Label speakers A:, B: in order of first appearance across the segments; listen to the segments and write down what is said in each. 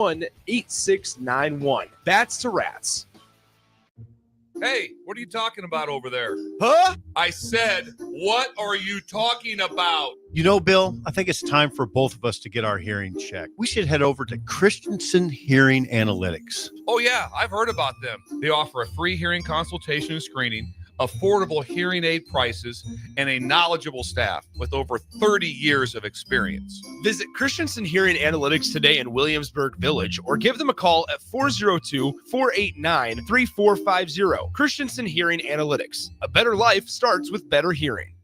A: 8691. Bats to Rats.
B: Hey, what are you talking about over there?
A: Huh?
B: I said, what are you talking about?
C: You know, Bill, I think it's time for both of us to get our hearing checked. We should head over to Christensen Hearing Analytics.
B: Oh, yeah, I've heard about them. They offer a free hearing consultation and screening, affordable hearing aid prices, and a knowledgeable staff with over 30 years of experience.
A: Visit Christensen Hearing Analytics today in Williamsburg Village or give them a call at 402-489-3450. Christensen Hearing Analytics. A better life starts with better hearing.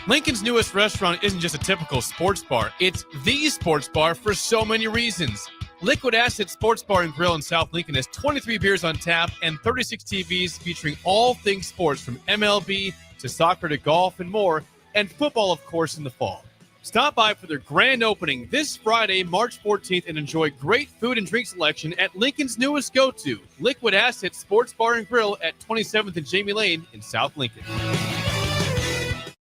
D: Lincoln's newest restaurant isn't just a typical sports bar. It's the sports bar for so many reasons. Liquid Asset Sports Bar and Grill in South Lincoln has 23 beers on tap and 36 TVs featuring all things sports from MLB to soccer to golf and more, and football, of course, in the fall. Stop by for their grand opening this Friday, March 14th, and enjoy great food and drink selection at Lincoln's newest go-to, Liquid Asset Sports Bar and Grill at 27th and Jamie Lane in South Lincoln.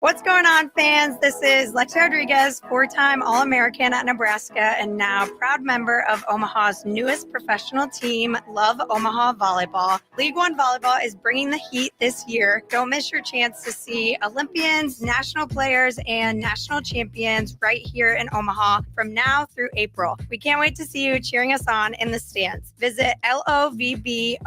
E: What's going on, fans? This is Lexi Rodriguez, four-time All-American at Nebraska and now proud member of Omaha's newest professional team, Love Omaha Volleyball. League One Volleyball is bringing the heat this year. Don't miss your chance to see Olympians, national players, and national champions right here in Omaha from now through April. We can't wait to see you cheering us on in the stands. Visit lovboma.com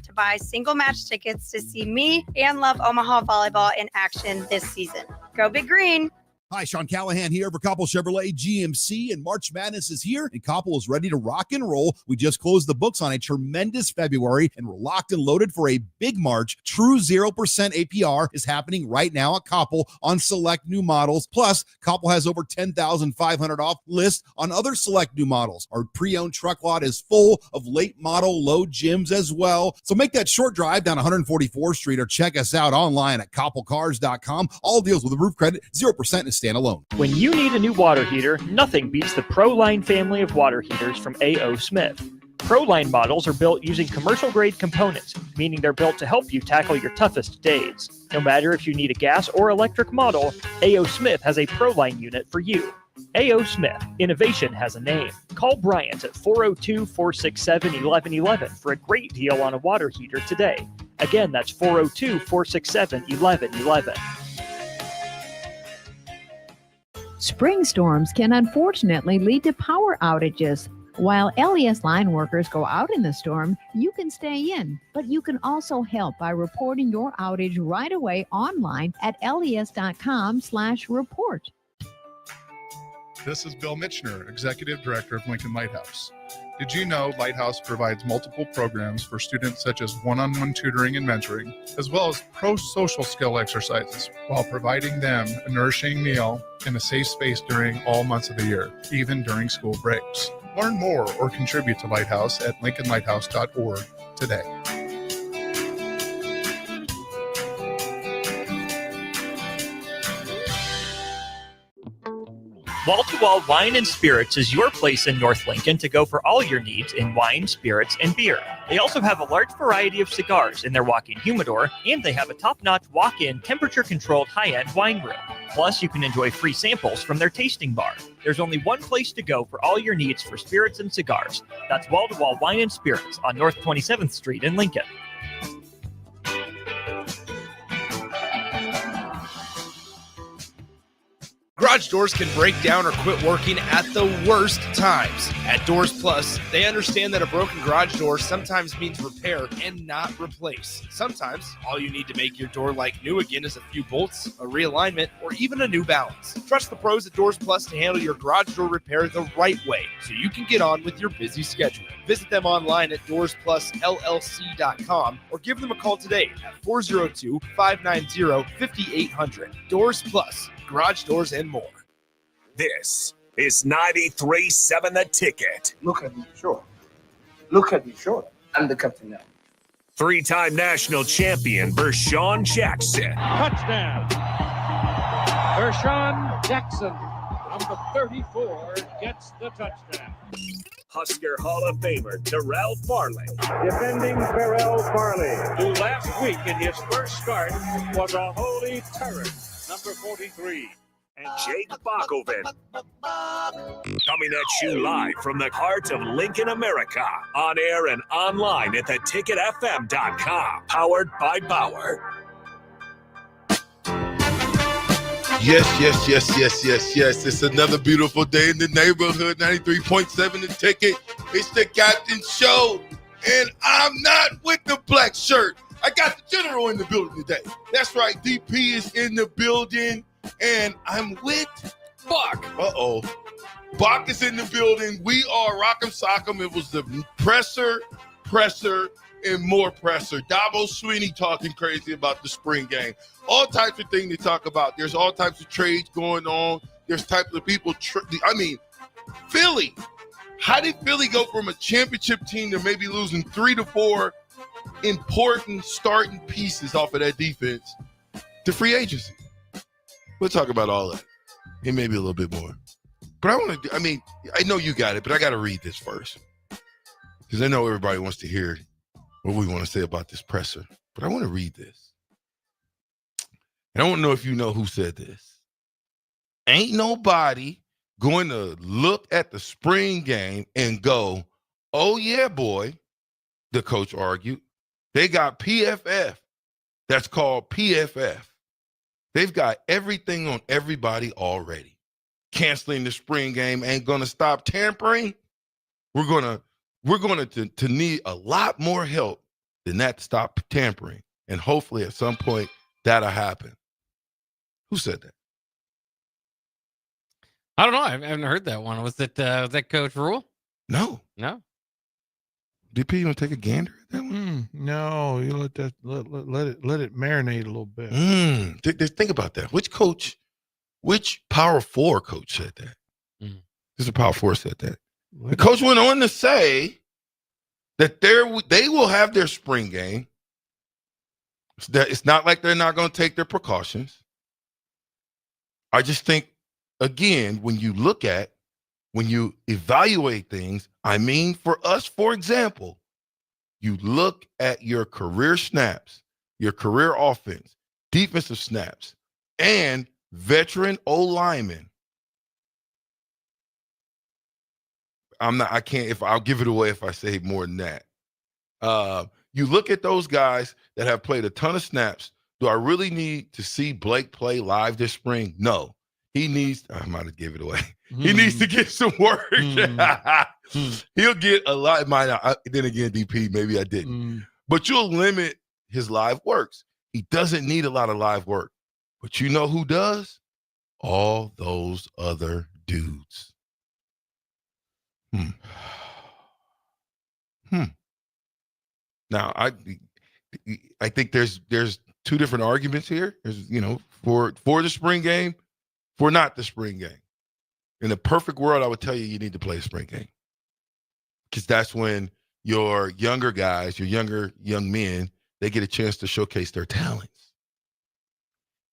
E: to buy single match tickets to see me and Love Omaha Volleyball in action this season. Go Big Green.
F: Hi, Sean Callahan here for Koppel Chevrolet GMC, and March Madness is here, and Koppel is ready to rock and roll. We just closed the books on a tremendous February, and we're locked and loaded for a big March. True 0% APR is happening right now at Koppel on select new models. Plus, Koppel has over 10,500 off list on other select new models. Our pre-owned truck lot is full of late model low gyms as well. So make that short drive down 144th Street or check us out online at koppelcars.com. All deals with a roof credit, 0% is standalone.
G: When you need a new water heater, nothing beats the ProLine family of water heaters from A.O. Smith. ProLine models are built using commercial-grade components, meaning they're built to help you tackle your toughest days. No matter if you need a gas or electric model, A.O. Smith has a ProLine unit for you. A.O. Smith, innovation has a name. Call Bryant at 402-467-1111 for a great deal on a water heater today. Again, that's 402-467-1111.
H: Spring storms can unfortunately lead to power outages. While LES line workers go out in the storm, you can stay in, but you can also help by reporting your outage right away online at les.com/report.
I: This is Bill Mitchner, Executive Director of Lincoln Lighthouse. Did you know Lighthouse provides multiple programs for students such as one-on-one tutoring and mentoring, as well as pro-social skill exercises, while providing them a nourishing meal and a safe space during all months of the year, even during school breaks? Learn more or contribute to Lighthouse at lincolnlighthouse.org today.
G: Wall-to-Wall Wine and Spirits is your place in North Lincoln to go for all your needs in wine, spirits, and beer. They also have a large variety of cigars in their walk-in humidor, and they have a top-notch walk-in temperature-controlled high-end wine room. Plus, you can enjoy free samples from their tasting bar. There's only one place to go for all your needs for spirits and cigars. That's Wall-to-Wall Wine and Spirits on North 27th Street in Lincoln.
A: Garage doors can break down or quit working at the worst times. At Doors Plus, they understand that a broken garage door sometimes means repair and not replace. Sometimes, all you need to make your door like new again is a few bolts, a realignment, or even a new balance. Trust the pros at Doors Plus to handle your garage door repair the right way so you can get on with your busy schedule. Visit them online at DoorsPlusLLC.com or give them a call today at 402-590-5800. Doors Plus. Garage doors and more.
J: This is 93.7 The Ticket.
K: Look at me, sure. Look at me, sure. I'm the captain now.
J: Three-time national champion Vershan Jackson.
L: Touchdown. Vershan Jackson, number 34, gets the touchdown.
J: Husker Hall of Famer Terrell Farley.
L: Defending Terrell Farley, who last week in his first start was a holy terror. Number 43.
J: and Jake Bockoven. Coming at you live from the heart of Lincoln, America. On air and online at theticketfm.com. Powered by Bauer.
M: Yes. It's another beautiful day in the neighborhood. 93.7 The Ticket. It's the Captain Show. And I'm not with the black shirt. I got the general in the building today. That's right. DP is in the building. And I'm with Bach. Bach is in the building. We are Rock'em Sock'em. It was the presser, and more presser. Dabo Sweeney talking crazy about the spring game. All types of things to talk about. There's all types of trades going on. There's types of people. Philly. How did Philly go from a championship team to maybe losing 3 to 4 important starting pieces off of that defense to free agency? We'll talk about all that and maybe a little bit more. But I know you got it, but I got to read this first because I know everybody wants to hear what we want to say about this presser. But I want to read this. And I want to know if you know who said this. Ain't nobody going to look at the spring game and go, oh, yeah, boy, the coach argued. They got PFF. That's called PFF. They've got everything on everybody already. Canceling the spring game ain't going to stop tampering. We're going to need a lot more help than that to stop tampering. And hopefully at some point that'll happen. Who said that?
N: I don't know. I haven't heard that one. Was that Coach Rule?
M: No. DP, you want to take a gander at that one?
O: No, you let it marinate a little bit.
M: Think about that. Which Power 4 coach said that? This is a Power 4 said that. The coach went on to say that they will have their spring game. It's not like they're not going to take their precautions. I just think, again, when you evaluate things, for us, for example, you look at your career snaps, your career offense, defensive snaps, and veteran O-linemen. I'll give it away if I say more than that. You look at those guys that have played a ton of snaps. Do I really need to see Blake play live this spring? No. I might have gave it away. He needs to get some work. He'll get a lot. Then again, DP, maybe I didn't. But you'll limit his live works. He doesn't need a lot of live work. But you know who does? All those other dudes. Now, I think there's two different arguments here. There's, for the spring game, for not the spring game. In a perfect world, I would tell you need to play a spring game. Because that's when your younger guys, your young men, they get a chance to showcase their talents.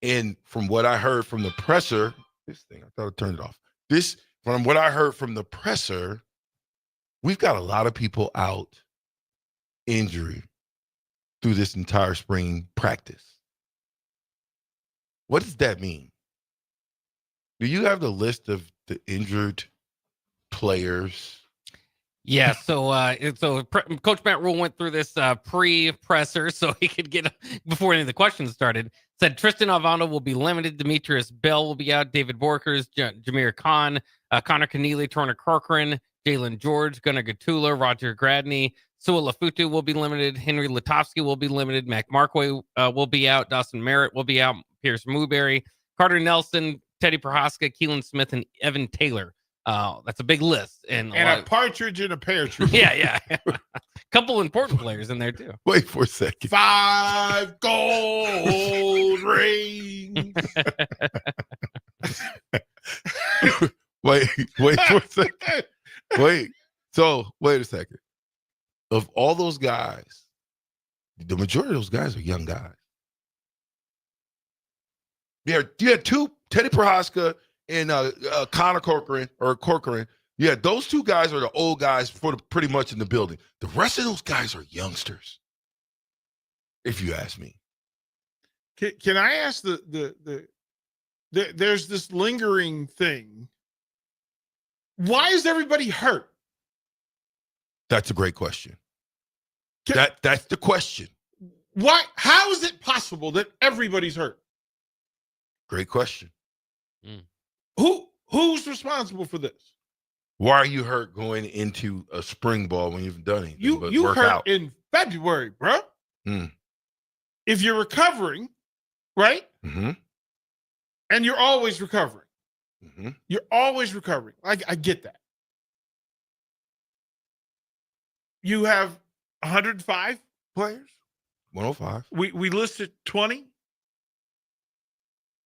M: And from what I heard from the presser, I thought I turned it off. From what I heard from the presser, we've got a lot of people out injury through this entire spring practice. What does that mean? Do you have the list of the injured players?
N: Yeah, so Coach Matt Rule went through this pre-presser so he could get, before any of the questions started, said Tristan Alvano will be limited, Demetrius Bell will be out, David Borkers, Jameer Khan, Connor Keneally, Turner Corcoran, Jalen George, Gunnar Gatula, Roger Gradney, Sua Lafutu will be limited, Henry Lutovsky will be limited, Mac Markway will be out, Dawson Merritt will be out, Pierce Mooberry, Carter Nelson, Teddy Prohaska, Keelan Smith, and Evan Taylor. That's a big list. And
O: a partridge in a pear tree.
N: Yeah. Couple important players in there, too.
M: Wait for a second.
O: 5 gold rings.
M: Wait for a second. Wait a second. Of all those guys, the majority of those guys are young guys. You had two, Teddy Prohaska and Connor Corcoran. Yeah, those two guys are the old guys pretty much in the building. The rest of those guys are youngsters, if you ask me.
O: Can I ask the there's this lingering thing. Why is everybody hurt?
M: That's a great question. That's the question.
O: Why? How is it possible that everybody's hurt?
M: Great question.
O: Who's responsible for this?
M: Why are you hurt going into a spring ball when you've done anything but
O: You
M: work
O: hurt
M: out?
O: in February, bro. If you're recovering, right?
M: Mm-hmm.
O: And you're always recovering.
M: Mm-hmm.
O: You're always recovering. I get that. You have 105 players.
M: 105.
O: We listed 20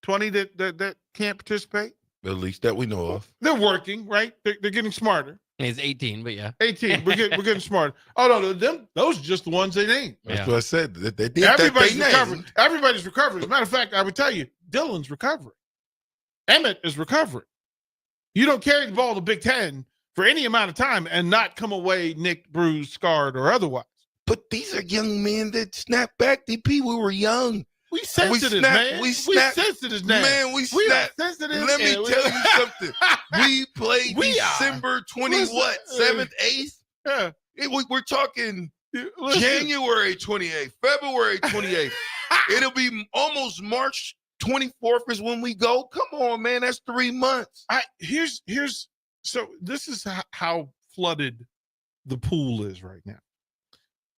O: that can't participate.
M: At least that we know of.
O: They're working, right? They're getting smarter.
N: He's 18, but yeah.
O: 18. We're getting smarter. Oh no, those are just the ones they named.
M: That's what I said. They did
O: Everybody's
M: that
O: recovering. Everybody's recovering. As a matter of fact, I would tell you, Dylan's recovering. Emmett is recovering. You don't carry the ball to the Big Ten for any amount of time and not come away nicked, bruised, scarred, or otherwise.
M: But these are young men that snap back. DP, we were young.
O: We sensitive, man. We sensitive now.
M: Man, we
O: are
M: snap.
O: sensitive.
M: Let me tell you something. We played December 7th, 8th?
O: Yeah.
M: We're talking January 28th, February 28th. It'll be almost March 24th is when we go. Come on, man. That's 3 months.
O: So this is how flooded the pool is right now.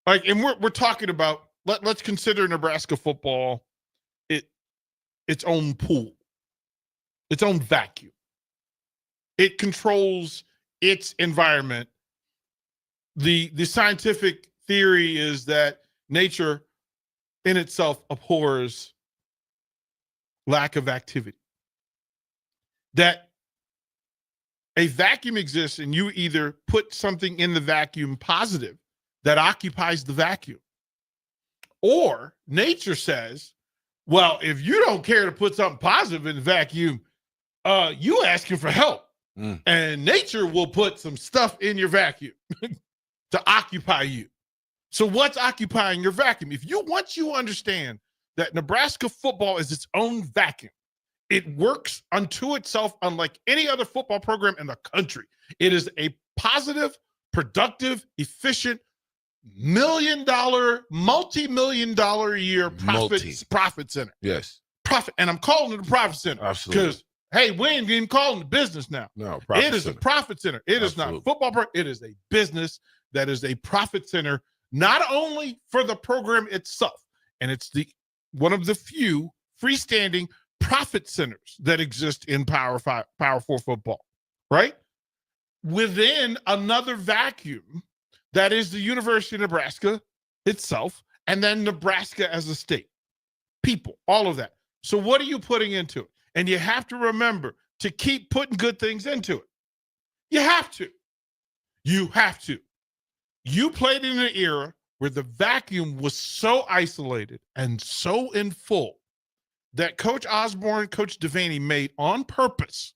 O: Like, and we're talking about, let's consider Nebraska football its own pool, its own vacuum. It controls its environment. The scientific theory is that nature in itself abhors lack of activity. That a vacuum exists and you either put something in the vacuum positive that occupies the vacuum, or nature says, well, if you don't care to put something positive in the vacuum, you asking for help. And nature will put some stuff in your vacuum to occupy you. So what's occupying your vacuum? Once you understand that Nebraska football is its own vacuum, it works unto itself unlike any other football program in the country. It is a positive, productive, efficient, multi-million-dollar a year profit center.
M: Yes.
O: Profit. And I'm calling it a profit center.
M: Absolutely.
O: Because, hey, we ain't even calling it business now.
M: No,
O: it is a profit center. It is not a football. It is a business that is a profit center, not only for the program itself, and it's one of the few freestanding profit centers that exist in Power 4 football, right? Within another vacuum that is the University of Nebraska itself, and then Nebraska as a state, people, all of that. So what are you putting into it? And you have to remember to keep putting good things into it. You have to. You have to. You played in an era where the vacuum was so isolated and so in full that Coach Osborne, Coach Devaney made on purpose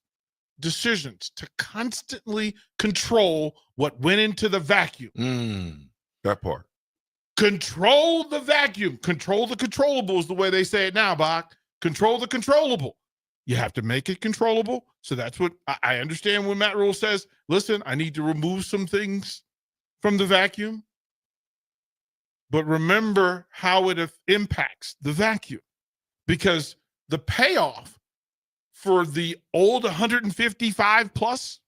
O: decisions to constantly control what went into the vacuum.
M: That part.
O: Control the vacuum. Control the controllables, the way they say it now, Bach. Control the controllable. You have to make it controllable. So that's what I understand when Matt Rule says, listen, I need to remove some things from the vacuum. But remember how it impacts the vacuum. Because the payoff for the old 155 plus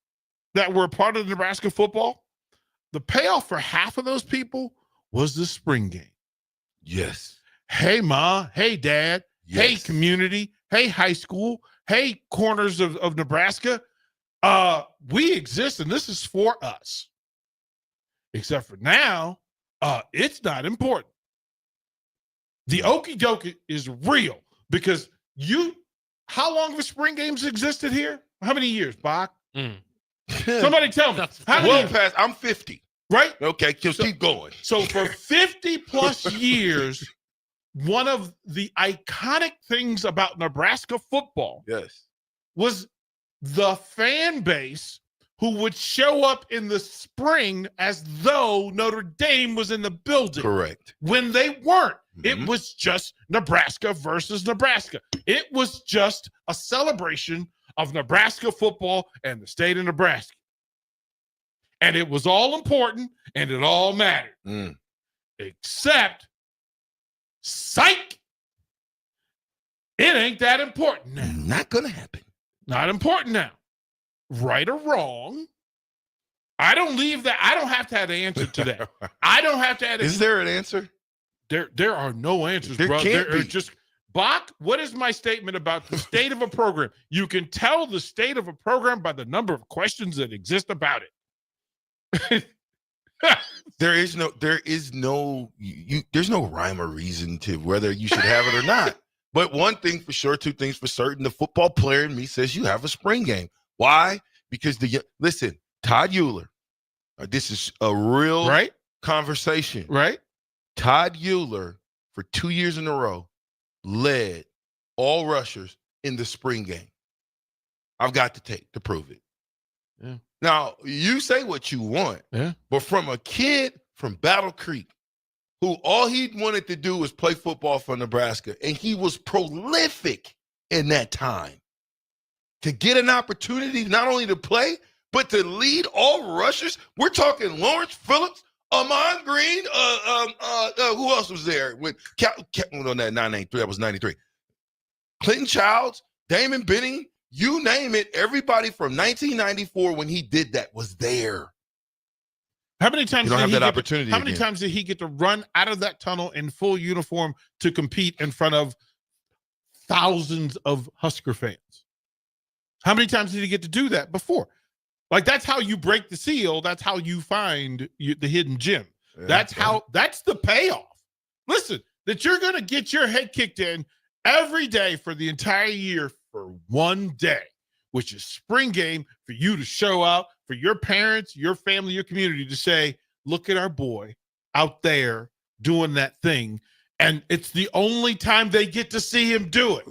O: that were part of Nebraska football, the payoff for half of those people was the spring game.
M: Yes.
O: Hey, Ma. Hey, Dad.
M: Yes.
O: Hey, community. Hey, high school. Hey, corners of Nebraska. We exist, and this is for us. Except for now, it's not important. The okie dokie is real because how long have spring games existed here? How many years, Bach? Somebody tell me.
M: Past, I'm 50.
O: Right?
M: Okay, just keep going.
O: So for 50 plus years, one of the iconic things about Nebraska football was the fan base who would show up in the spring as though Notre Dame was in the building.
M: Correct.
O: When they weren't. It was just Nebraska versus Nebraska. It was just a celebration of Nebraska football and the state of Nebraska. And it was all important and it all mattered. Except, psych, it ain't that important now.
M: Not going to happen.
O: Not important now. Right or wrong, I don't have to have the answer to that. I don't have to have.
M: Is there an answer?
O: There are no answers,
M: there
O: bro.
M: Can't
O: There are
M: be.
O: just Bach. What is my statement about the state of a program? You can tell the state of a program by the number of questions that exist about it.
M: There's no rhyme or reason to whether you should have it or not. But one thing for sure, two things for certain, the football player in me says you have a spring game. Why? Because listen, Todd Euler, this is a real conversation.
O: Right?
M: Todd Euler, for 2 years in a row, led all rushers in the spring game. I've got the tape to prove it.
O: Yeah.
M: Now, you say what you want, but from a kid from Battle Creek who all he wanted to do was play football for Nebraska, and he was prolific in that time, to get an opportunity not only to play, but to lead all rushers. We're talking Lawrence Phillips, Amon Green, who else was there? When on that 993, that was 93. Clinton Childs, Damon Benning, you name it. Everybody from 1994 when he did that was there.
O: How many times
M: You don't have that opportunity
O: How many
M: again.
O: times did he get to run out of that tunnel in full uniform to compete in front of thousands of Husker fans? How many times did he get to do that before? Like, that's how you break the seal. That's how you find the hidden gem. That's the payoff. Listen, that you're going to get your head kicked in every day for the entire year for one day, which is spring game, for you to show out, for your parents, your family, your community to say, look at our boy out there doing that thing. And it's the only time they get to see him do it.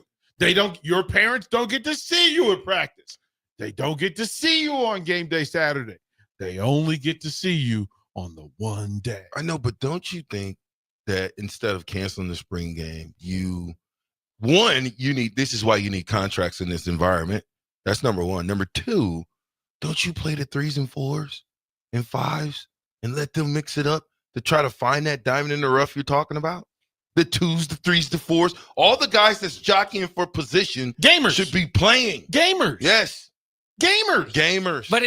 O: Your parents don't get to see you at practice. They don't get to see you on game day Saturday. They only get to see you on the one day.
M: I know, but don't you think that instead of canceling the spring game, this is why you need contracts in this environment. That's number one. Number two, don't you play the 3s and 4s and 5s and let them mix it up to try to find that diamond in the rough you're talking about? The 2s, the 3s, the 4s, all the guys that's jockeying for position should be playing.
O: Gamers.
M: Yes.
O: Gamers.
N: But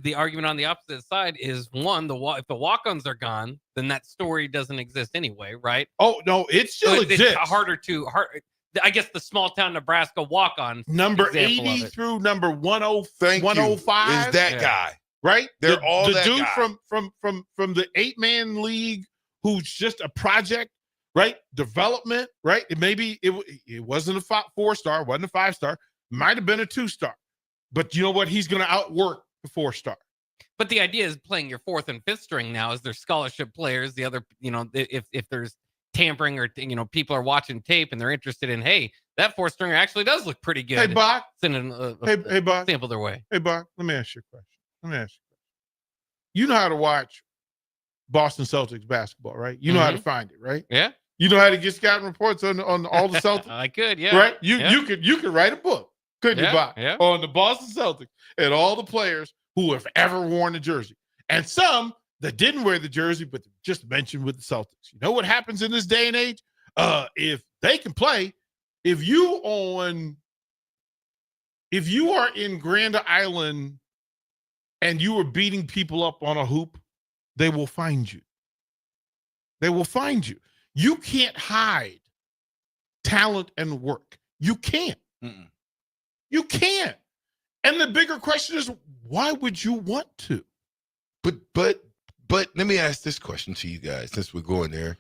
N: the argument on the opposite side is one, if the walk-ons are gone, then that story doesn't exist anyway, right?
O: Oh no, it still exists.
N: It's I guess the small town Nebraska walk-on
O: number 80 through number 105
M: is that guy,
O: right?
M: They're all
O: the
M: that
O: dude
M: guy.
O: from the 8-man league who's just a project, right? Development, right? It wasn't a 4-star, wasn't a 5-star, might have been a 2-star. But you know what? He's going to outwork the 4-star.
N: But the idea is playing your 4th and 5th string now is their scholarship players. The other, if there's tampering or, people are watching tape and they're interested in, hey, that 4th stringer actually does look pretty good.
O: Hey, Bach.
N: Sending
O: Hey, Bach.
N: sample their way.
O: Hey, Bach, let me ask you a question. You know how to watch Boston Celtics basketball, right? You know how to find it, right?
N: Yeah.
O: You know how to get scouting reports on all the Celtics?
N: I could, yeah.
O: Right? You could write a book. Couldn't you, Bob?
N: Yeah.
O: On the Boston Celtics and all the players who have ever worn a jersey. And some that didn't wear the jersey, but just mentioned with the Celtics. You know what happens in this day and age? If they can play, if you are in Grand Island and you are beating people up on a hoop, they will find you. They will find you. You can't hide talent and work. You can't. You can't. And the bigger question is, why would you want to?
M: But let me ask this question to you guys, since we're going there.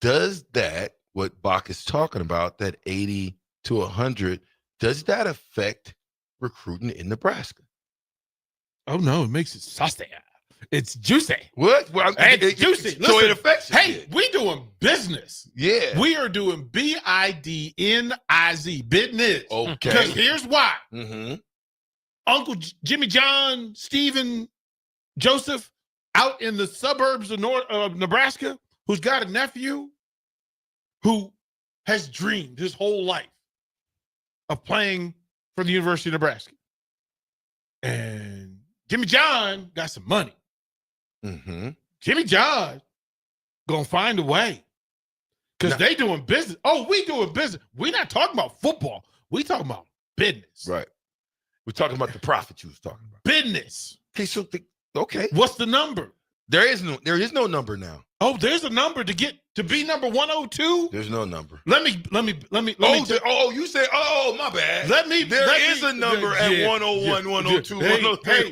M: Does that, what Bach is talking about, that 80 to 100, does that affect recruiting in Nebraska?
O: Oh, no, it makes it saucy. It's juicy.
M: What? Well,
O: it's juicy.
M: So
O: Listen,
M: it affects it.
O: Hey, we doing business.
M: Yeah.
O: We are doing BIDNIZ, business.
M: Okay.
O: Because here's why.
M: Mm-hmm.
O: Uncle Jimmy John, Stephen, Joseph, out in the suburbs of Nebraska, who's got a nephew who has dreamed his whole life of playing for the University of Nebraska. And Jimmy John got some money.
M: Mm-hmm.
O: Jimmy John gonna find a way because they doing business. Oh, we doing business. We're not talking about football. We talking about business.
M: Right. We're talking about the profit you was talking about.
O: Business.
M: Okay.
O: What's the number?
M: There is no number now.
O: Oh, there's a number to be number 102.
M: There's no number.
O: Let me.
M: You say, oh, my bad. There is a number at 101, 102, 103.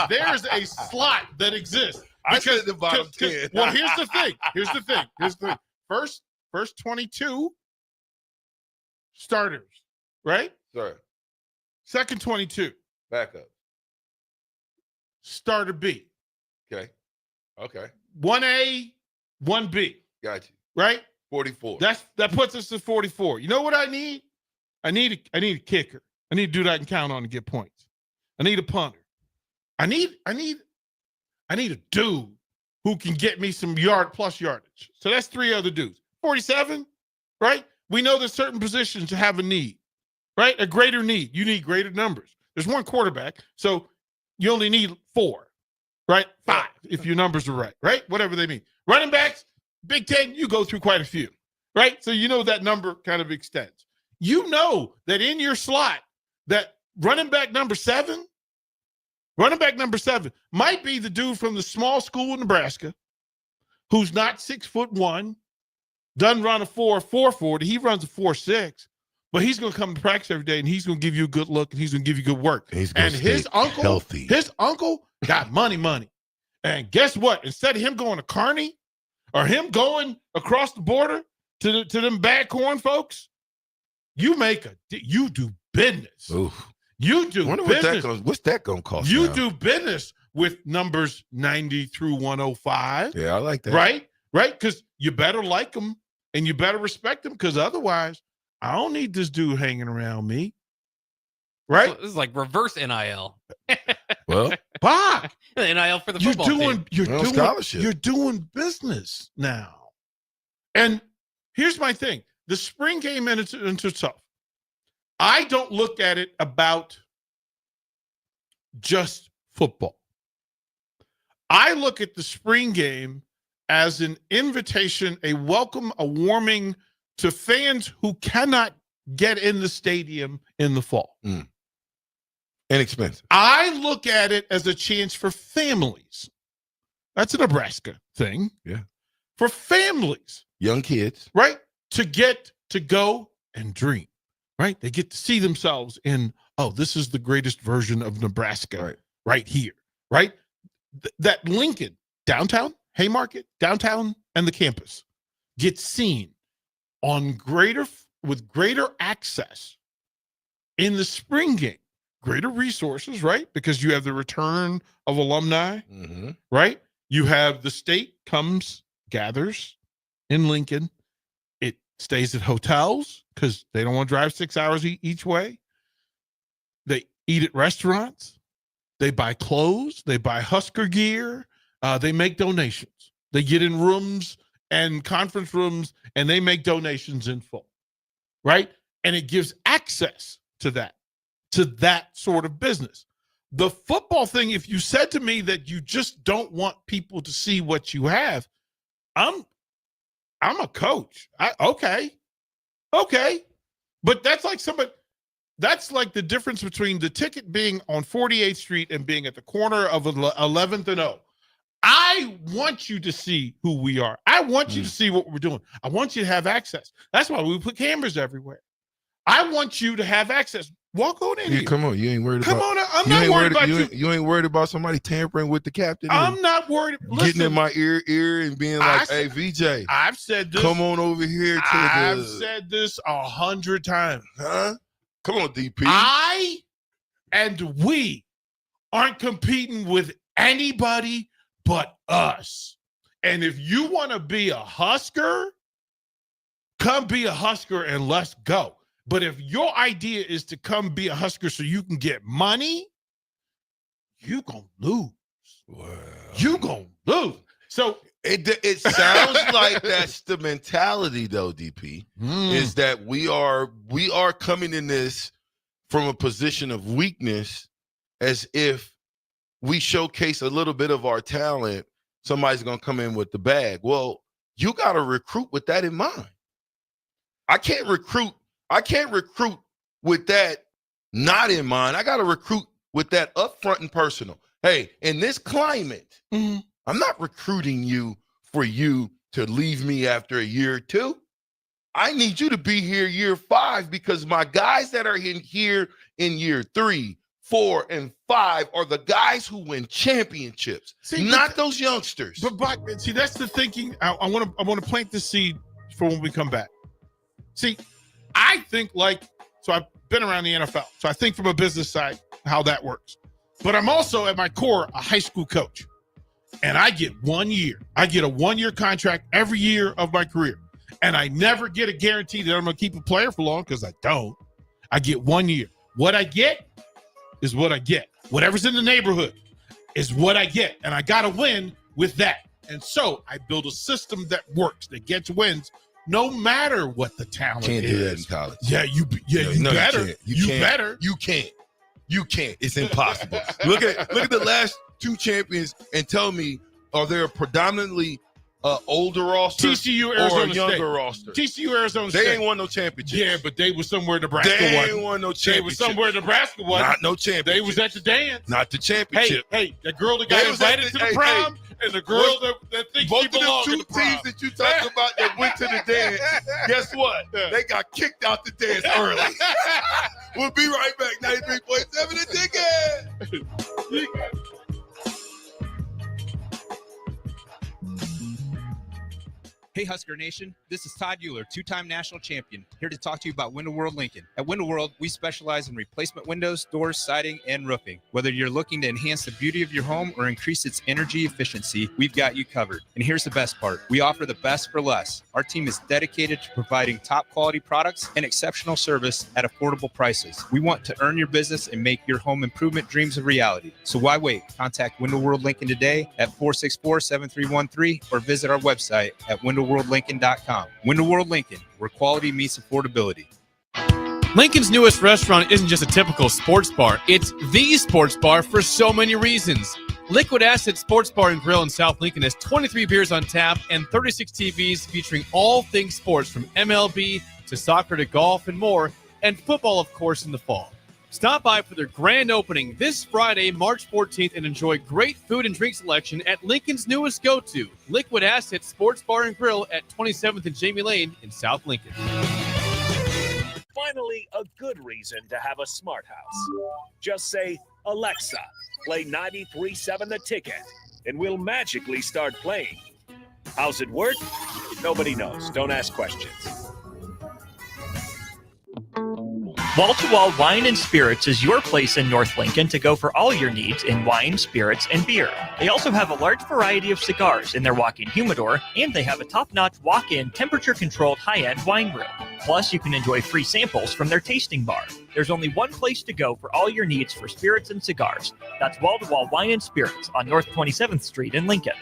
O: There's a slot that exists.
M: I said the bottom 10.
O: Well, here's the thing. First 22 starters, right?
M: Sorry.
O: Second 22.
M: Back up.
O: Starter B.
M: Okay.
O: 1A, 1B.
M: Got you.
O: Right?
M: 44.
O: That puts us at 44. You know what I need? I need a kicker. I need a dude I can count on to get points. I need a punter. I need a dude who can get me some plus yardage. So that's 3 other dudes. 47, right? We know that certain positions have a need, right? A greater need. You need greater numbers. There's 1 quarterback, so you only need 4, right? 5 if your numbers are right? Whatever they mean. Running backs, Big Ten, you go through quite a few, right? So you know that number kind of extends. You know that in your slot, that running back number 7 might be the dude from the small school in Nebraska who's not 6'1", doesn't run a 4.40. He runs a 4.6, but he's going to come to practice every day and he's going to give you a good look and he's going to give you good work. And his uncle got money. And guess what? Instead of him going to Kearney or him going across the border to them bad corn folks, you do business.
M: Oof.
O: You do business.
M: What's that going to cost?
O: You do business with numbers 90 through 105.
M: Yeah, I like that.
O: Right? Because you better like them and you better respect them because otherwise, I don't need this dude hanging around me. Right?
N: So this is like reverse NIL.
M: Well,
O: Bach.
N: NIL for the football team.
O: You're doing business now. And here's my thing. The spring game in itself, I don't look at it about just football. I look at the spring game as an invitation, a welcome, a warming to fans who cannot get in the stadium in the fall.
M: Inexpensive.
O: I look at it as a chance for families. That's a Nebraska thing.
M: Yeah.
O: For families.
M: Young kids.
O: Right? To get to go and dream. Right? They get to see themselves in, this is the greatest version of Nebraska right here. Right? That Lincoln, downtown, Haymarket, downtown, and the campus gets seen with greater access in the spring game. Greater resources, right? Because you have the return of alumni, right? You have the state gathers in Lincoln. It stays at hotels because they don't want to drive 6 hours each way. They eat at restaurants. They buy clothes. They buy Husker gear. They make donations. They get in rooms and conference rooms, and they make donations in full, right? And it gives access to that sort of business. The football thing, if you said to me that you just don't want people to see what you have, I'm a coach. Okay. But that's like the difference between the ticket being on 48th Street and being at the corner of 11th and O. I want you to see who we are. I want you to see what we're doing. I want you to have access. That's why we put cameras everywhere. I want you to have access. Walk on in here.
M: Come on, you ain't worried about.
O: Come on, I'm not worried about you.
M: You ain't worried about somebody tampering with the captain.
O: I'm not worried.
M: Getting in my ear and being like, "Hey, VJ,
O: I've said this.
M: Come on over here."
O: I've said this 100 times.
M: Huh? Come on, DP.
O: I and we aren't competing with anybody but us. And if you want to be a Husker, come be a Husker and let's go. But if your idea is to come be a Husker so you can get money, you're going to lose.
M: Wow.
O: You're going to lose. So
M: It sounds like that's the mentality, though, DP, is that we are coming in this from a position of weakness, as if we showcase a little bit of our talent, somebody's going to come in with the bag. Well, you got to recruit with that in mind. I can't recruit with that not in mind. I got to recruit with that upfront and personal. Hey, in this climate, I'm not recruiting you for you to leave me after a year or two. I need you to be here year 5, because my guys that are in here in year 3, 4, and 5 are the guys who win championships, not those youngsters.
O: But see, that's the thinking. I want to plant the seed for when we come back. See, I think so I've been around the NFL, so I think from a business side how that works. But I'm also at my core a high school coach, and I get 1 year. I get a 1-year contract every year of my career, and I never get a guarantee that I'm going to keep a player for long, because I don't. I get 1 year. What I get is what I get. Whatever's in the neighborhood is what I get, and I got to win with that. And so I build a system that works, that gets wins, no matter what the talent is.
M: Can't do that in college.
O: Yeah, you better. You better.
M: You can't. You can't. It's impossible. Look at the last 2 champions and tell me, are there predominantly older roster
O: TCU, Arizona
M: or younger
O: State.
M: roster?
O: TCU, Arizona State.
M: They ain't won no championships.
O: Yeah, but they was somewhere Nebraska
M: They
O: won.
M: ain't won no
O: They
M: championship.
O: was somewhere Nebraska won.
M: Not no championship.
O: They was at the dance.
M: Not the championship.
O: Hey, the girl that got
M: They was at
O: invited
M: the-
O: to the
M: hey,
O: prom, and the girl that thinks
M: both
O: she
M: of them
O: belongs
M: 2
O: in the prom.
M: teams that you talk about that went to the dance, guess what? They got kicked out the dance early. We'll be right back. 93.7 The Ticket.
P: Hey Husker Nation, this is Todd Euler, 2-time national champion, here to talk to you about Window World Lincoln. At Window World, we specialize in replacement windows, doors, siding, and roofing. Whether you're looking to enhance the beauty of your home or increase its energy efficiency, we've got you covered. And here's the best part. We offer the best for less. Our team is dedicated to providing top quality products and exceptional service at affordable prices. We want to earn your business and make your home improvement dreams a reality. So why wait? Contact Window World Lincoln today at 464-7313 or visit our website at windowworldlincoln.com. Window World Lincoln, where quality meets affordability.
D: Lincoln's newest restaurant isn't just a typical sports bar. It's the sports bar for so many reasons. Liquid Asset Sports Bar and Grill in South Lincoln has 23 beers on tap and 36 TVs featuring all things sports, from MLB to soccer to golf and more, and football, of course, in the fall. Stop by for their grand opening this Friday, March 14th, and enjoy great food and drink selection at Lincoln's newest go-to, Liquid Asset Sports Bar and Grill at 27th and Jamie Lane in South Lincoln.
J: Finally, a good reason to have a smart house. Just say, Alexa, play 93.7 The Ticket, and we'll magically start playing. How's it work? Nobody knows. Don't ask questions.
G: Wall-to-Wall Wine and Spirits is your place in North Lincoln to go for all your needs in wine, spirits, and beer. They also have a large variety of cigars in their walk-in humidor, and they have a top-notch walk-in temperature-controlled high-end wine room. Plus, you can enjoy free samples from their tasting bar. There's only one place to go for all your needs for spirits and cigars. That's Wall-to-Wall Wine and Spirits on North 27th Street in Lincoln.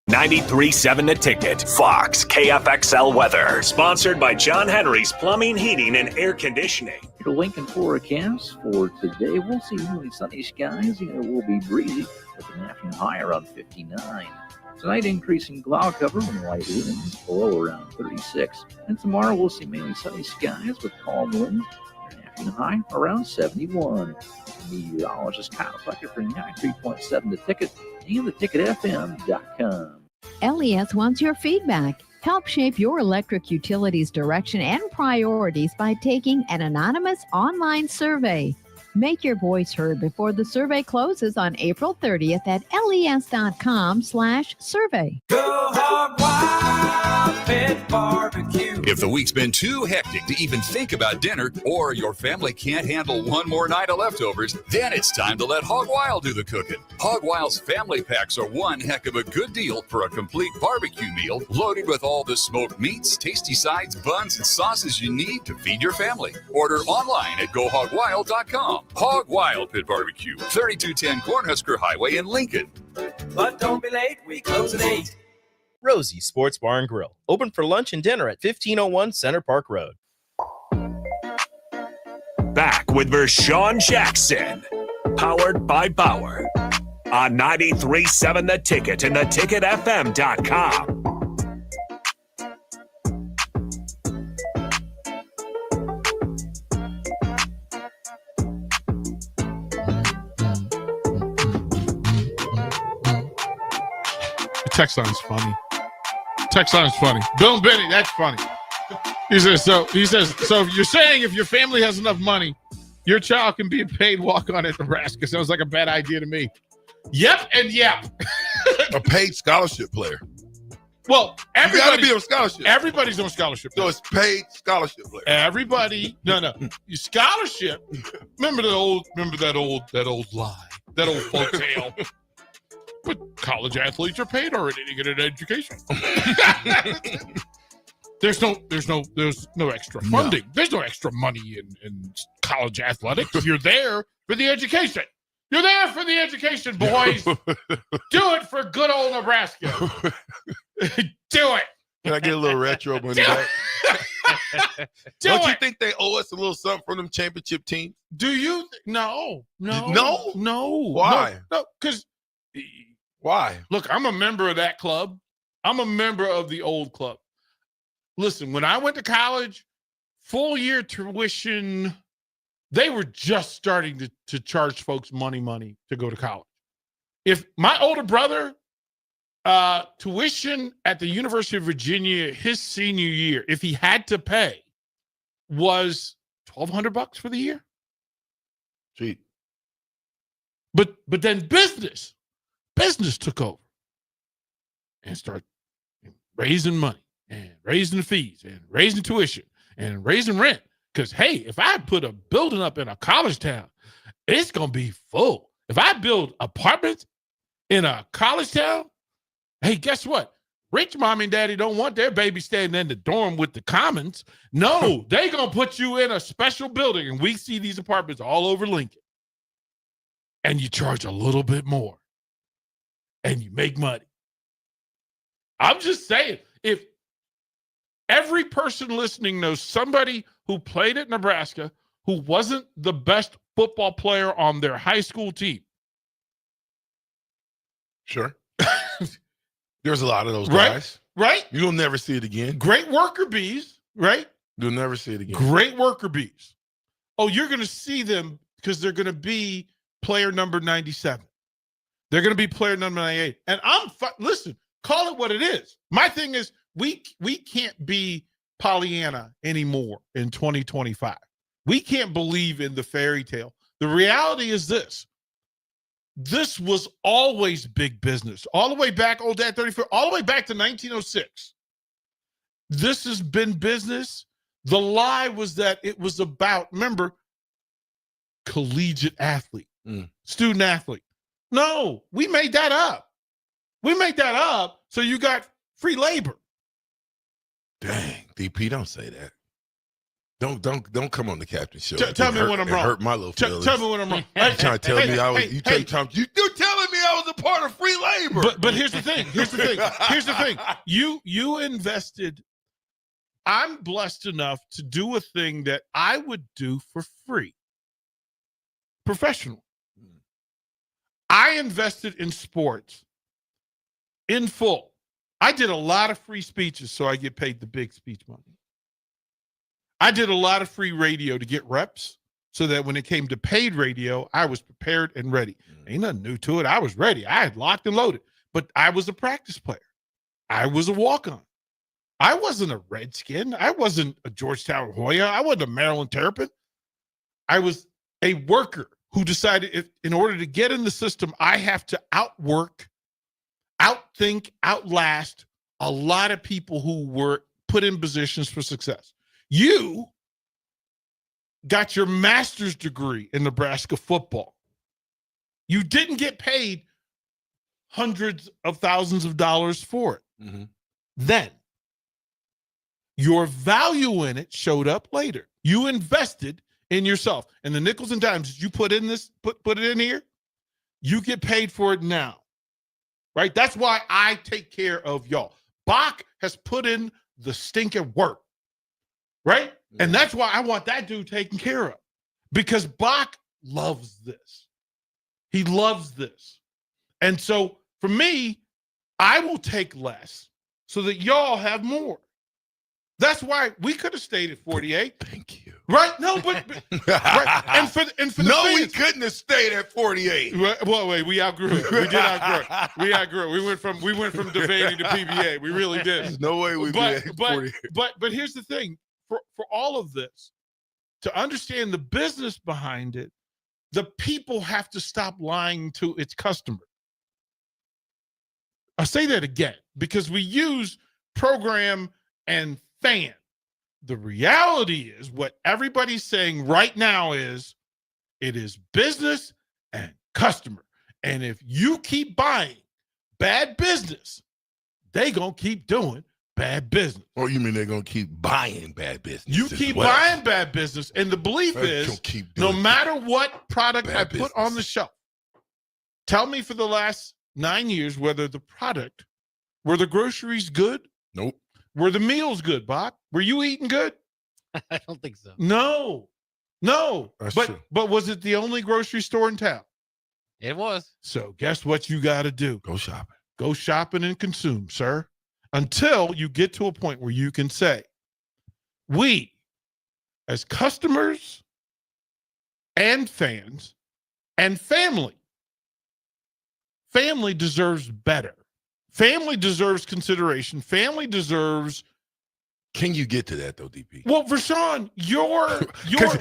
J: 93.7 The Ticket, Fox, KFXL weather. Sponsored by John Henry's Plumbing, Heating, and Air Conditioning.
Q: The Lincoln forecast for today, we'll see mainly sunny skies. It will be breezy with an afternoon high around 59. Tonight, increasing cloud cover and light winds, below around 36. And tomorrow, we'll see mainly sunny skies with calm winds and an afternoon high around 71. Meteorologist Kyle Tucker for 93.7 The Ticket and theticketfm.com.
H: LES wants your feedback. Help shape your electric utility's direction and priorities by taking an anonymous online survey. Make your voice heard before the survey closes on April 30th at les.com/survey.
R: Go hog wild, pit barbecue. If the week's been too hectic to even think about dinner, or your family can't handle one more night of leftovers, then it's time to let Hog Wild do the cooking. Hog Wild's family packs are one heck of a good deal for a complete barbecue meal loaded with all the smoked meats, tasty sides, buns, and sauces you need to feed your family. Order online at GoHogWild.com. Hog Wild Pit Barbecue, 3210 Cornhusker Highway in Lincoln.
S: But don't be late, we close at 8.
T: Rosie's Sports Bar and Grill, open for lunch and dinner at 1501 Center Park Road.
J: Back with Vershan Jackson, powered by Bauer, on 93.7 The Ticket and theticketfm.com.
O: Text line's funny. Text line's funny. Bill and Benny, that's funny. He says, so if you're saying if your family has enough money, your child can be a paid walk-on at Nebraska. Sounds like a bad idea to me. Yep and yep.
M: A paid scholarship player.
O: Well,
M: you gotta be on scholarship.
O: Everybody's on scholarship.
M: So it's paid scholarship player.
O: Everybody, no. Your scholarship. Remember that old lie, that old folktale. But college athletes are paid already to get an education. There's no extra funding. No. There's no extra money in college athletics. You're there for the education. You're there for the education, boys. Do it for good old Nebraska. Do it.
M: Can I get a little retro money back? Don't you think they owe us a little something from them championship teams?
O: Do you? No.
M: Why?
O: No, because
M: why?
O: Look, I'm a member of that club. I'm a member of the old club. Listen, when I went to college, full year tuition, they were just starting to charge folks money to go to college. If my older brother, tuition at the University of Virginia, his senior year, if he had to pay, was $1,200 for the year.
M: Cheap.
O: But then business took over and started raising money and raising fees and raising tuition and raising rent. Because, hey, if I put a building up in a college town, it's going to be full. If I build apartments in a college town, hey, guess what? Rich mommy and daddy don't want their baby staying in the dorm with the commons. No, they going to put you in a special building. And we see these apartments all over Lincoln. And you charge a little bit more. And you make money. I'm just saying, if every person listening knows somebody who played at Nebraska who wasn't the best football player on their high school team.
M: Sure. There's a lot of those guys.
O: Right?
M: You'll never see it again.
O: Great worker bees, right?
M: You'll never see it again.
O: Great worker bees. Oh, you're going to see them because they're going to be player number 97. They're going to be player number 98. And listen, call it what it is. My thing is, we can't be Pollyanna anymore in 2025. We can't believe in the fairy tale. The reality is this. This was always big business. All the way back, old dad 34, all the way back to 1906. This has been business. The lie was that it was about, remember, collegiate athlete, student athlete. No, we made that up. We made that up so you got free labor.
M: Dang, DP, don't say that. Don't come on the captain show.
O: Tell me when I'm wrong.
M: Hurt my little feelings.
O: Tell me when I'm wrong.
M: You trying to tell me I was? You're telling me I was a part of free labor.
O: But here's the thing. Here's the thing. You invested. I'm blessed enough to do a thing that I would do for free. Professional. I invested in sports in full. I did a lot of free speeches so I get paid the big speech money. I did a lot of free radio to get reps so that when it came to paid radio, I was prepared and ready. Ain't nothing new to it. I was ready. I had locked and loaded. But I was a practice player. I was a walk-on. I wasn't a Redskin. I wasn't a Georgetown Hoya. I wasn't a Maryland Terrapin. I was a worker who decided in order to get in the system, I have to outwork, outthink, outlast a lot of people who were put in positions for success. You got your master's degree in Nebraska football. You didn't get paid hundreds of thousands of dollars for it. Then your value in it showed up later. You invested in yourself, and the nickels and dimes that you put in this, put it in here, you get paid for it now, right? That's why I take care of y'all. Bach has put in the stinking work, right? And that's why I want that dude taken care of, because Bach loves this. He loves this. And so for me, I will take less so that y'all have more. That's why we could have stayed at 48.
M: Thank you.
O: Right? No, but right. And for the
M: no,
O: fans,
M: we couldn't have stayed at 48.
O: Well, wait, we outgrew it. We did outgrow it. We outgrew it. We went from debating to PBA. We really did.
M: There's no way we'd be at 48.
O: But here's the thing. For all of this, to understand the business behind it, the people have to stop lying to its customer. I'll say that again, because we use program and fan. The reality is what everybody's saying right now is it is business and customer. And if you keep buying bad business, they going to keep doing bad business.
M: Or you mean they're going to keep buying bad business?
O: You keep buying bad business. And the belief is no matter what product I put on the shelf, tell me for the last 9 years whether the product, were the groceries good?
M: Nope.
O: Were the meals good, Bach? Were you eating good?
N: I don't think so.
O: No. But was it the only grocery store in town?
N: It was.
O: So guess what you got to do?
M: Go shopping.
O: Go shopping and consume, sir, until you get to a point where you can say, we, as customers and fans and family deserves better. Family deserves consideration. Family deserves.
M: Can you get to that though, DP?
O: Well, Vershan, you're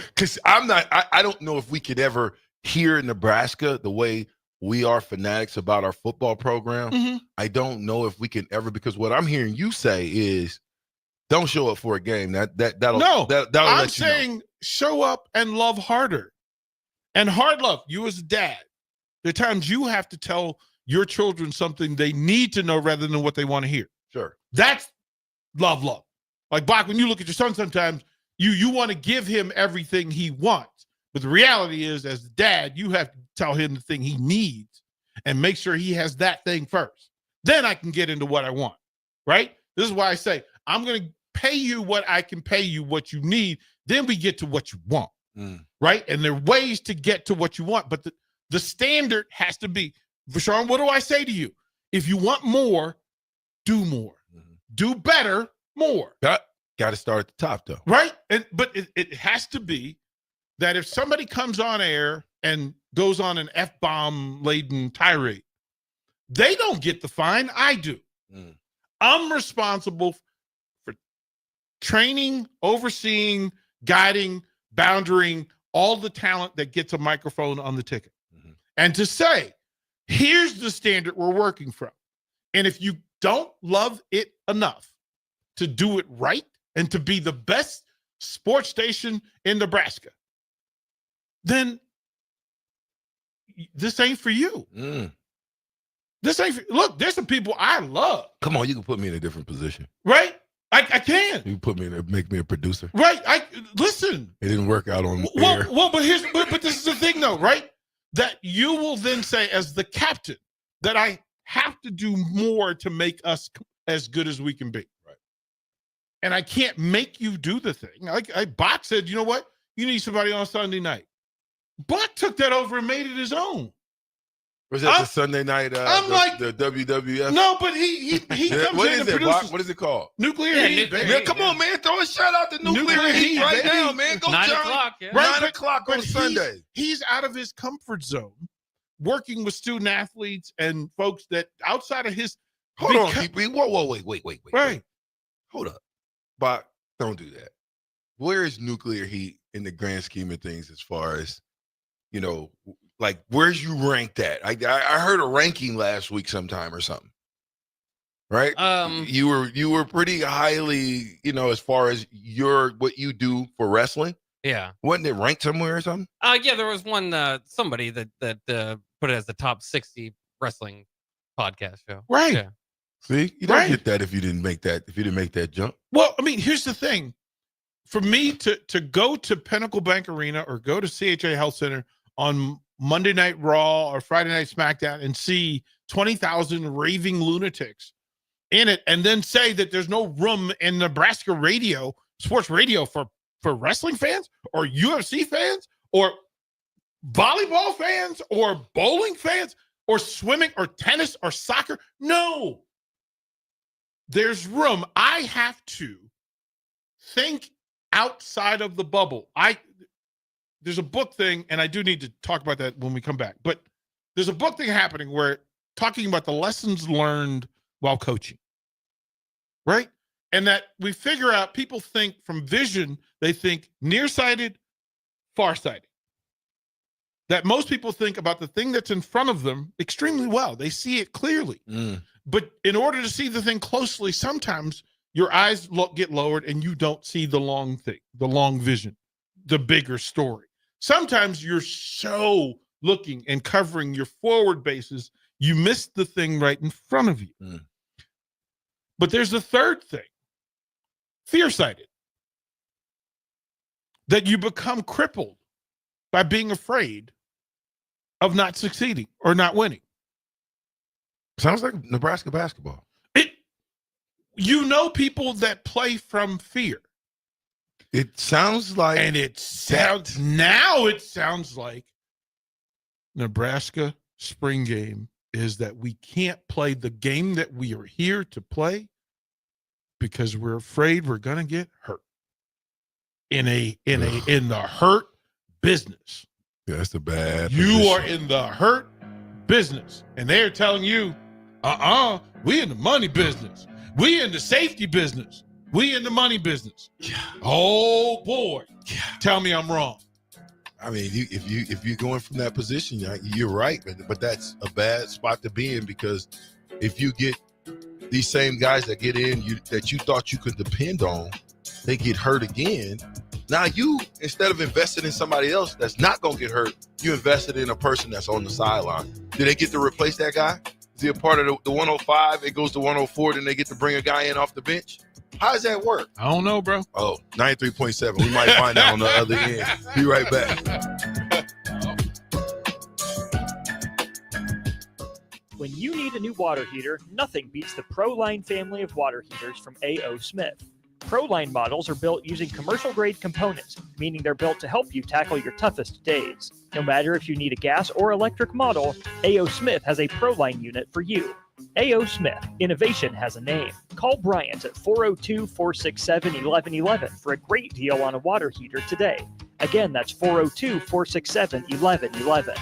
M: because I'm not. I don't know if we could ever here in Nebraska the way we are fanatics about our football program. I don't know if we can ever, because what I'm hearing you say is, don't show up for a game. That'll
O: I'm
M: let you
O: saying
M: know.
O: Show up and love harder, and hard love. You as a dad, there are times you have to tell your children something they need to know rather than what they want to hear.
M: Sure.
O: That's love. Like, Bach, when you look at your son, sometimes you want to give him everything he wants. But the reality is, as a dad, you have to tell him the thing he needs and make sure he has that thing first. Then I can get into what I want, right? This is why I say, I'm going to pay you what I can pay you, what you need. Then we get to what you want, right? And there are ways to get to what you want. But the standard has to be, Vershan, what do I say to you? If you want more, do more. Do better, more.
M: Got to start at the top, though.
O: Right? But it has to be that if somebody comes on air and goes on an F-bomb laden tirade, they don't get the fine. I do. I'm responsible for training, overseeing, guiding, boundarying all the talent that gets a microphone on the ticket. And to say, here's the standard we're working from. And if you don't love it enough to do it right and to be the best sports station in Nebraska, then this ain't for you. This ain't look, there's some people I love.
M: Come on, you can put me in a different position.
O: Right? I can.
M: You put me in make me a producer.
O: Right. Listen.
M: It didn't work out on air.
O: Well, but this is the thing though, right? That you will then say as the captain that I have to do more to make us as good as we can be.
M: Right.
O: And I can't make you do the thing. Like Bach said, you know what? You need somebody on Sunday night. Bach took that over and made it his own.
M: Was that the Sunday night? The WWF.
O: No, but he comes
M: what
O: in
M: is
O: and
M: it?
O: produces.
M: What is it called?
O: Nuclear Heat.
M: Man, come on, man! Throw a shout out to Nuclear Heat right
O: baby.
M: now, man. Go
N: 9
M: John.
N: o'clock. Yeah.
O: Right,
M: 9 o'clock on Sunday.
O: He's out of his comfort zone, working with student athletes and folks that outside of his.
M: Hold on, DP. Whoa, wait.
O: Right.
M: Hold up, Bach. Don't do that. Where is Nuclear Heat in the grand scheme of things as far as, like, where's you ranked at? I heard a ranking last week sometime or something. right? You were pretty highly, as far as what you do for wrestling.
N: Yeah.
M: Wasn't it ranked somewhere or something?
N: Yeah, there was one somebody that put it as the top 60 wrestling podcast show.
O: Right.
N: Yeah.
M: See, you don't get that if you didn't make that jump.
O: Well, I mean, here's the thing. For me to go to Pinnacle Bank Arena or go to CHA Health Center on Monday Night Raw or Friday Night SmackDown and see 20,000 raving lunatics in it, and then say that there's no room in Nebraska radio, sports radio for wrestling fans or UFC fans or volleyball fans or bowling fans or swimming or tennis or soccer. No, there's room. I have to think outside of the bubble. There's a book thing, and I do need to talk about that when we come back, but there's a book thing happening where talking about the lessons learned while coaching, right? And that we figure out, people think from vision, they think nearsighted, farsighted. That most people think about the thing that's in front of them extremely well. They see it clearly. But in order to see the thing closely, sometimes your eyes get lowered and you don't see the long thing, the long vision, the bigger story. Sometimes you're so looking and covering your forward bases, you miss the thing right in front of you. But there's a third thing, fear-sighted, that you become crippled by being afraid of not succeeding or not winning.
M: Sounds like Nebraska basketball.
O: People that play from fear.
M: It sounds like,
O: and it sounds like Nebraska spring game is that we can't play the game that we are here to play because we're afraid we're going to get hurt in the hurt business.
M: Yeah, that's the bad.
O: You are in the hurt business, and they're telling you, we in the money business. We in the safety business. We in the money business.
M: Yeah.
O: Oh boy.
M: Yeah.
O: Tell me I'm wrong.
M: I mean, if you're going from that position, you're right, but that's a bad spot to be in, because if you get these same guys that get in that you thought you could depend on, they get hurt again. Now you, instead of investing in somebody else that's not going to get hurt, you invested in a person that's on the sideline. Do they get to replace that guy? Is he a part of the 105? It goes to 104, then they get to bring a guy in off the bench? How does that work?
O: I don't know, bro.
M: Oh, 93.7. We might find out on the other end. Be right back.
G: When you need a new water heater, nothing beats the ProLine family of water heaters from A.O. Smith. ProLine models are built using commercial-grade components, meaning they're built to help you tackle your toughest days. No matter if you need a gas or electric model, A.O. Smith has a ProLine unit for you. A.O. Smith, innovation has a name. Call Bryant at 402-467-1111 for a great deal on a water heater today. Again, that's 402-467-1111.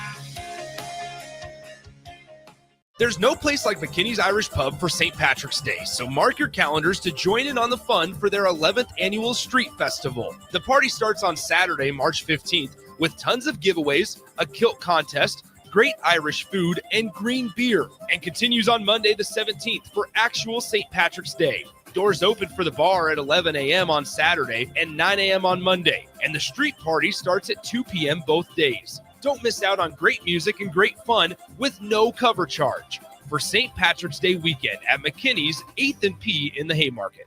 A: There's no place like McKinney's Irish Pub for St. Patrick's Day, so mark your calendars to join in on the fun for their 11th annual Street Festival. The party starts on Saturday, March 15th, with tons of giveaways, a kilt contest, great Irish food, and green beer, and continues on Monday the 17th for actual St. Patrick's Day. Doors open for the bar at 11 a.m. on Saturday and 9 a.m. on Monday, and the street party starts at 2 p.m. both days. Don't miss out on great music and great fun with no cover charge for St. Patrick's Day weekend at McKinney's 8th and P in the Haymarket.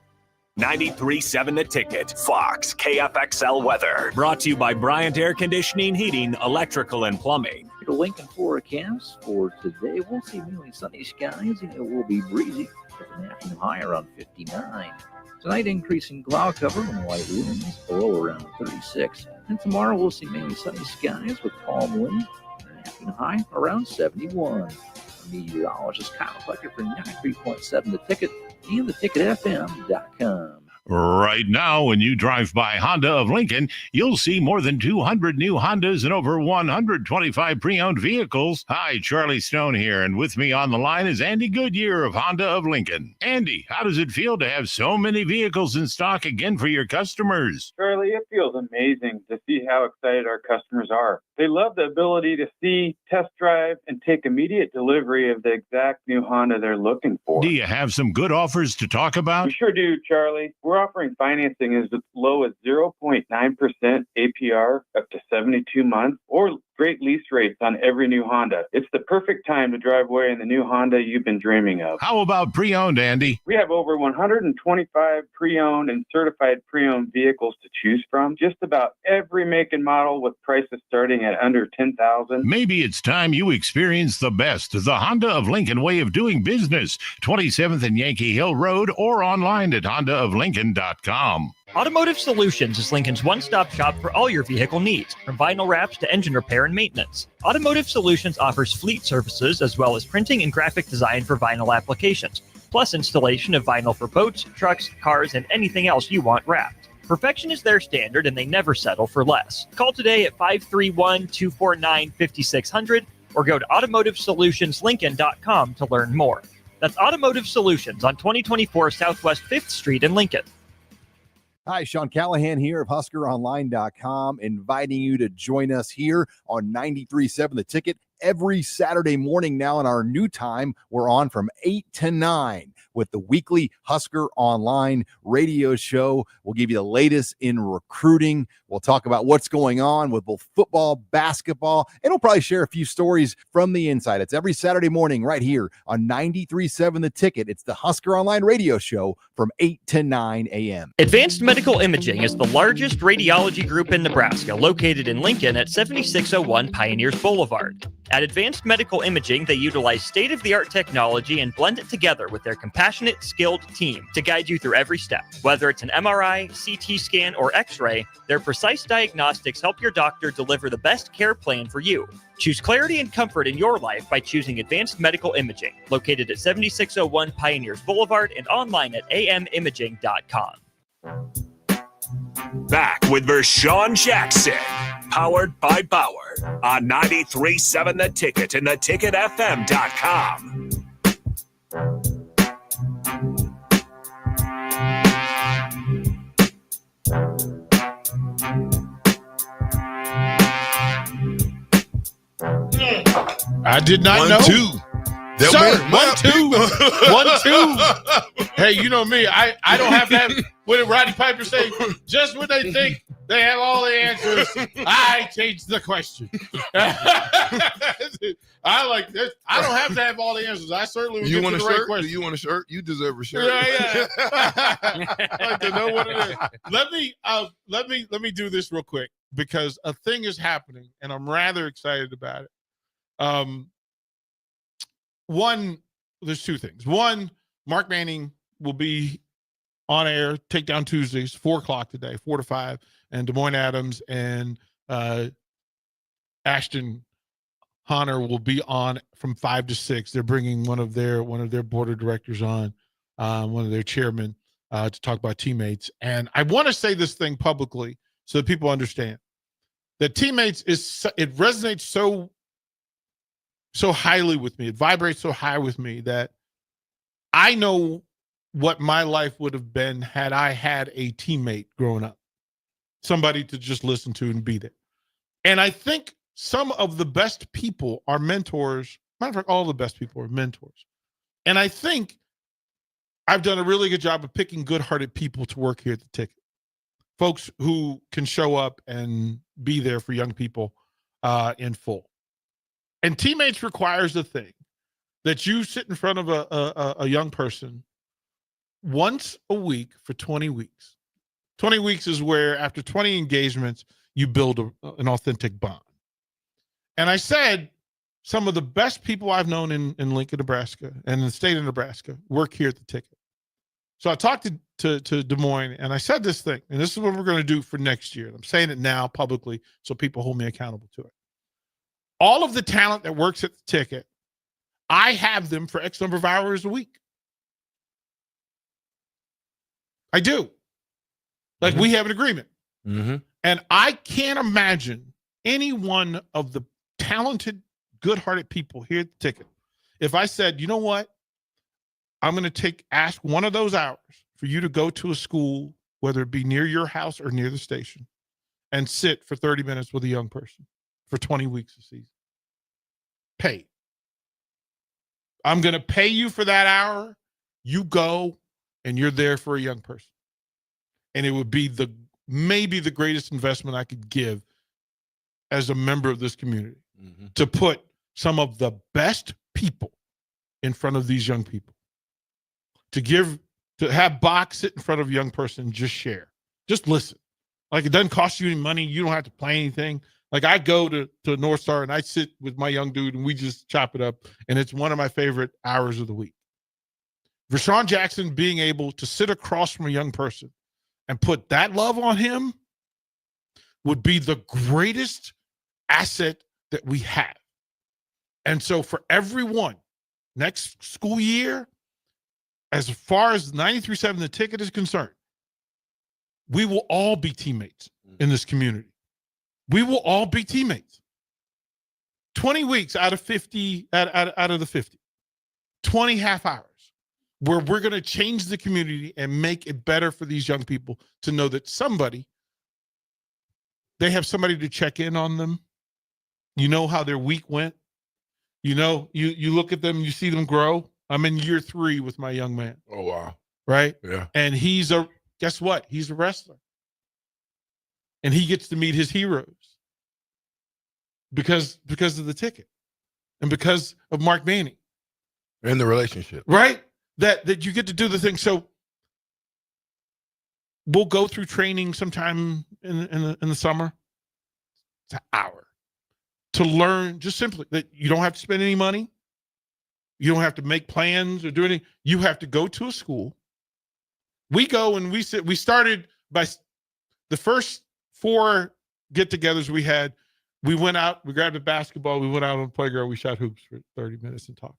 J: 93.7 The Ticket, Fox, KFXL weather. Brought to you by Bryant Air Conditioning, Heating, Electrical, and Plumbing.
Q: The Lincoln forecast for today, we'll see mainly sunny skies, and it will be breezy with an afternoon high around 59. Tonight, increasing cloud cover and light winds, below around 36. And tomorrow, we'll see mainly sunny skies with calm winds, and an afternoon high around 71. Meteorologist Kyle Fletcher for 93.7 The Ticket and theticketfm.com.
U: Right now, when you drive by Honda of Lincoln, you'll see more than 200 new Hondas and over 125 pre-owned vehicles. Hi, Charlie Stone here, and with me on the line is Andy Goodyear of Honda of Lincoln. Andy, how does it feel to have so many vehicles in stock again for your customers?
V: Charlie, it feels amazing to see how excited our customers are. They love the ability to see, test drive, and take immediate delivery of the exact new Honda they're looking for.
U: Do you have some good offers to talk about?
V: We sure do, Charlie. We're offering financing as low as 0.9% APR up to 72 months, or great lease rates on every new Honda. It's the perfect time to drive away in the new Honda you've been dreaming of.
U: How about pre-owned, Andy?
V: We have over 125 pre-owned and certified pre-owned vehicles to choose from. Just about every make and model with prices starting at under $10,000.
U: Maybe it's time you experience the best, the Honda of Lincoln way of doing business. 27th and Yankee Hill Road, or online at hondaoflincoln.com.
G: Automotive Solutions is Lincoln's one-stop shop for all your vehicle needs, from vinyl wraps to engine repair and maintenance. Automotive Solutions offers fleet services as well as printing and graphic design for vinyl applications, plus installation of vinyl for boats, trucks, cars, and anything else you want wrapped. Perfection is their standard, and they never settle for less. Call today at 531-249-5600 or go to automotivesolutionslincoln.com to learn more. That's Automotive Solutions on 2024 Southwest 5th Street in Lincoln.
F: Hi, Sean Callahan here of HuskerOnline.com, inviting you to join us here on 93.7 The Ticket every Saturday morning now in our new time. We're on from 8 to 9 with the weekly Husker Online radio show. We'll give you the latest in recruiting. We'll talk about what's going on with both football, basketball, and we'll probably share a few stories from the inside. It's every Saturday morning right here on 93.7 The Ticket. It's the Husker Online radio show from 8 to 9 a.m.
G: Advanced Medical Imaging is the largest radiology group in Nebraska, located in Lincoln at 7601 Pioneers Boulevard. At Advanced Medical Imaging, they utilize state-of-the-art technology and blend it together with their compassionate, skilled team to guide you through every step. Whether it's an MRI, CT scan, or X-ray, their precise diagnostics help your doctor deliver the best care plan for you. Choose clarity and comfort in your life by choosing Advanced Medical Imaging, located at 7601 Pioneers Boulevard and online at amimaging.com.
J: Back with Vershan Jackson, powered by Bauer, on 93.7 The Ticket and theticketfm.com.
O: I did not know.
M: 1-2. That
O: Sir,
M: man,
O: 1-2. 1-2. Hey, you know me. I don't have to have, what did Roddy Piper say? Just when they think they have all the answers, I change the question. I like this. I don't have to have all the answers. I certainly will
M: You
O: get
M: want
O: to
M: a
O: the right
M: shirt?
O: question.
M: Do you want a shirt? You deserve a shirt.
O: Yeah. I like to know what it is. Let me do this real quick, because a thing is happening and I'm rather excited about it. One, there's two things. One, Mark Manning will be on air, Takedown Tuesdays, 4:00 today, 4 to 5, and Des Moines Adams and Ashton Honor will be on from 5 to 6. They're bringing one of their board of directors on, one of their chairmen, to talk about teammates. And I want to say this thing publicly so that people understand that teammates it resonates so highly with me. It vibrates so high with me that I know what my life would have been had I had a teammate growing up, somebody to just listen to and be there. And I think some of the best people are mentors. Matter of fact, all the best people are mentors. And I think I've done a really good job of picking good-hearted people to work here at the Ticket. Folks who can show up and be there for young people in full. And teammates requires a thing that you sit in front of a young person once a week for 20 weeks. 20 weeks is where, after 20 engagements, you build an authentic bond. And I said, some of the best people I've known in Lincoln, Nebraska, and in the state of Nebraska work here at the Ticket. So I talked to Des Moines, and I said this thing, and this is what we're going to do for next year. I'm saying it now publicly so people hold me accountable to it. All of the talent that works at the Ticket, I have them for X number of hours a week. I do. Like
B: Mhm.
O: we have an agreement.
B: Mm-hmm.
O: And I can't imagine any one of the talented, good-hearted people here at the ticket. If I said, you know what, I'm going to ask one of those hours for you to go to a school, whether it be near your house or near the station, and sit for 30 minutes with a young person for 20 weeks a season. Paid. I'm going to pay you for that hour. You go and you're there for a young person. And it would be maybe the greatest investment I could give as a member of this community, to put some of the best people in front of these young people, to have Bach sit in front of a young person and just share, just listen. Like, it doesn't cost you any money. You don't have to play anything. Like, I go to North Star and I sit with my young dude and we just chop it up. And it's one of my favorite hours of the week. Vershan Jackson being able to sit across from a young person and put that love on him would be the greatest asset that we have. And so for everyone, next school year, as far as 93.7 The Ticket is concerned, we will all be teammates in this community. We will all be teammates. 20 weeks out of 50, out of the 50, 20 half hours where we're going to change the community and make it better for these young people to know that they have somebody to check in on them. You know how their week went. You know, you look at them, you see them grow. I'm in year 3 with my young man.
M: Oh, wow.
O: Right?
M: Yeah.
O: And guess what? He's a wrestler. And he gets to meet his heroes because of the ticket and because of Mark Manning.
M: And the relationship.
O: Right? That you get to do the thing. So we'll go through training sometime in the summer. It's an hour to learn just simply that you don't have to spend any money. You don't have to make plans or do anything. You have to go to a school. We go and we sit. We started by the first 4 get-togethers we had. We went out, we grabbed a basketball, we went out on the playground, we shot hoops for 30 minutes and talked.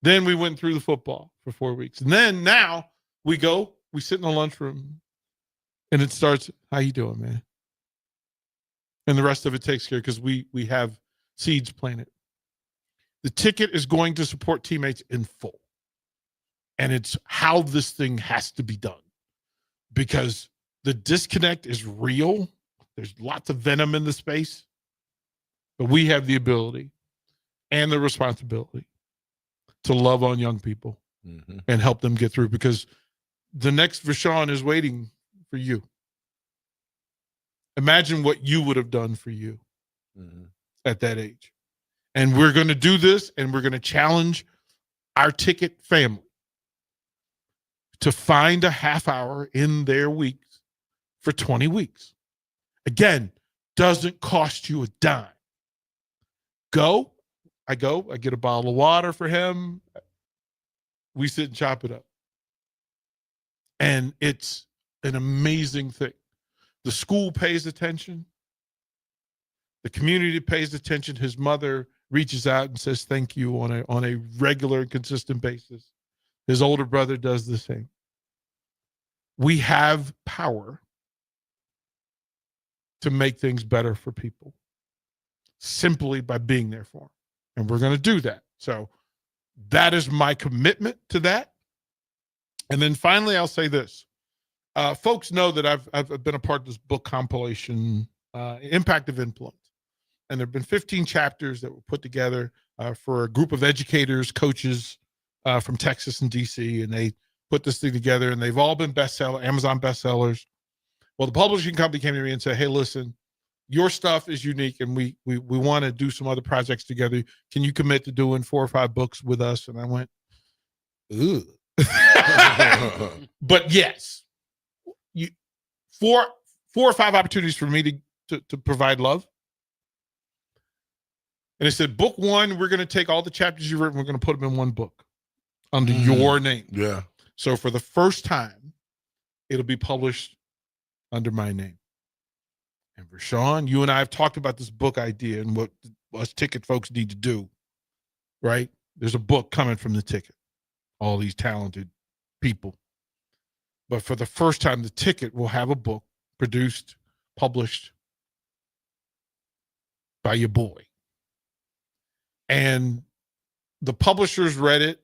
O: Then we went through the football for 4 weeks. And then now we sit in the lunchroom and it starts, how you doing, man? And the rest of it takes care because we have seeds planted. The ticket is going to support teammates in full. And it's how this thing has to be done. Because the disconnect is real. There's lots of venom in the space. But we have the ability and the responsibility to love on young people and help them get through. Because the next Vershan is waiting for you. Imagine what you would have done for you at that age. And we're going to do this, and we're going to challenge our ticket family to find a half hour in their weeks for 20 weeks. Again, doesn't cost you a dime. I get a bottle of water for him. We sit and chop it up. And it's an amazing thing. The school pays attention. The community pays attention. His mother reaches out and says thank you on a regular and consistent basis. His older brother does the same. We have power to make things better for people simply by being there for them. And we're going to do that. So that is my commitment to that. And then finally, I'll say this. Folks know that I've been a part of this book compilation, Impact of Influence. And there have been 15 chapters that were put together for a group of educators, coaches from Texas and DC. And they put this thing together, and they've all been Amazon bestsellers. Well, the publishing company came to me and said, hey, listen, your stuff is unique, and we want to do some other projects together. Can you commit to doing 4 or 5 books with us? And I went, ooh. But yes, 4 or 5 opportunities for me to provide love. And it said, book 1, we're going to take all the chapters you've written, we're going to put them in one book under your name.
M: Yeah.
O: So for the first time, it'll be published under my name. And Vershan, you and I have talked about this book idea and what us ticket folks need to do, right? There's a book coming from the ticket, all these talented people. But for the first time, the ticket will have a book produced, published by your boy. And the publishers read it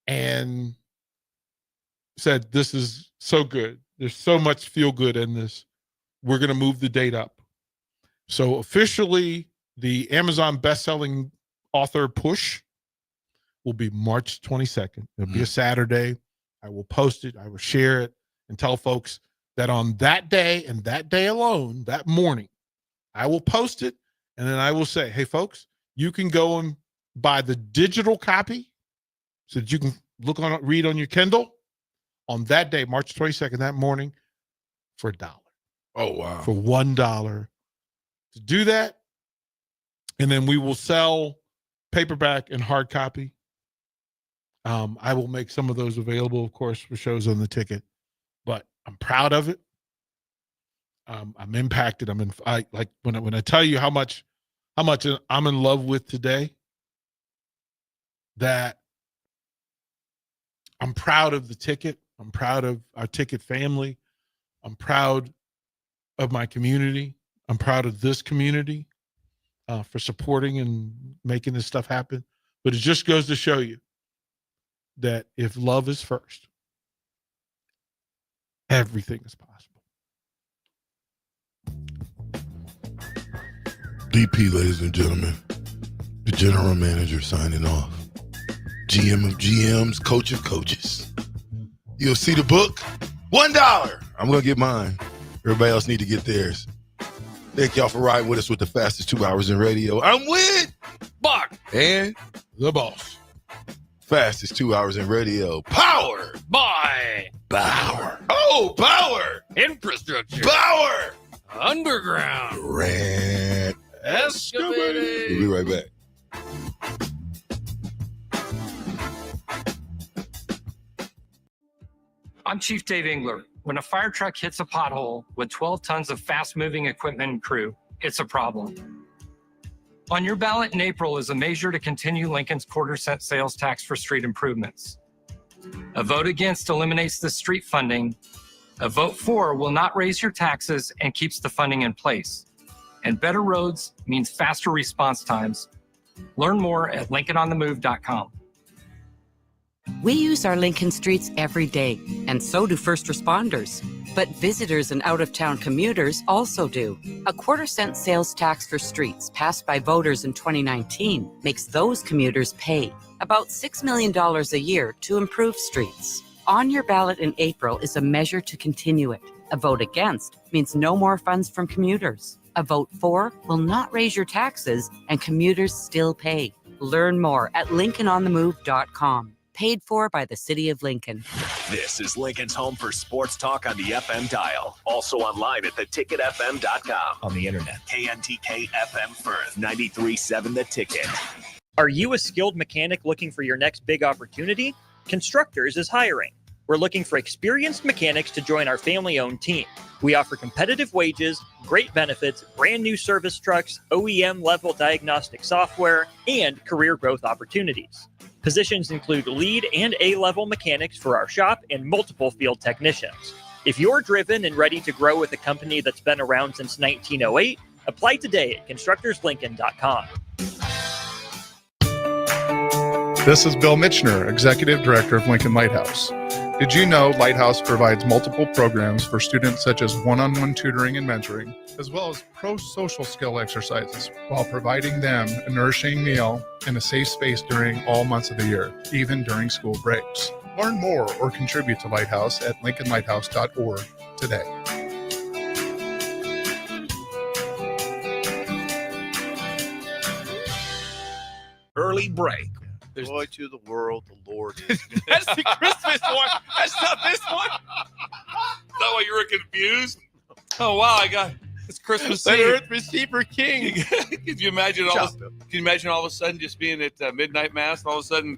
O: and said, this is so good. There's so much feel good in this. We're going to move the date up. So officially, the Amazon best-selling author push will be March 22nd. It'll be a Saturday. I will post it. I will share it and tell folks that on that day and that day alone, that morning, I will post it. And then I will say, hey, folks, you can go and buy the digital copy so that you can read on your Kindle on that day, March 22nd, that morning, for $1.
M: Oh, wow.
O: For $1 to do that. And then we will sell paperback and hard copy. I will make some of those available, of course, for shows on the ticket, but I'm proud of it. I'm impacted. When I tell you how much I'm in love with today, that I'm proud of the ticket. I'm proud of our ticket family. I'm proud of my community. I'm proud of this community for supporting and making this stuff happen. But it just goes to show you that if love is first, everything is possible.
M: DP, ladies and gentlemen, the general manager signing off. GM of GMs, coach of coaches. You'll see the book, $1. I'm going to get mine. Everybody else need to get theirs. Thank y'all for riding with us with the fastest 2 hours in radio. I'm with
N: Buck
M: and
O: the boss.
M: Fastest 2 hours in radio. Power
N: by
M: Bauer. Oh, Bauer.
N: Infrastructure.
M: Bauer.
N: Underground.
M: Red.
N: Excavating.
M: We'll be right back.
B: I'm Chief Dave Engler. When a fire truck hits a pothole with 12 tons of fast-moving equipment and crew, it's a problem. On your ballot in April is a measure to continue Lincoln's quarter-cent sales tax for street improvements. A vote against eliminates the street funding. A vote for will not raise your taxes and keeps the funding in place. And better roads means faster response times. Learn more at LincolnOnTheMove.com.
C: We use our Lincoln streets every day, and so do first responders. But visitors and out-of-town commuters also do. A quarter-cent sales tax for streets passed by voters in 2019 makes those commuters pay about $6 million a year to improve streets. On your ballot in April is a measure to continue it. A vote against means no more funds from commuters. A vote for will not raise your taxes, and commuters still pay. Learn more at LincolnOnTheMove.com. Paid for by the City of Lincoln.
J: This is Lincoln's home for sports talk on the FM dial. Also online at theticketfm.com. On the internet. KNTK FM Firth, 93.7 The Ticket.
G: Are you a skilled mechanic looking for your next big opportunity? Constructors is hiring. We're looking for experienced mechanics to join our family-owned team. We offer competitive wages, great benefits, brand new service trucks, OEM-level diagnostic software, and career growth opportunities. Positions include lead and A-level mechanics for our shop and multiple field technicians. If you're driven and ready to grow with a company that's been around since 1908, apply today at constructorslincoln.com.
I: This is Bill Mitchner, Executive Director of Lincoln Lighthouse. Did you know Lighthouse provides multiple programs for students such as one-on-one tutoring and mentoring, as well as pro-social skill exercises, while providing them a nourishing meal and a safe space during all months of the year, even during school breaks? Learn more or contribute to Lighthouse at lincolnlighthouse.org today.
J: Early break.
W: Joy to the world, the Lord is.
X: That's the Christmas one. That's not this one.
W: Is that why you were confused?
X: Oh wow, it's Christmas
W: Let
X: Eve.
W: earth receiver king.
X: Can you imagine all of a sudden just being at midnight mass and all of a sudden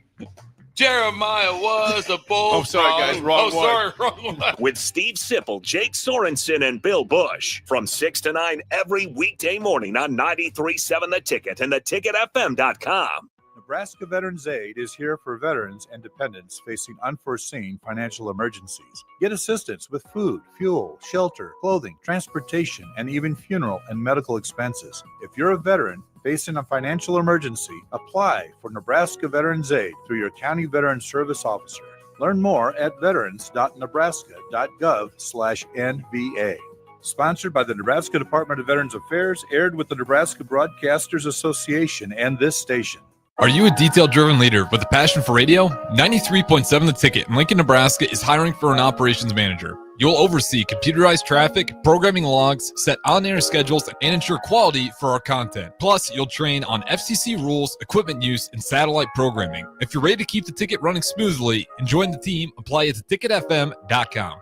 X: Jeremiah was a bull.
W: Oh, sorry, guys. Wrong one.
X: Wrong one.
J: With Steve Sipple, Jake Sorensen, and Bill Bush from 6 to 9 every weekday morning on 93.7 The Ticket and theticketfm.com.
E: Nebraska Veterans Aid is here for veterans and dependents facing unforeseen financial emergencies. Get assistance with food, fuel, shelter, clothing, transportation, and even funeral and medical expenses. If you're a veteran facing a financial emergency, apply for Nebraska Veterans Aid through your county veteran service officer. Learn more at veterans.nebraska.gov/NVA. Sponsored by the Nebraska Department of Veterans Affairs, aired with the Nebraska Broadcasters Association and this station.
K: Are you a detail-driven leader with a passion for radio? 93.7 The Ticket in Lincoln, Nebraska is hiring for an operations manager. You'll oversee computerized traffic, programming logs, set on-air schedules, and ensure quality for our content. Plus, you'll train on FCC rules, equipment use, and satellite programming. If you're ready to keep the ticket running smoothly and join the team, apply at theticketfm.com.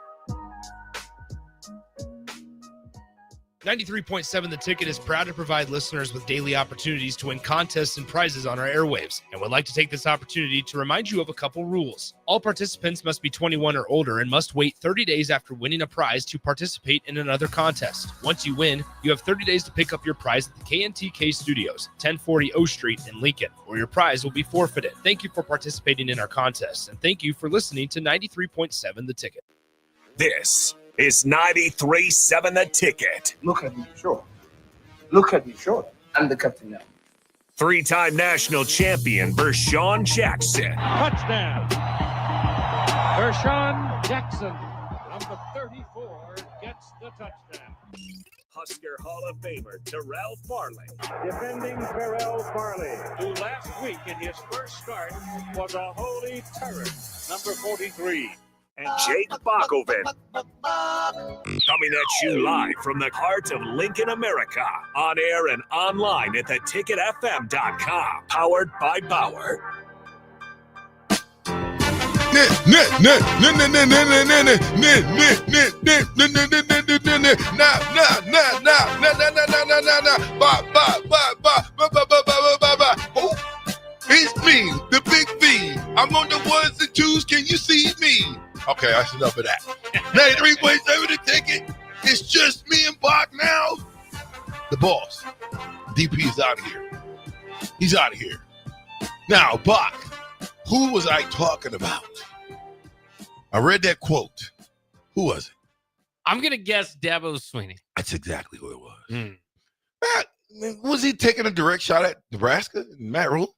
A: 93.7 The Ticket is proud to provide listeners with daily opportunities to win contests and prizes on our airwaves, and would like to take this opportunity to remind you of a couple rules. All participants must be 21 or older and must wait 30 days after winning a prize to participate in another contest. Once you win, you have 30 days to pick up your prize at the KNTK Studios, 1040 O Street in Lincoln, or your prize will be forfeited. Thank you for participating in our contests, and thank you for listening to 93.7 The Ticket.
J: This is 93.7 The Ticket.
L: Look at me, sure. Look at me, sure. I'm the captain now.
J: Three-time national champion Vershan Jackson.
P: Touchdown. Vershan Jackson, number 34, gets the touchdown.
J: Husker Hall of Famer Terrell Farley.
P: Defending Terrell Farley, who last week in his first start was a holy terror, number 43.
J: And Jake Bockoven. Coming at you live from the heart of Lincoln, America. On air and online at theticketfm.com. Powered by Bauer.
M: It's me, the big V. I'm on the ones and twos. Can you see me? Okay, that's enough of that. 93.7 The Ticket. It's just me and Bach now. The boss. DP is out of here. He's out of here. Now, Bach, who was I talking about? I read that quote. Who was it?
N: I'm going to guess Dabo Swinney.
M: That's exactly who it was. Matt, was he taking a direct shot at Nebraska? Matt Rule?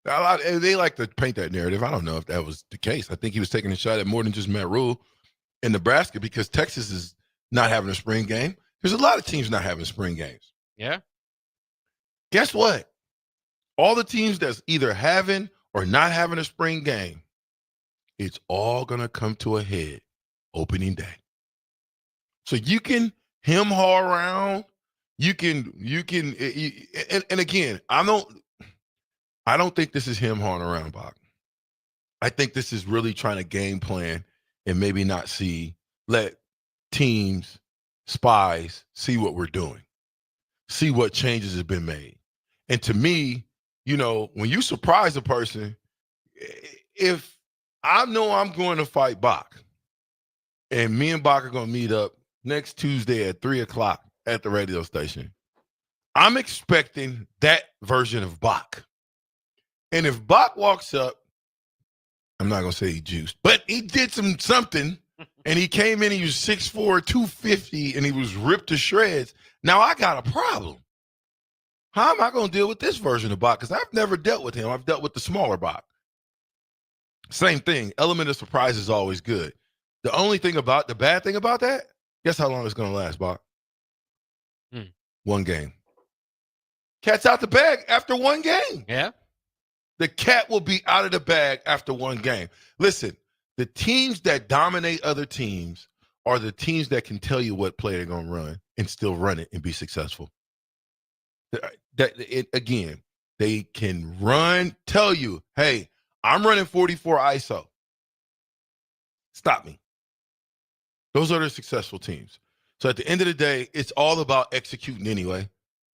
M: They like to paint that narrative. I don't know if that was the case. I think he was taking a shot at more than just Matt Rule in Nebraska because Texas is not having a spring game. There's a lot of teams not having spring games.
N: Yeah.
M: Guess what? All the teams that's either having or not having a spring game, it's all going to come to a head opening day. So you can hem-haw around. And again, I don't think this is him hawing around, Bach. I think this is really trying to game plan and maybe not let teams, spies, see what we're doing, see what changes have been made. And to me, when you surprise a person, if I know I'm going to fight Bach, and me and Bach are going to meet up next Tuesday at 3:00 at the radio station, I'm expecting that version of Bach. And if Bach walks up, I'm not going to say he juiced, but he did something, and he came in, he was 6'4", 250, and he was ripped to shreds. Now I got a problem. How am I going to deal with this version of Bach? Because I've never dealt with him. I've dealt with the smaller Bach. Same thing. Element of surprise is always good. The bad thing about that, guess how long it's going to last, Bach? One game. Cat's out the bag after one game.
N: Yeah.
M: The cat will be out of the bag after one game. Listen, the teams that dominate other teams are the teams that can tell you what play they're going to run and still run it and be successful. Again, they can tell you, hey, I'm running 44 ISO. Stop me. Those are the successful teams. So at the end of the day, it's all about executing anyway.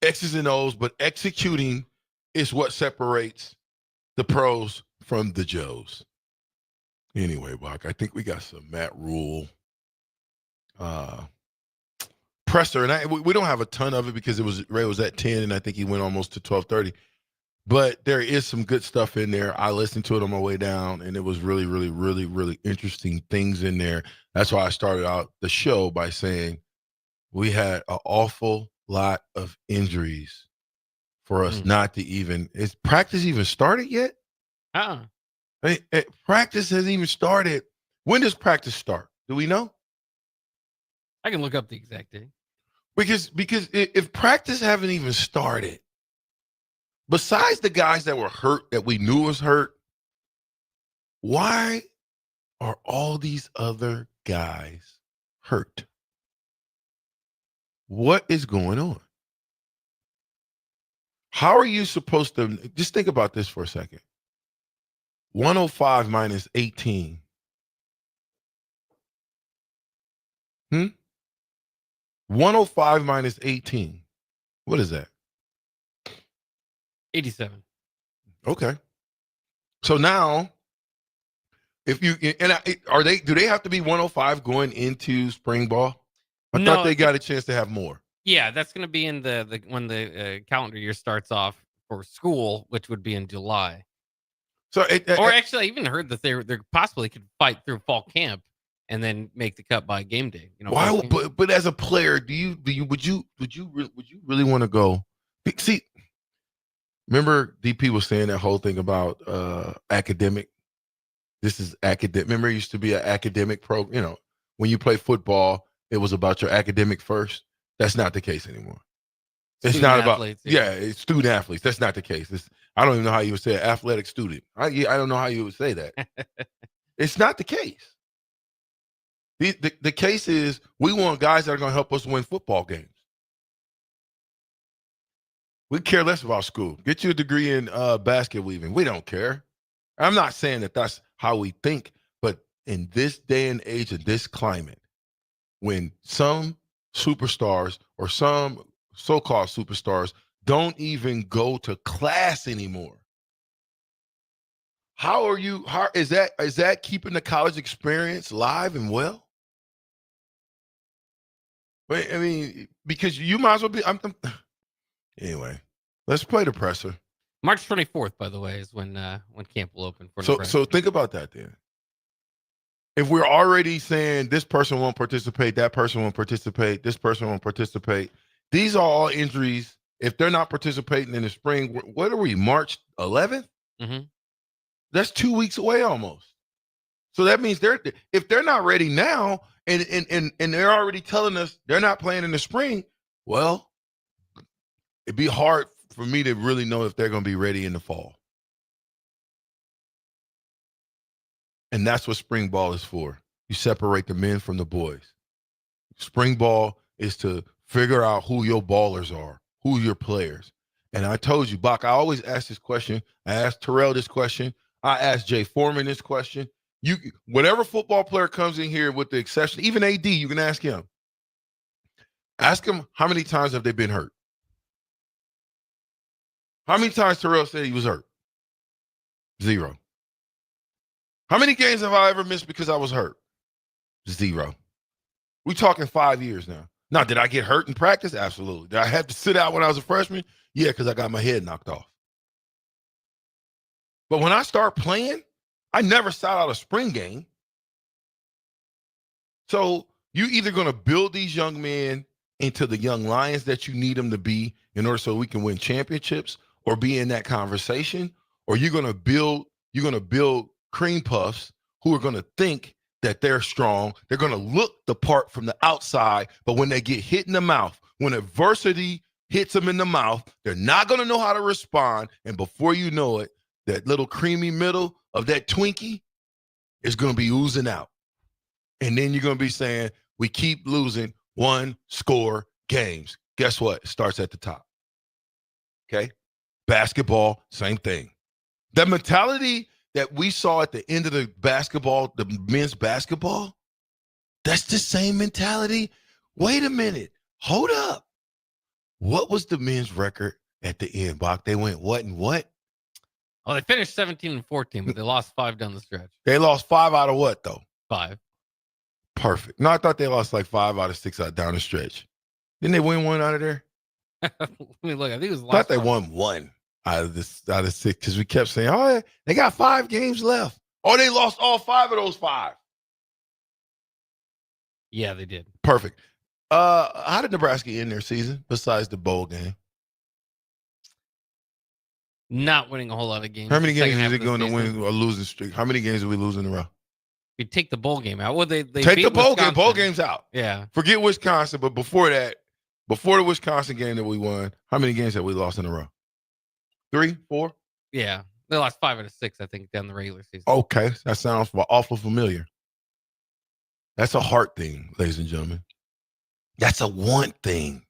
M: X's and O's, but executing is what separates the pros from the Joes. Anyway, Bach, I think we got some Matt Rule presser, and we don't have a ton of it because Ray was at 10, and I think he went almost to 12:30. But there is some good stuff in there. I listened to it on my way down, and it was really, really, really, really interesting things in there. That's why I started out the show by saying we had an awful lot of injuries for us not to even – is practice even started yet? Practice hasn't even started. When does practice start? Do we know?
N: I can look up the exact date.
M: Because if practice haven't even started, besides the guys that were hurt that we knew was hurt, why are all these other guys hurt? What is going on? How are you supposed to – just think about this for a second. 105 minus 18. 105 minus 18. What is that?
N: 87.
M: Okay. So now, if you do they have to be 105 going into spring ball? I thought they got a chance to have more.
N: Yeah, that's going to be in the when the calendar year starts off for school, which would be in July.
M: So,
N: actually, I even heard that they possibly could fight through fall camp and then make the cut by game day.
M: Why? But as a player, would you really want to go? See, remember DP was saying that whole thing about academic. This is academic. Remember, it used to be an academic program. When you play football, it was about your academic first. That's not the case anymore. It's not about it's student athletes. That's not the case. I don't even know how you would say an athletic student. I don't know how you would say that. It's not the case. The case is we want guys that are going to help us win football games. We care less about school. Get you a degree in basket weaving. We don't care. I'm not saying that that's how we think, but in this day and age of this climate, when some superstars or some so-called superstars don't even go to class anymore, how is that keeping the college experience live and well? But, I mean, because you might as well be. Anyway, let's play the presser.
N: March 24th, by the way, is when camp will open for Nebraska.
M: So think about that then. If we're already saying this person won't participate, that person won't participate, this person won't participate, these are all injuries. If they're not participating in the spring, what are we, March 11th?
N: Mm-hmm.
M: That's 2 weeks away almost. So that means if they're not ready now and they're already telling us they're not playing in the spring, well, it'd be hard for me to really know if they're going to be ready in the fall. And that's what spring ball is for. You separate the men from the boys. Spring ball is to figure out who your ballers are, who your players. And I told you, Bach, I always ask this question. I asked Terrell this question. I asked Jay Foreman this question. Whatever football player comes in here, with the exception, even AD, you can ask him. Ask him how many times have they been hurt? How many times Terrell said he was hurt? 0. How many games have I ever missed because I was hurt? 0. We're talking 5 years now. Now, did I get hurt in practice? Absolutely. Did I have to sit out when I was a freshman? Yeah, because I got my head knocked off. But when I start playing, I never sat out a spring game. So you either going to build these young men into the young lions that you need them to be in order so we can win championships or be in that conversation, or you're going to build cream puffs who are going to think that they're strong. They're going to look the part from the outside, but when they get hit in the mouth, when adversity hits them in the mouth, they're not going to know how to respond. And before you know it, that little creamy middle of that Twinkie is going to be oozing out. And then you're going to be saying, we keep losing one-score games. Guess what? It starts at the top. Okay? Basketball, same thing. That mentality that we saw at the end of the men's basketball, that's the same mentality. Wait a minute. Hold up. What was the men's record at the end, Bach? They went what and what?
N: Oh, they finished 17-14, but they lost 5 down the stretch.
M: They lost 5 out of what, though?
N: 5.
M: Perfect. No, I thought they lost like 5 out of 6 out down the stretch. Didn't they win 1 out of there?
N: Let me look. I think it was
M: I thought they won 1 out of 6 because we kept saying, oh, they got 5 games left. Oh, they lost all 5 of those 5.
N: Yeah, they did.
M: Perfect. How did Nebraska end their season besides the bowl game?
N: Not winning a whole lot of games.
M: How many
N: the
M: games
N: second
M: is
N: half
M: it
N: of the
M: going to
N: season.
M: win a losing streak? How many games did we lose in a row?
N: You take the bowl game out. Well, they
M: Take
N: beat
M: the bowl game.
N: Wisconsin.
M: Bowl game's out.
N: Yeah.
M: Forget Wisconsin, but before that, before the Wisconsin game that we won, how many games have we lost in a row? 3, 4?
N: Yeah. They lost 5 out of 6, I think, down the regular season.
M: Okay, that sounds awful familiar. That's a heart thing, ladies and gentlemen. That's a want thing.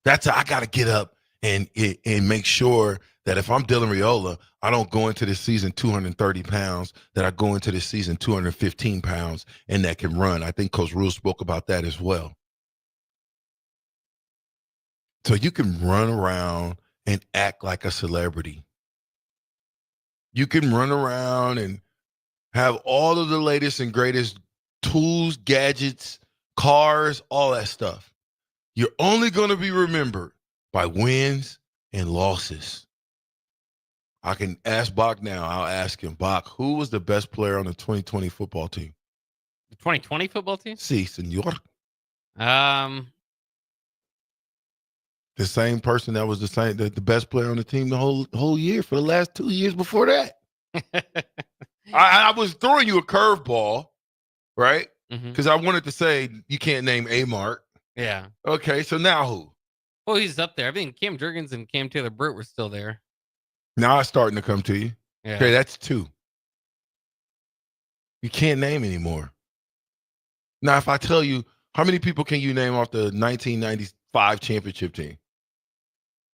M: I got to get up and make sure that if I'm Dylan Raiola, I don't go into this season 230 pounds, that I go into this season 215 pounds and that can run. I think Coach Rule spoke about that as well. So you can run around and act like a celebrity. You can run around and have all of the latest and greatest tools, gadgets, cars, all that stuff. You're only going to be remembered by wins and losses. I can ask Bach now. I'll ask him, Bach, who was the best player on the 2020 football team?
N: The 2020 football team?
M: Si, senor.
N: Um,
M: The same person that was the best player on the team the whole year for the last 2 years before that. I was throwing you a curveball, right? Because I wanted to say you can't name A-Mark.
N: Yeah.
M: Okay, so now who?
N: Well, he's up there. I mean, Cam Jurgens and Cam Taylor-Britt were still there.
M: Now it's starting to come to you.
N: Yeah.
M: Okay, that's 2. You can't name anymore. Now, if I tell you, how many people can you name off the 1995 championship team?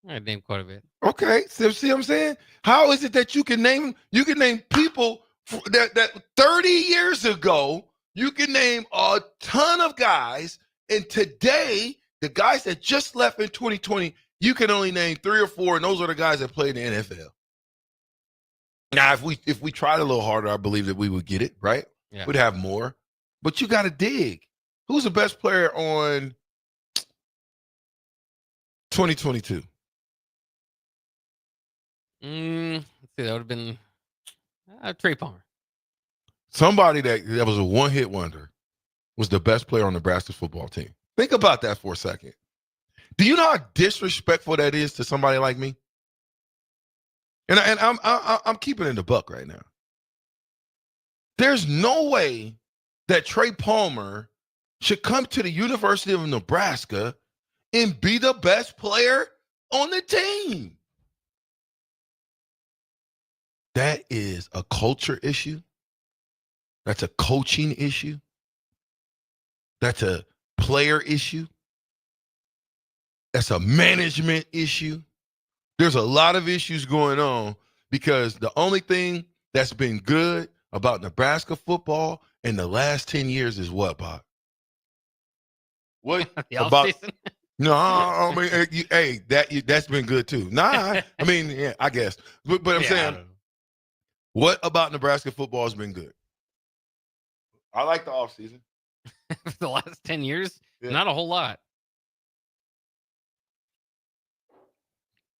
N: I named quite a bit.
M: Okay, so see what I'm saying? How is it that you can name people that 30 years ago, you can name a ton of guys, and today, the guys that just left in 2020, you can only name 3 or 4, and those are the guys that played in the NFL. Now, if we tried a little harder, I believe that we would get it, right?
N: Yeah.
M: We'd have more. But you got to dig. Who's the best player on 2022?
N: Let's see, that would have been Trey Palmer.
M: Somebody that was a one-hit wonder was the best player on Nebraska's football team. Think about that for a second. Do you know how disrespectful that is to somebody like me? And I'm keeping it in the buck right now. There's no way that Trey Palmer should come to the University of Nebraska and be the best player on the team. That is a culture issue. That's a coaching issue. That's a player issue. That's a management issue. There's a lot of issues going on because the only thing that's been good about Nebraska football in the last 10 years is what, Bob? What about? No, I mean, that's been good too. Nah, I mean, yeah, I guess. But I'm saying, what about Nebraska football has been good? I like the offseason.
N: For the last 10 years, not a whole lot.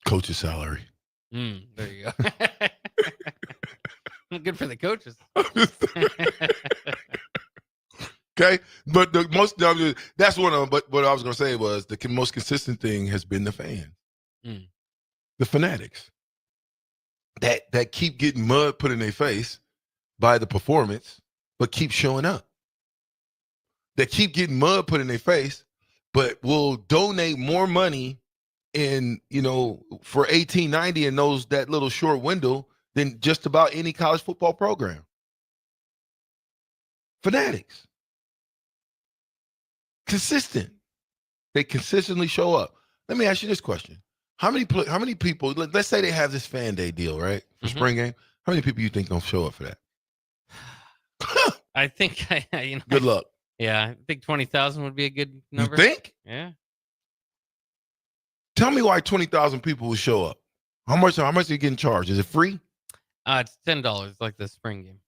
M: Coach's salary.
N: There you go. Good for the coaches.
M: Okay, but the most that's one of them. But what I was going to say was the most consistent thing has been the fans, the fanatics that keep getting mud put in their face by the performance, but keep showing up. That keep getting mud put in their face, but will donate more money for 1890 in that little short window than just about any college football program. Fanatics. Consistent. They consistently show up. Let me ask you this question. How many people, let's say they have this fan day deal, right? For spring game. How many people you think gonna show up for that?
N: I think,
M: good luck.
N: Yeah, I think 20,000 would be a good number.
M: You think?
N: Yeah.
M: Tell me why 20,000 people will show up. How much are you getting charged? Is it free?
N: It's $10 like the spring game.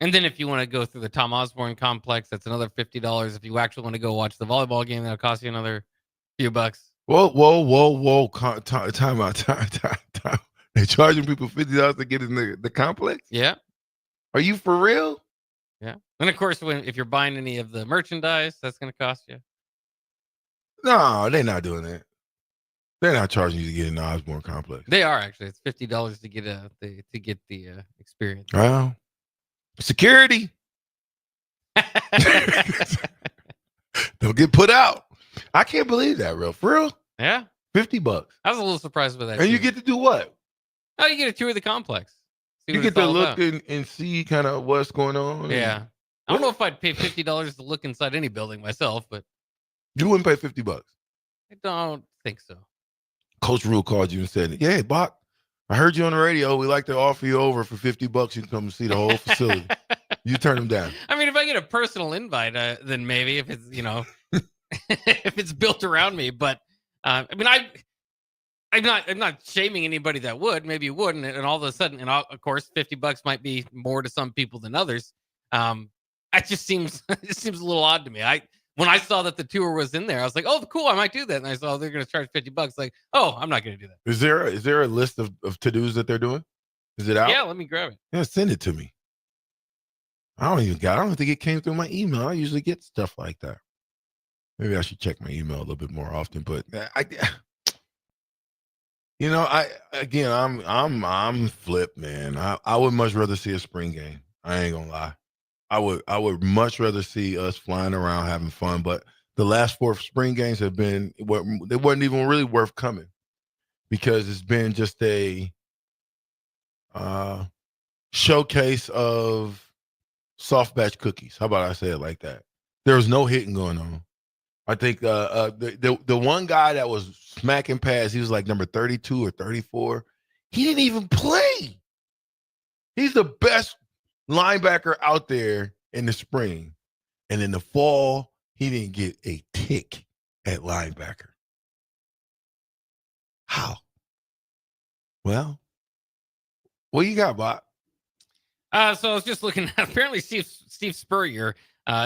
N: And then if you want to go through the Tom Osborne complex, that's another $50. If you actually want to go watch the volleyball game, that'll cost you another few bucks.
M: Whoa. Time out. They charging people $50 to get in the complex?
N: Yeah.
M: Are you for real?
N: Yeah. And of course, if you're buying any of the merchandise, that's going to cost you.
M: No, they're not doing that. They're not charging you to get in the Osborne complex.
N: They are actually. It's $50 to get the experience.
M: Well, security. They'll get put out. I can't believe that, real. For real?
N: Yeah.
M: $50.
N: I was a little surprised with that.
M: And
N: too.
M: you get to do what?
N: Oh, you get a tour of the complex. See
M: You
N: what
M: get
N: it's
M: to
N: all
M: look
N: about.
M: and see kind of what's going on.
N: Yeah. I don't know if I'd pay $50 to look inside any building myself, but
M: You wouldn't pay $50.
N: I don't think so.
M: Coach Rule called you and said, "Yeah, Bach, I heard you on the radio. We like to offer you over for $50. You can come see the whole facility." You turn them down.
N: I mean, if I get a personal invite, then maybe if it's if it's built around me. But I mean, I'm not shaming anybody that would. Maybe you wouldn't, and all of a sudden, and of course, $50 might be more to some people than others. It just seems a little odd to me. When I saw that the tour was in there, I was like, "Oh, cool! I might do that." And I saw they're going to charge $50. Like, oh, I'm not going to do that.
M: Is there a list of to-dos that they're doing? Is it out?
N: Yeah, let me grab it.
M: Yeah, send it to me. I don't think it came through my email. I usually get stuff like that. Maybe I should check my email a little bit more often. But I'm flipped, man. I would much rather see a spring game. I ain't gonna lie. I would much rather see us flying around having fun. But the last 4 spring games have been they wasn't even really worth coming because it's been just a showcase of soft batch cookies. How about I say it like that? There was no hitting going on. I think the one guy that was smacking past, he was like number 32 or 34. He didn't even play. He's the best linebacker out there in the spring. And in the fall, he didn't get a tick at linebacker. How? Well, what you got, Bob?
N: So I was just looking. Apparently, Steve Spurrier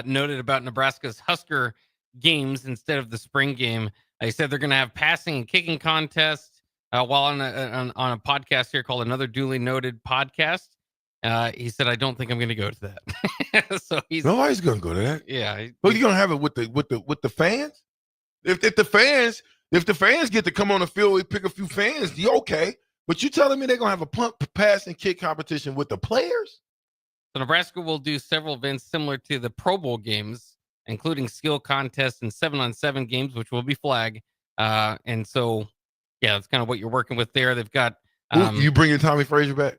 N: noted about Nebraska's Husker games instead of the spring game. He said they're going to have passing and kicking contests while on a podcast here called Another Duly Noted Podcast. He said, "I don't think I'm going to go to that." So
M: nobody's going to go to that.
N: Yeah.
M: Well, you're going to have it with the fans. If the fans get to come on the field, we pick a few fans. You okay? But you telling me they're going to have a punt, pass, and kick competition with the players?
N: So Nebraska will do several events similar to the Pro Bowl games, including skill contests and 7-on-7 games, which will be flag. And so, yeah, that's kind of what you're working with there. They've got
M: you bringing Tommy Frazier back?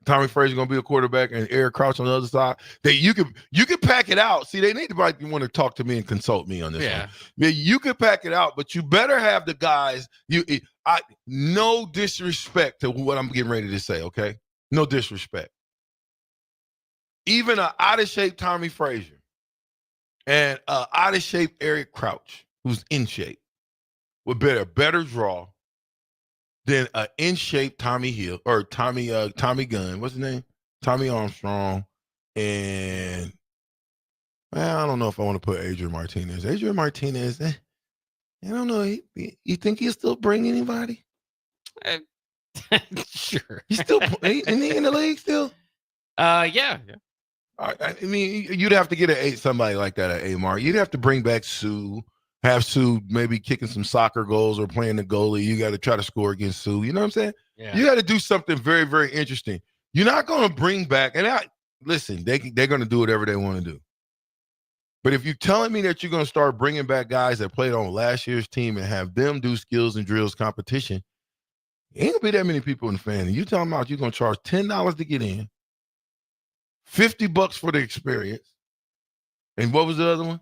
M: Tommy Frazier going to be a quarterback and Eric Crouch on the other side. You could pack it out. See, they need to want to talk to me and consult me on this one. Yeah, you could pack it out, but you better have the guys. No disrespect to what I'm getting ready to say, okay? No disrespect. Even an out-of-shape Tommy Frazier and an out-of-shape Eric Crouch, who's in shape, would be a better draw than an in-shape Tommy Hill or Tommy Gunn. What's his name? Tommy Armstrong. And I don't know if I want to put Adrian Martinez. Adrian Martinez, I don't know. You think he'll still bring anybody?
N: Sure.
M: He's still isn't he in the league still?
N: Yeah.
M: I mean, you'd have to get somebody like that at A-Mark. You'd have to bring back Sue. Have Sue maybe kicking some soccer goals or playing the goalie. You got to try to score against Sue. You know what I'm saying?
N: Yeah.
M: You got to do something very, very interesting. You're not going to bring back, listen, they're going to do whatever they want to do. But if you're telling me that you're going to start bringing back guys that played on last year's team and have them do skills and drills competition, ain't going to be that many people in the fan. And you talking about you're going to charge $10 to get in, $50 for the experience. And what was the other one?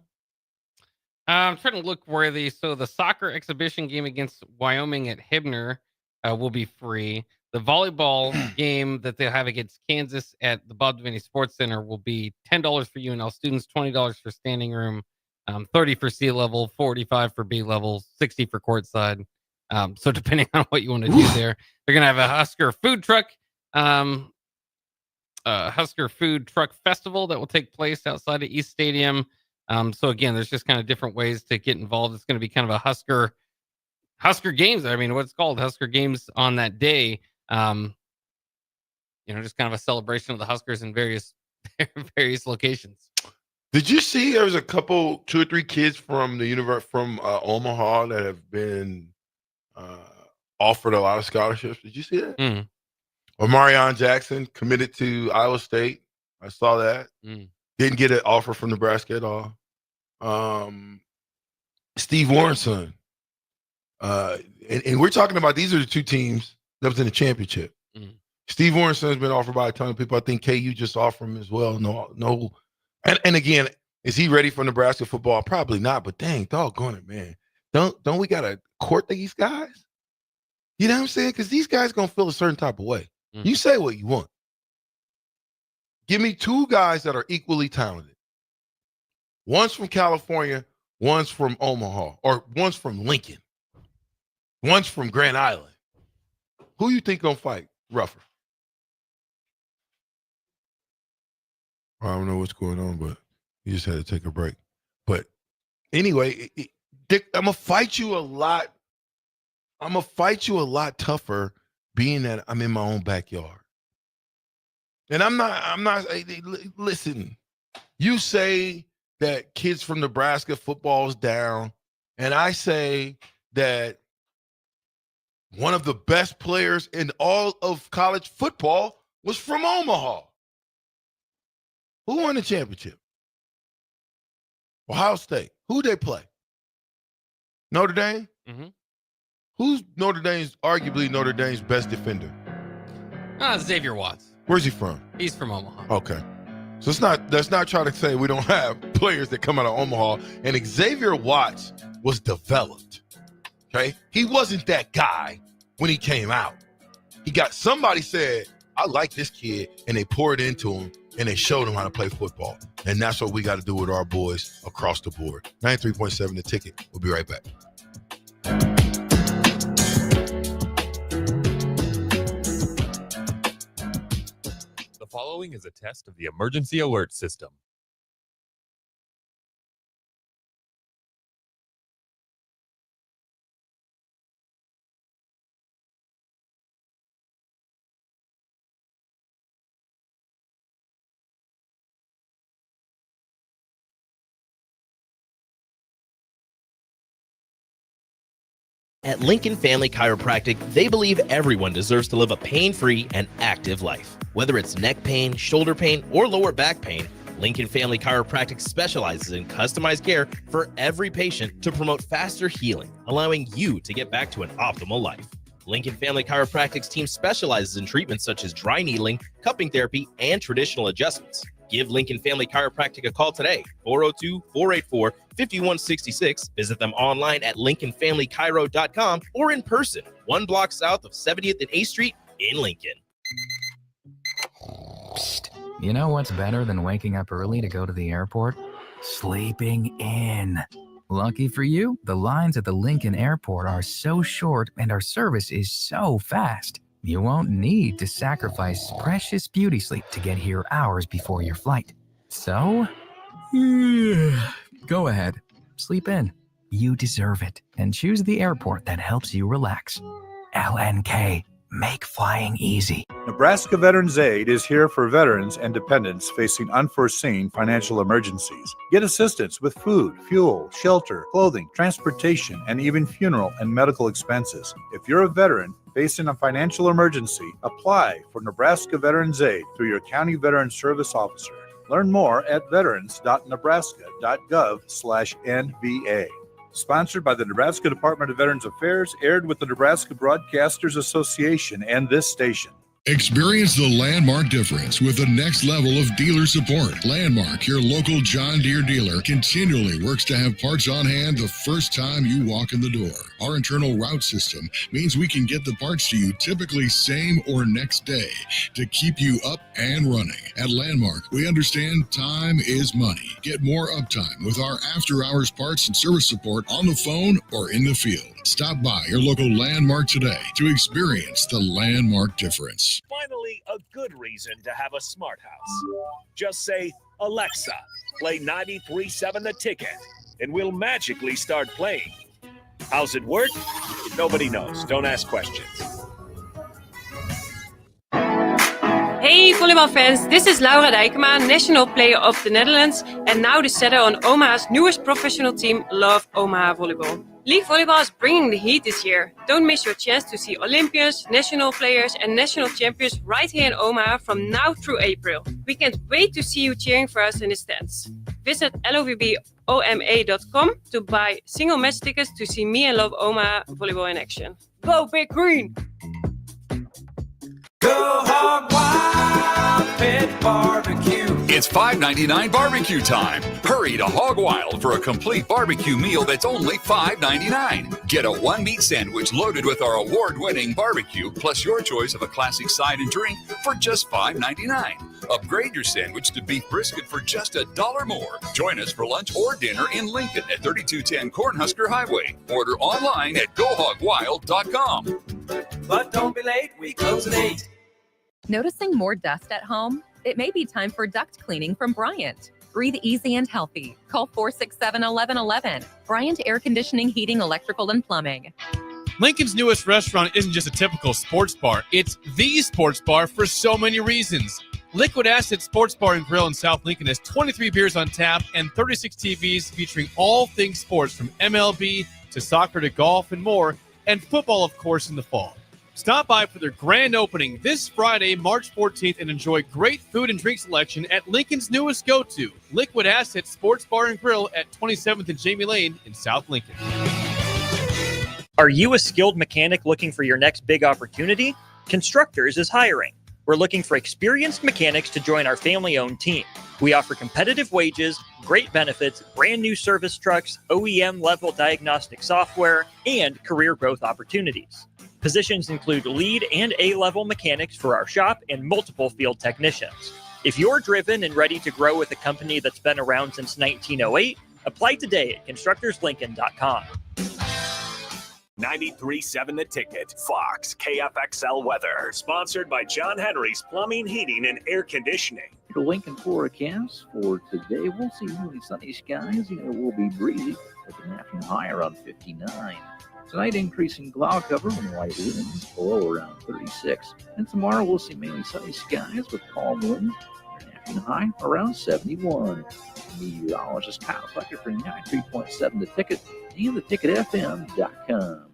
N: I'm trying to look where the soccer exhibition game against Wyoming at Hibner will be free. The volleyball game that they'll have against Kansas at the Bob Devaney Sports Center will be $10 for UNL students, $20 for standing room, $30 for C level, $45 for B level, $60 for courtside. So depending on what you want to do there, they're gonna have a Husker food truck festival that will take place outside of East Stadium. So again, there's just kind of different ways to get involved. It's going to be kind of a Husker Husker games. I mean, what's called Husker games on that day. Just kind of a celebration of the Huskers in various locations.
D: Did you see there was a couple, 2 or 3 kids from the from Omaha that have been offered a lot of scholarships? Did you see that?
N: Mm.
D: Or Marion Jackson committed to Iowa State. I saw that. Didn't get an offer from Nebraska at all. Steve Warren's son. And we're talking about these are the 2 teams that was in the championship. Steve Warren's son has been offered by a ton of people. I think KU just offered him as well. No. And again, is he ready for Nebraska football? Probably not, but dang, doggone it, man. Don't we got to court these guys? You know what I'm saying? Because these guys going to feel a certain type of way. You say what you want. Give me 2 guys that are equally talented. One's from California, one's from Omaha, or one's from Lincoln. One's from Grand Island. Who you think going to fight rougher? I don't know what's going on, but you just had to take a break. But anyway, Dick, I'm going to fight you a lot. I'm going to fight you a lot tougher being that I'm in my own backyard. And I'm not, listen, you say that kids from Nebraska football is down, and I say that one of the best players in all of college football was from Omaha. Who won the championship? Ohio State. Who'd they play? Notre Dame?
N: Mm-hmm.
D: Who's arguably Notre Dame's best defender?
N: Xavier Watts.
D: Where's he from?
N: He's from Omaha.
D: Okay. So let's not try to say we don't have players that come out of Omaha. And Xavier Watts was developed. Okay? He wasn't that guy when he came out. Somebody said, I like this kid, and they poured into him, and they showed him how to play football. And that's what we got to do with our boys across the board. 93.7 The Ticket. We'll be right back.
K: The following is a test of the emergency alert system.
H: At Lincoln Family Chiropractic, they believe everyone deserves to live a pain-free and active life. Whether it's neck pain, shoulder pain, or lower back pain, Lincoln Family Chiropractic specializes in customized care for every patient to promote faster healing, allowing you to get back to an optimal life. Lincoln Family Chiropractic's team specializes in treatments such as dry needling, cupping therapy, and traditional adjustments. Give Lincoln Family Chiropractic a call today, 402-484-5166. Visit them online at lincolnfamilychiro.com or in person, 1 block south of 70th and 8th Street in Lincoln.
R: Psst. You know what's better than waking up early to go to the airport? Sleeping in. Lucky for you, the lines at the Lincoln Airport are so short and our service is so fast. You won't need to sacrifice precious beauty sleep to get here hours before your flight. So, go ahead, sleep in. You deserve it, and choose the airport that helps you relax. LNK, make flying easy.
E: Nebraska Veterans Aid is here for veterans and dependents facing unforeseen financial emergencies. Get assistance with food, fuel, shelter, clothing, transportation, and even funeral and medical expenses. If you're a veteran facing a financial emergency, apply for Nebraska Veterans Aid through your county veteran service officer. Learn more at veterans.nebraska.gov/NVA. Sponsored by the Nebraska Department of Veterans Affairs, aired with the Nebraska Broadcasters Association and this station.
S: Experience the Landmark difference with the next level of dealer support. Landmark, your local John Deere dealer, continually works to have parts on hand the first time you walk in the door. Our internal route system means we can get the parts to you typically same or next day to keep you up and running. At Landmark, we understand time is money. Get more uptime with our after-hours parts and service support on the phone or in the field. Stop by your local Landmark today to experience the Landmark difference.
J: Finally, a good reason to have a smart house. Just say, Alexa, play 93.7 The Ticket, and we'll magically start playing. How's it work? Nobody knows. Don't ask questions.
Q: Hey volleybalfans, this is Laura Dijkema, National Player of the Netherlands and now the setter on Omaha's newest professional team, Love Omaha Volleyball. League Volleyball is bringing the heat this year. Don't miss your chance to see Olympians, national players and national champions right here in Omaha from now through April. We can't wait to see you cheering for us in the stands. Visit lovboma.com to buy single match tickets to see me and Love Omaha Volleyball in action. Go Big Green!
T: Go Hog Wild Pit Barbecue.
U: It's $5.99 barbecue time. Hurry to Hog Wild for a complete barbecue meal that's only $5.99. Get a one-meat sandwich loaded with our award-winning barbecue, plus your choice of a classic side and drink for just $5.99. Upgrade your sandwich to beef brisket for just $1 more. Join us for lunch or dinner in Lincoln at 3210 Cornhusker Highway. Order online at GoHogWild.com.
T: But don't be late, we close at 8.
V: Noticing more dust at home? It may be time for duct cleaning from Bryant. Breathe easy and healthy. Call 467-1111. Bryant Air Conditioning, Heating, Electrical, and Plumbing.
A: Lincoln's newest restaurant isn't just a typical sports bar. It's the sports bar for so many reasons. Liquid Asset Sports Bar and Grill in South Lincoln has 23 beers on tap and 36 TVs featuring all things sports from MLB to soccer to golf and more, and football, of course, in the fall. Stop by for their grand opening this Friday, March 14th, and enjoy great food and drink selection at Lincoln's newest go-to, Liquid Asset Sports Bar and Grill at 27th and Jamie Lane in South Lincoln.
G: Are you a skilled mechanic looking for your next big opportunity? Constructors is hiring. We're looking for experienced mechanics to join our family-owned team. We offer competitive wages, great benefits, brand new service trucks, OEM-level diagnostic software, and career growth opportunities. Positions include lead and A-level mechanics for our shop and multiple field technicians. If you're driven and ready to grow with a company that's been around since 1908, apply today at constructorslincoln.com.
J: 93.7 The Ticket, Fox, KFXL weather. Sponsored by John Henry's Plumbing, Heating, and Air Conditioning.
Y: The Lincoln forecast for today, we'll see mainly sunny skies. It will be breezy with an afternoon high around 59. Tonight, increasing cloud cover and light winds below around 36. And tomorrow, we'll see mainly sunny skies with calm winds and an afternoon high around 71. Meteorologist Kyle Flecker for 93.7 The Ticket and theticketfm.com.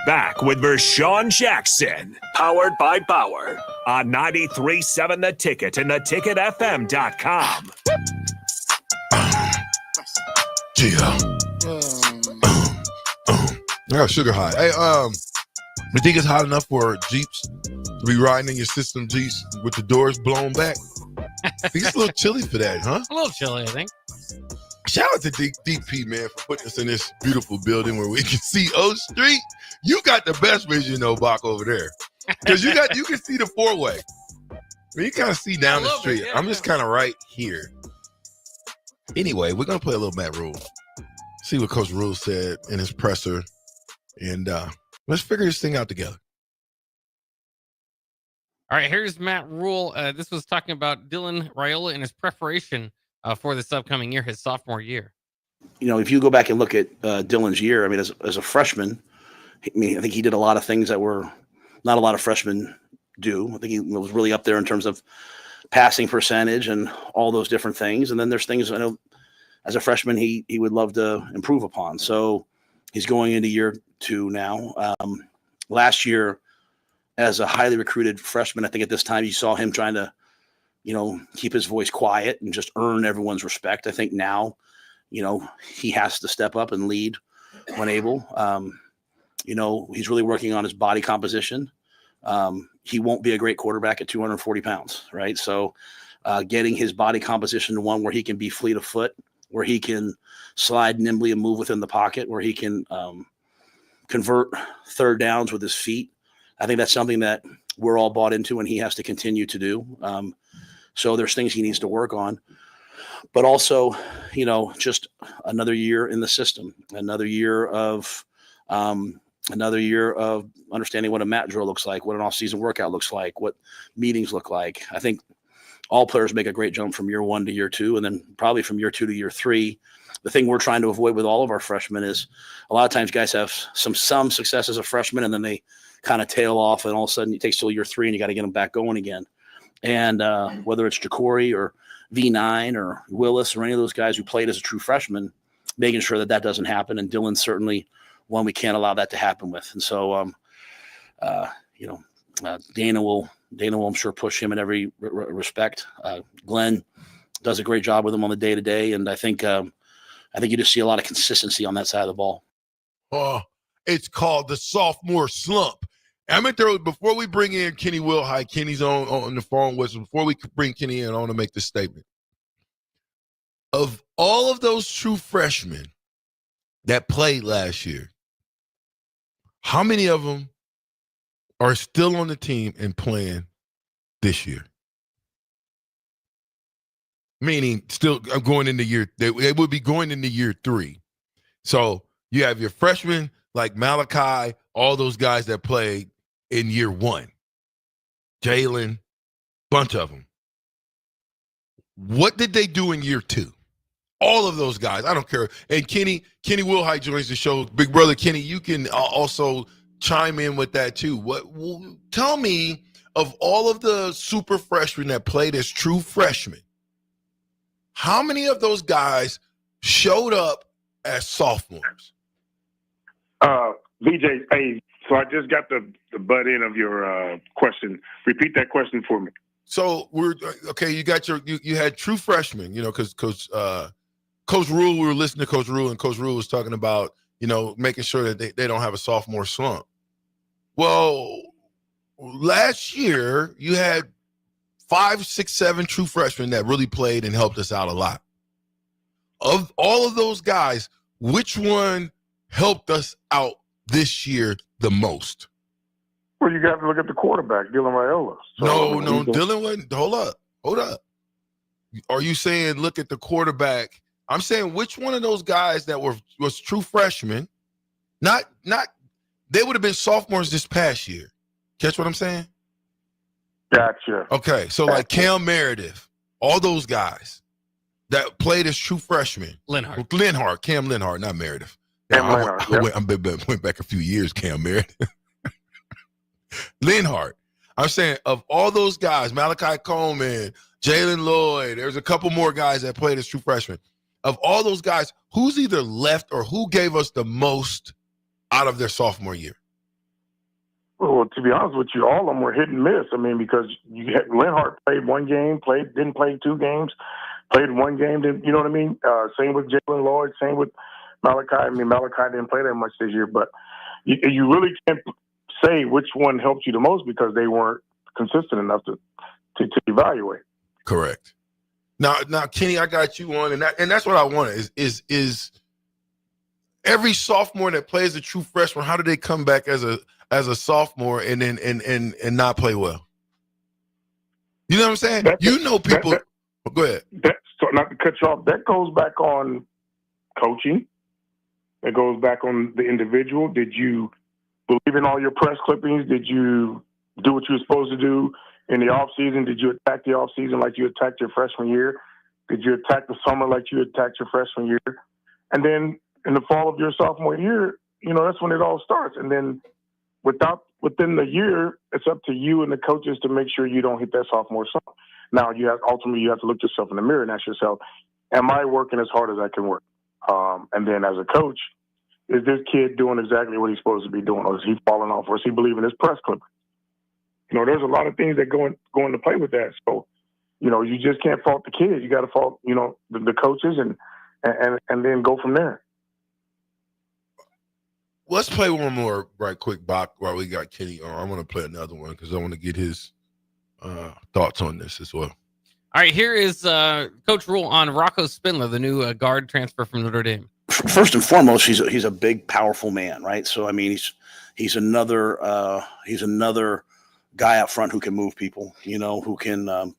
J: Back with Vershan Jackson, powered by Bauer, on 93.7 The Ticket and theticketfm.com.
D: Yeah. I got sugar high. Hey, you think it's hot enough for Jeeps to be riding in your system, Jeeps, with the doors blown back? I think it's a little chilly for that, huh?
N: A little chilly, I think.
D: Shout out to DP, man, for putting us in this beautiful building where we can see O Street. You got the best vision, though, Bach, over there. Because you can see the four-way. I mean, you kind of see down the street. I'm just kind of right here. Anyway, we're going to play a little Matt Rule. See what Coach Rule said in his presser. And let's figure this thing out together.
N: All right, here's Matt Rule. This was talking about Dylan Raiola and his preparation for this upcoming year, his sophomore year.
Z: You know, if you go back and look at Dylan's year, I mean, as a freshman, I think he did a lot of things that were not a lot of freshmen do. I think he was really up there in terms of passing percentage and all those different things. And then there's things I know as a freshman he would love to improve upon. So he's going into year 2 now. Last year, as a highly recruited freshman, I think at this time you saw him trying to, keep his voice quiet and just earn everyone's respect. I think now, he has to step up and lead when able. He's really working on his body composition. He won't be a great quarterback at 240 pounds, right? So getting his body composition to one where he can be fleet of foot, where he can slide nimbly and move within the pocket, where he can convert third downs with his feet. I think that's something that we're all bought into and he has to continue to do. So there's things he needs to work on. But also, just another year in the system, another year of understanding what a mat drill looks like, what an off-season workout looks like, what meetings look like. I think all players make a great jump from year 1 to year 2, and then probably from year 2 to year 3. The thing we're trying to avoid with all of our freshmen is a lot of times guys have some success as a freshman, and then they kind of tail off, and all of a sudden it takes till year 3 and you got to get them back going again. And whether it's Jacory or V9 or Willis or any of those guys who played as a true freshman, making sure that doesn't happen. And Dylan's certainly one we can't allow that to happen with. And so, Dana will, I'm sure, push him in every respect. Glenn does a great job with him on the day-to-day. And I think you just see a lot of consistency on that side of the ball.
D: It's called the sophomore slump. I meant there, before we bring in Kenny Wilhite, Kenny's on the phone with us. Before we bring Kenny in, I want to make this statement. Of all of those true freshmen that played last year, how many of them are still on the team and playing this year? Meaning still going into year, they would be going into year 3. So you have your freshmen like Malachi, all those guys that played in year 1. Jalen, bunch of them. What did they do in year 2? All of those guys, I don't care. And Kenny Wilhite joins the show. Big brother Kenny, you can also chime in with that too. Tell me, of all of the super freshmen that played as true freshmen, how many of those guys showed up as sophomores?
B: VJ, hey, so I just got the butt end of your question. Repeat that question for me.
D: So you got you had true freshmen, because Coach Rule, we were listening to Coach Rule, and Coach Rule was talking about, making sure that they don't have a sophomore slump. Well, last year you had 5, 6, 7 true freshmen that really played and helped us out a lot. Of all of those guys, which one helped us out this year the most?
B: Well, you got to look at the quarterback, Dylan Raiola.
D: No, Dylan wasn't. Hold up. Are you saying look at the quarterback? I'm saying which one of those guys that was true freshmen, not they would have been sophomores this past year. Catch what I'm saying?
B: Gotcha.
D: Okay, so like Cam Meredith, all those guys that played as true freshmen. Cam Linhart, not Meredith. I went back a few years, Cam Meredith. Linhart. I'm saying of all those guys, Malachi Coleman, Jalen Lloyd, there's a couple more guys that played as true freshmen. Of all those guys, who's either left or who gave us the most out of their sophomore year?
B: Well, to be honest with you, all of them were hit and miss. I mean, because Linhart played 1 game, didn't play 2 games, played 1 game. You know what I mean? Same with Jalen Lloyd, same with Malachi. I mean, Malachi didn't play that much this year, but you really can't say which one helped you the most because they weren't consistent enough to evaluate.
D: Correct. Now, Kenny, I got you on, and that's what I wanted is every sophomore that plays a true freshman, how do they come back as a sophomore and then and not play well? You know what I'm saying? People. Go ahead.
B: So not to cut you off, that goes back on coaching. It goes back on the individual. Did you believe in all your press clippings? Did you do what you were supposed to do in the offseason? Did you attack the offseason like you attacked your freshman year? Did you attack the summer like you attacked your freshman year? And then in the fall of your sophomore year, that's when it all starts. And then within the year, it's up to you and the coaches to make sure you don't hit that sophomore slump. Now, you have to look yourself in the mirror and ask yourself, am I working as hard as I can work? And then as a coach, is this kid doing exactly what he's supposed to be doing? Or is he falling off? Or is he believing his press clipping? There's a lot of things that go into play with that. So, you just can't fault the kids. You got to fault, the coaches and then go from there.
D: Let's play one more right quick, Bach, while we got Kenny on. I want to play another one because I want to get his thoughts on this as well.
N: All right, here is Coach Rule on Rocco Spindler, the new guard transfer from Notre Dame.
Z: First and foremost, he's a big, powerful man, right? So I mean, he's another guy out front who can move people, who can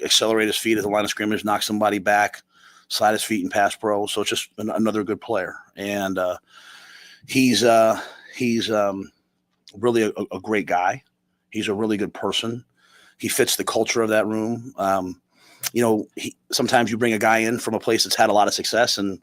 Z: accelerate his feet at the line of scrimmage, knock somebody back, slide his feet and pass pro. So it's just another good player, and he's really a great guy. He's a really good person. He fits the culture of that room. Sometimes you bring a guy in from a place that's had a lot of success, and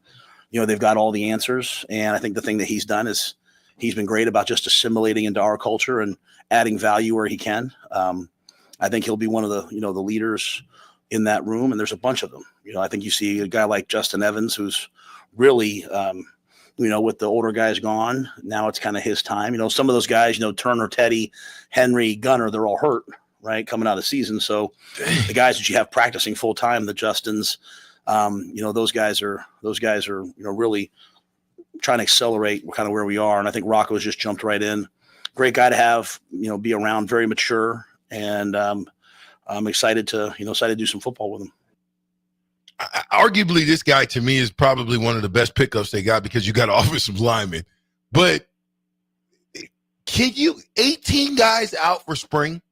Z: they've got all the answers. And I think the thing that he's done is he's been great about just assimilating into our culture and adding value where he can. I think he'll be one of the the leaders in that room, and there's a bunch of them. I think you see a guy like Justin Evans, who's really with the older guys gone, now it's kind of his time. Some of those guys, Turner, Teddy, Henry, Gunner, they're all hurt, right, coming out of season. So the guys that you have practicing full time, the Justins, those guys are really trying to accelerate kind of where we are. And I think Rocco's just jumped right in. Great guy to have, be around, very mature, and I'm excited to do some football with him.
D: Arguably, this guy to me is probably one of the best pickups they got because you got offensive linemen. But can you 18 guys out for spring?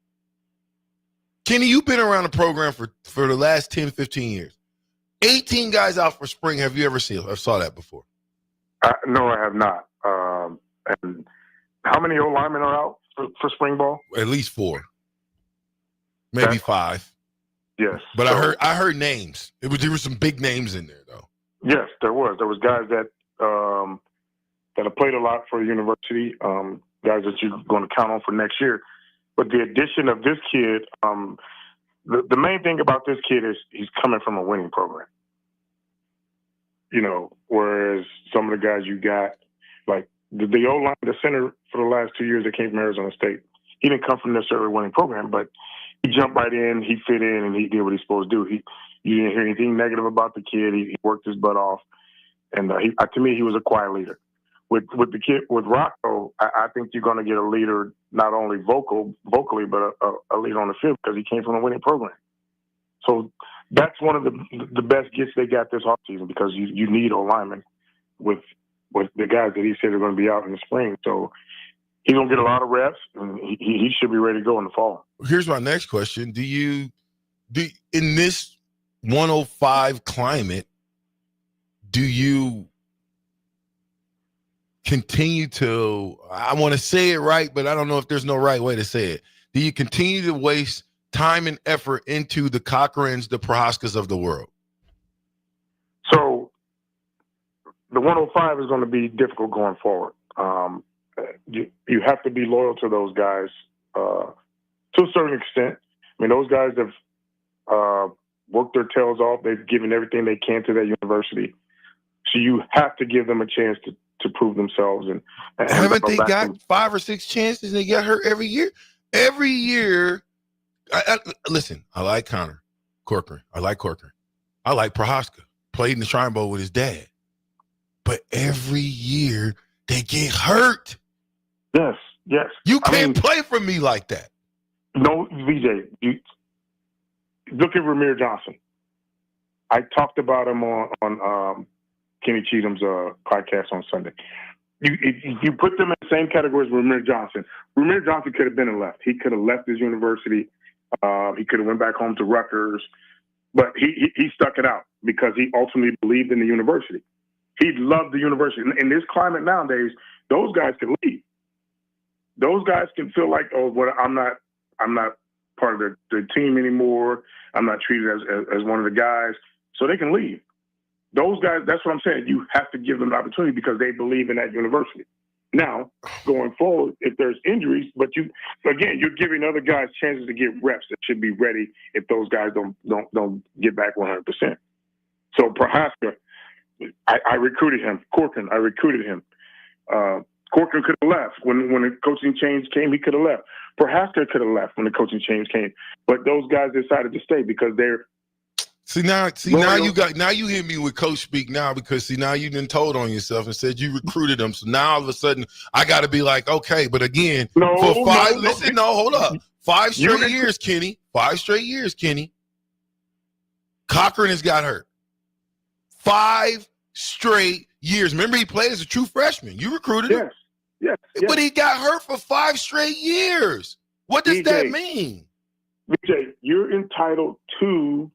D: Kenny, you've been around the program for the last 10, 15 years. 18 guys out for spring. Have you ever seen? I saw that before.
B: No, I have not. And how many O linemen are out for spring ball?
D: At least 4, maybe 5.
B: Yes,
D: but I heard names. There were some big names in there, though.
B: Yes, there was. There was guys that have played a lot for the university. Guys that you're going to count on for next year. But the addition of this kid, the main thing about this kid is he's coming from a winning program. Whereas some of the guys you got, like the O-line, the center for the last 2 years that came from Arizona State, he didn't come from necessarily a winning program, but he jumped right in, he fit in, and he did what he's supposed to do. You didn't hear anything negative about the kid. He worked his butt off, and to me, he was a quiet leader. With the kid, with Rocco, I think you're going to get a leader not only vocally, but a leader on the field because he came from a winning program. So that's one of the best gifts they got this offseason because you need O-linemen with the guys that he said are going to be out in the spring. So he's going to get a lot of reps, and he should be ready to go in the fall.
D: Here's my next question. Do in this 105 climate, do you continue to, I want to say it right, but I don't know if there's no right way to say it. Do you continue to waste time and effort into the Cochrans, the Prohaskas of the world?
B: So the 105 is going to be difficult going forward. You have to be loyal to those guys to a certain extent. I mean, those guys have worked their tails off. They've given everything they can to that university. So you have to give them a chance to prove themselves. And
D: haven't they got 5 or 6 chances? They get hurt every year. Every year. Listen, I like Connor Corcoran. I like Corcoran. I like Prohaska. Played in the Shrine Bowl with his dad. But every year they get hurt.
B: Yes.
D: You can't play for me like that.
B: No, VJ. Look at Ramir Johnson. I talked about him on Kenny Cheatham's podcast on Sunday. You put them in the same category as Ramir Johnson. Ramir Johnson could have been and left. He could have left his university. He could have went back home to Rutgers. But he stuck it out because he ultimately believed in the university. He loved the university. In this climate nowadays, those guys can leave. Those guys can feel like, I'm not part of the team anymore. I'm not treated as one of the guys. So they can leave. Those guys, that's what I'm saying. You have to give them an opportunity because they believe in that university. Now, going forward, if there's injuries, but you're giving other guys chances to get reps that should be ready if those guys don't get back 100%. So Prohaska, I recruited him. Corcoran, I recruited him. Corcoran could have left when the coaching change came. He could have left. Prohaska could have left when the coaching change came, but those guys decided to stay because they're.
D: Now you hit me with coach speak now because now you done told on yourself and said you recruited them. So now all of a sudden I got to be like, okay, but again, hold up. 5 straight years, Kenny. 5 straight years, Kenny. Cochran has got hurt. 5 straight years. Remember, he played as a true freshman. You recruited him.
B: Yes.
D: But he got hurt for 5 straight years. What does that mean?
B: BJ, you're entitled to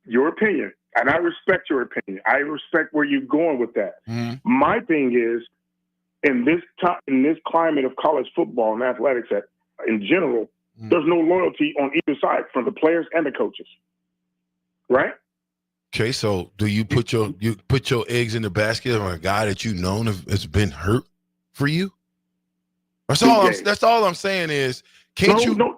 B: your opinion, and I respect your opinion. I respect where you're going with that. Mm-hmm. My thing is, in this climate of college football and athletics in general, There's no loyalty on either side from the players and the coaches, right?
D: Okay, so do you put your eggs in the basket on a guy that you known has been hurt for you? That's all I'm saying is,
B: No,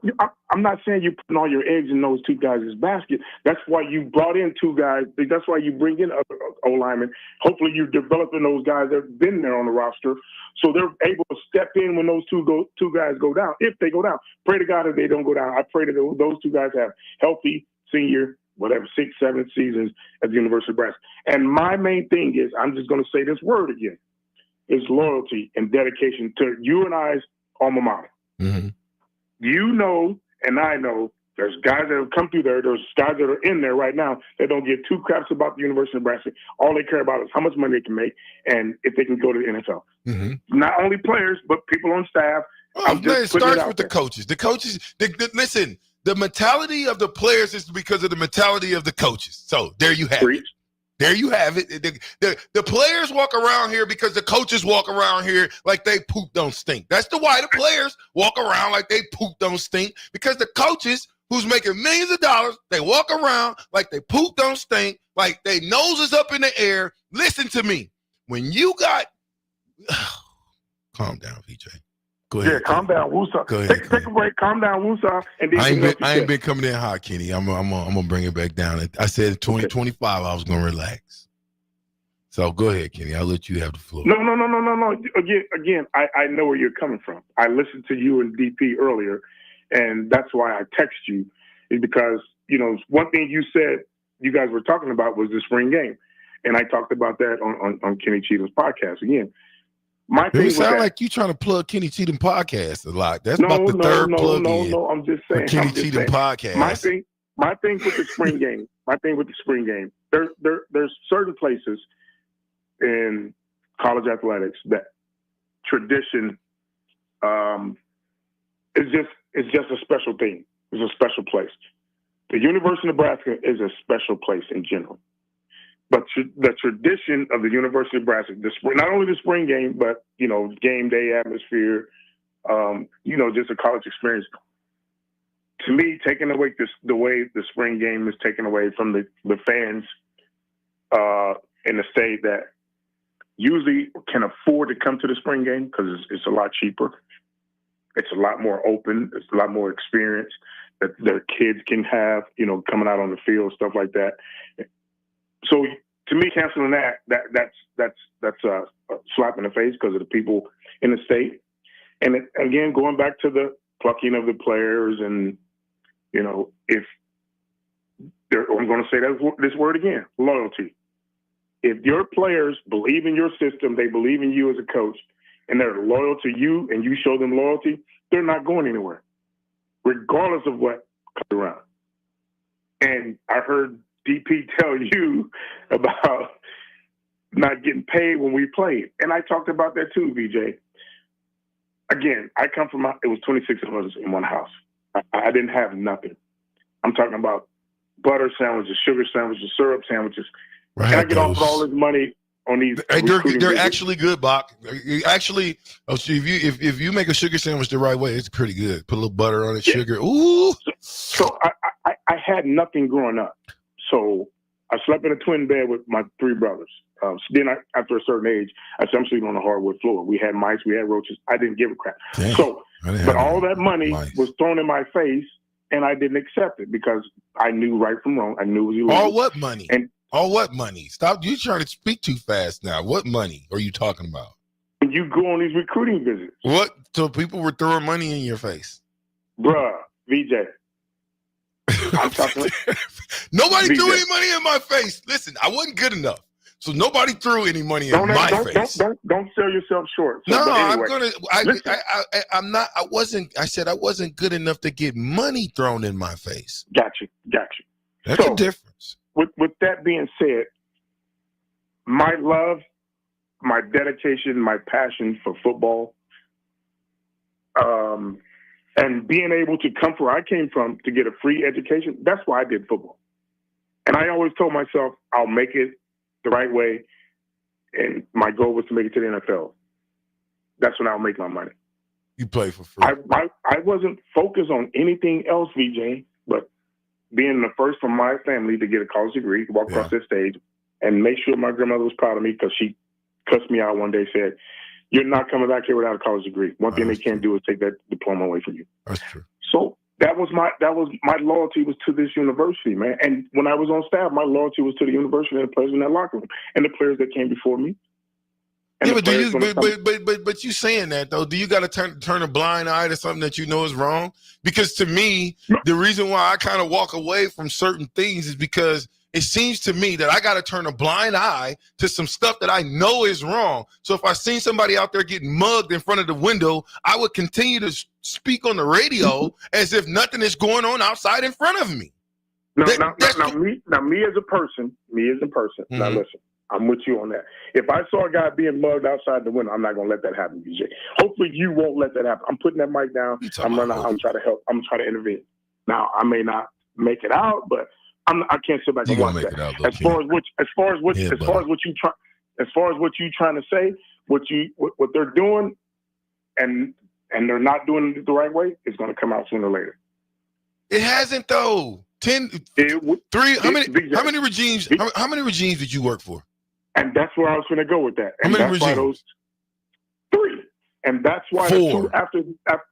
B: I'm not saying you're putting all your eggs in those two guys' basket. That's why you brought in two guys. That's why you bring in other O-linemen. Hopefully you're developing those guys that have been there on the roster so they're able to step in when those two guys go down, if they go down. Pray to God if they don't go down. I pray that those two guys have healthy senior, 6, 7 seasons at the University of Nebraska. And my main thing is, I'm just going to say this word again, is loyalty and dedication to you and I's alma mater.
D: Mm-hmm.
B: You know, and I know, there's guys that have come through there. There's guys that are in there right now that don't give two craps about the University of Nebraska. All they care about is how much money they can make and if they can go to the NFL.
D: Mm-hmm.
B: Not only players, but people on staff.
D: It starts with the coaches. The coaches, listen, the mentality of the players is because of the mentality of the coaches. So there you have it. There you have it. The players walk around here because the coaches walk around here like they poop don't stink. That's why the players walk around like they poop don't stink, because the coaches who's making millions of dollars, they walk around like they poop don't stink, like they noses up in the air. Listen to me. When you got calm down, VJ. Go ahead.
B: Yeah, calm down, Woosah.
D: Go ahead.
B: Take a break. Calm down, Woosah. And then
D: I ain't been coming in hot, Kenny. I'm gonna bring it back down. I said 2025 I was gonna relax. So go ahead, Kenny. I'll let you have the floor.
B: No. Again, I know where you're coming from. I listened to you and DP earlier, and that's why I text you, is because, one thing you said you guys were talking about was the spring game. And I talked about that on Kenny Cheatham's podcast. Again, my thing
D: it sound like you trying to plug Kenny Cheatham podcast a lot. That's about the third plug.
B: No. I'm just saying.
D: Kenny Cheatham podcast.
B: My thing with the spring game. There's certain places in college athletics that tradition is just a special thing. It's a special place. The University of Nebraska is a special place in general. But the tradition of the University of Nebraska, not only the spring game, but, game day atmosphere, just a college experience. To me, taking away the way the spring game is taken away from the fans in the state that usually can afford to come to the spring game because it's a lot cheaper. It's a lot more open. It's a lot more experience that their kids can have, coming out on the field, stuff like that. So to me, canceling that's a slap in the face because of the people in the state. And again, going back to the plucking of the players, and if I'm going to say this word again, loyalty. If your players believe in your system, they believe in you as a coach, and they're loyal to you, and you show them loyalty, they're not going anywhere, regardless of what comes around. And I heard DP tell you about not getting paid when we played. And I talked about that too, VJ. Again, I come from, it was 26 of us in one house. I didn't have nothing. I'm talking about butter sandwiches, sugar sandwiches, syrup sandwiches.
D: Right,
B: and I get off all this money on these.
D: They're actually good, Bach. Actually, if you make a sugar sandwich the right way, it's pretty good. Put a little butter on it, sugar. Ooh.
B: So I had nothing growing up. So I slept in a twin bed with my 3 brothers. Then after a certain age, I said, I'm sleeping on the hardwood floor. We had mice, we had roaches. I didn't give a crap.
D: Damn,
B: but all that money was thrown in my face, and I didn't accept it because I knew right from wrong. I knew it was illegal.
D: All what money? All what money? Stop! You're trying to speak too fast now. What money are you talking about?
B: When you go on these recruiting visits.
D: What? So people were throwing money in your face?
B: Bruh, VJ.
D: Nobody threw any money in my face. Listen, I wasn't good enough. So nobody threw any money in my face.
B: Don't sell yourself short.
D: So, no,
B: anyway,
D: I'm not. I wasn't. I said I wasn't good enough to get money thrown in my face.
B: Got you.
D: That's a difference.
B: With that being said, my love, my dedication, my passion for football, and being able to come from where I came from to get a free education, that's why I did football. And I always told myself I'll make it the right way, and my goal was to make it to the NFL. That's when I'll make my money.
D: You play for free.
B: I wasn't focused on anything else, VJ, but being the first from my family to get a college degree, to walk across this stage, and make sure my grandmother was proud of me because she cussed me out one day, said, "You're not coming back here without a college degree. One thing they can't do is take that diploma away from you."
D: That's true.
B: So that was my loyalty was to this university, man. And when I was on staff, my loyalty was to the university and the players in that locker room and the players that came before me.
D: Yeah, but you saying that though, do you got to turn a blind eye to something that you know is wrong? Because to me, the reason why I kind of walk away from certain things is because it seems to me that I got to turn a blind eye to some stuff that I know is wrong. So if I seen somebody out there getting mugged in front of the window, I would continue to speak on the radio as if nothing is going on outside in front of me.
B: Now, me as a person, now listen, I'm with you on that. If I saw a guy being mugged outside the window, I'm not going to let that happen, BJ. Hopefully you won't let that happen. I'm putting that mic down. I'm trying to help. I'm trying to intervene. Now, I may not make it out, but I can't sit back and watch that. As far as what you trying to say, what they're doing, and they're not doing it the right way, it's going to come out sooner or later.
D: It hasn't though. 3. How many regimes did you work for?
B: And that's where I was going to go with that. And
D: how many regimes?
B: 3. And that's why
D: 4.